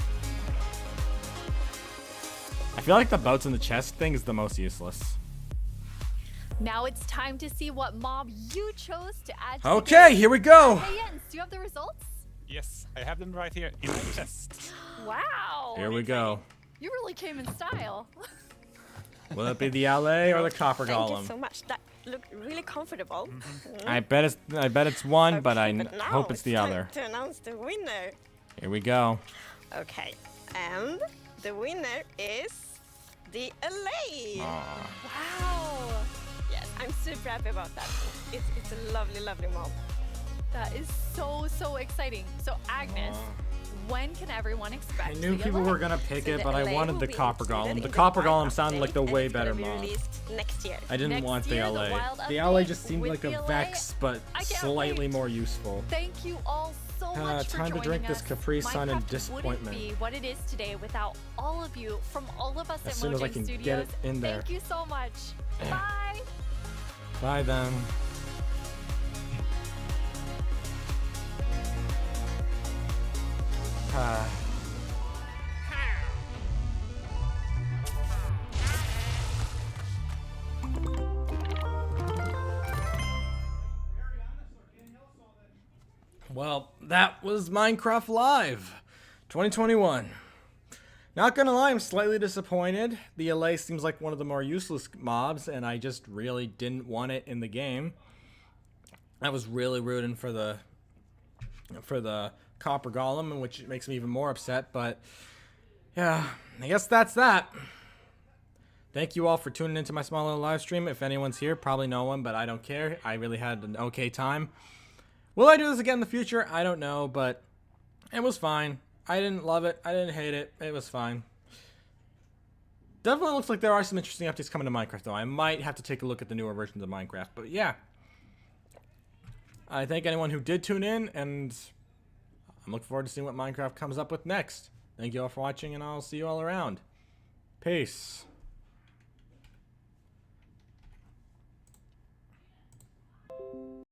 I feel like the boats in the chest thing is the most useless. Now it's time to see what mob you chose to add to Okay, the game. here we go. Hey Jens, do you have the results? Yes, I have them right here in my chest. Wow. Here we go. You really came in style. Will it be the LA or the Copper Thank Golem? you so much. That looked really comfortable. I bet it's one, but I But now hope it's the time other. to announce the winner. Here we go. Okay, and the winner is the LA. Wow. Yes, I'm super happy about that. It's a lovely, lovely mob. That is so exciting. So Agnes, when can everyone expect I knew the people LA? were gonna pick So it, the but I LA wanted will the be Copper included Golem. in The the Copper Wild Golem sounded Update, like the and way it's gonna better be mod. released next year. I didn't Next want the year, the LA. Wild The LA Update just seemed with like the a LA. Vex, but I can't slightly wait. more useful. Thank you all so much for time to joining drink this us. Capri Sun in Minecraft disappointment. wouldn't be what it is today without all of you from all of us As at soon as I Mojang can get Studios. it in there. Thank you so much. Bye. Bye then. Well, that was Minecraft Live 2021. Not gonna lie, I'm slightly disappointed. The LA seems like one of the more useless mobs, and I just really didn't want it in the game. I was really rooting for the Copper Golem, which makes me even more upset, but yeah, I guess that's that. Thank you all for tuning into my small little live stream. If anyone's here, probably no one, but I don't care. I really had an okay time. Will I do this again in the future? I don't know, but it was fine. I didn't love it. I didn't hate it. It was fine. Definitely looks like there are some interesting updates coming to Minecraft, though. I might have to take a look at the newer versions of Minecraft, but yeah. I thank anyone who did tune in, and I'm looking forward to seeing what Minecraft comes up with next. Thank you all for watching, and I'll see you all around. Peace.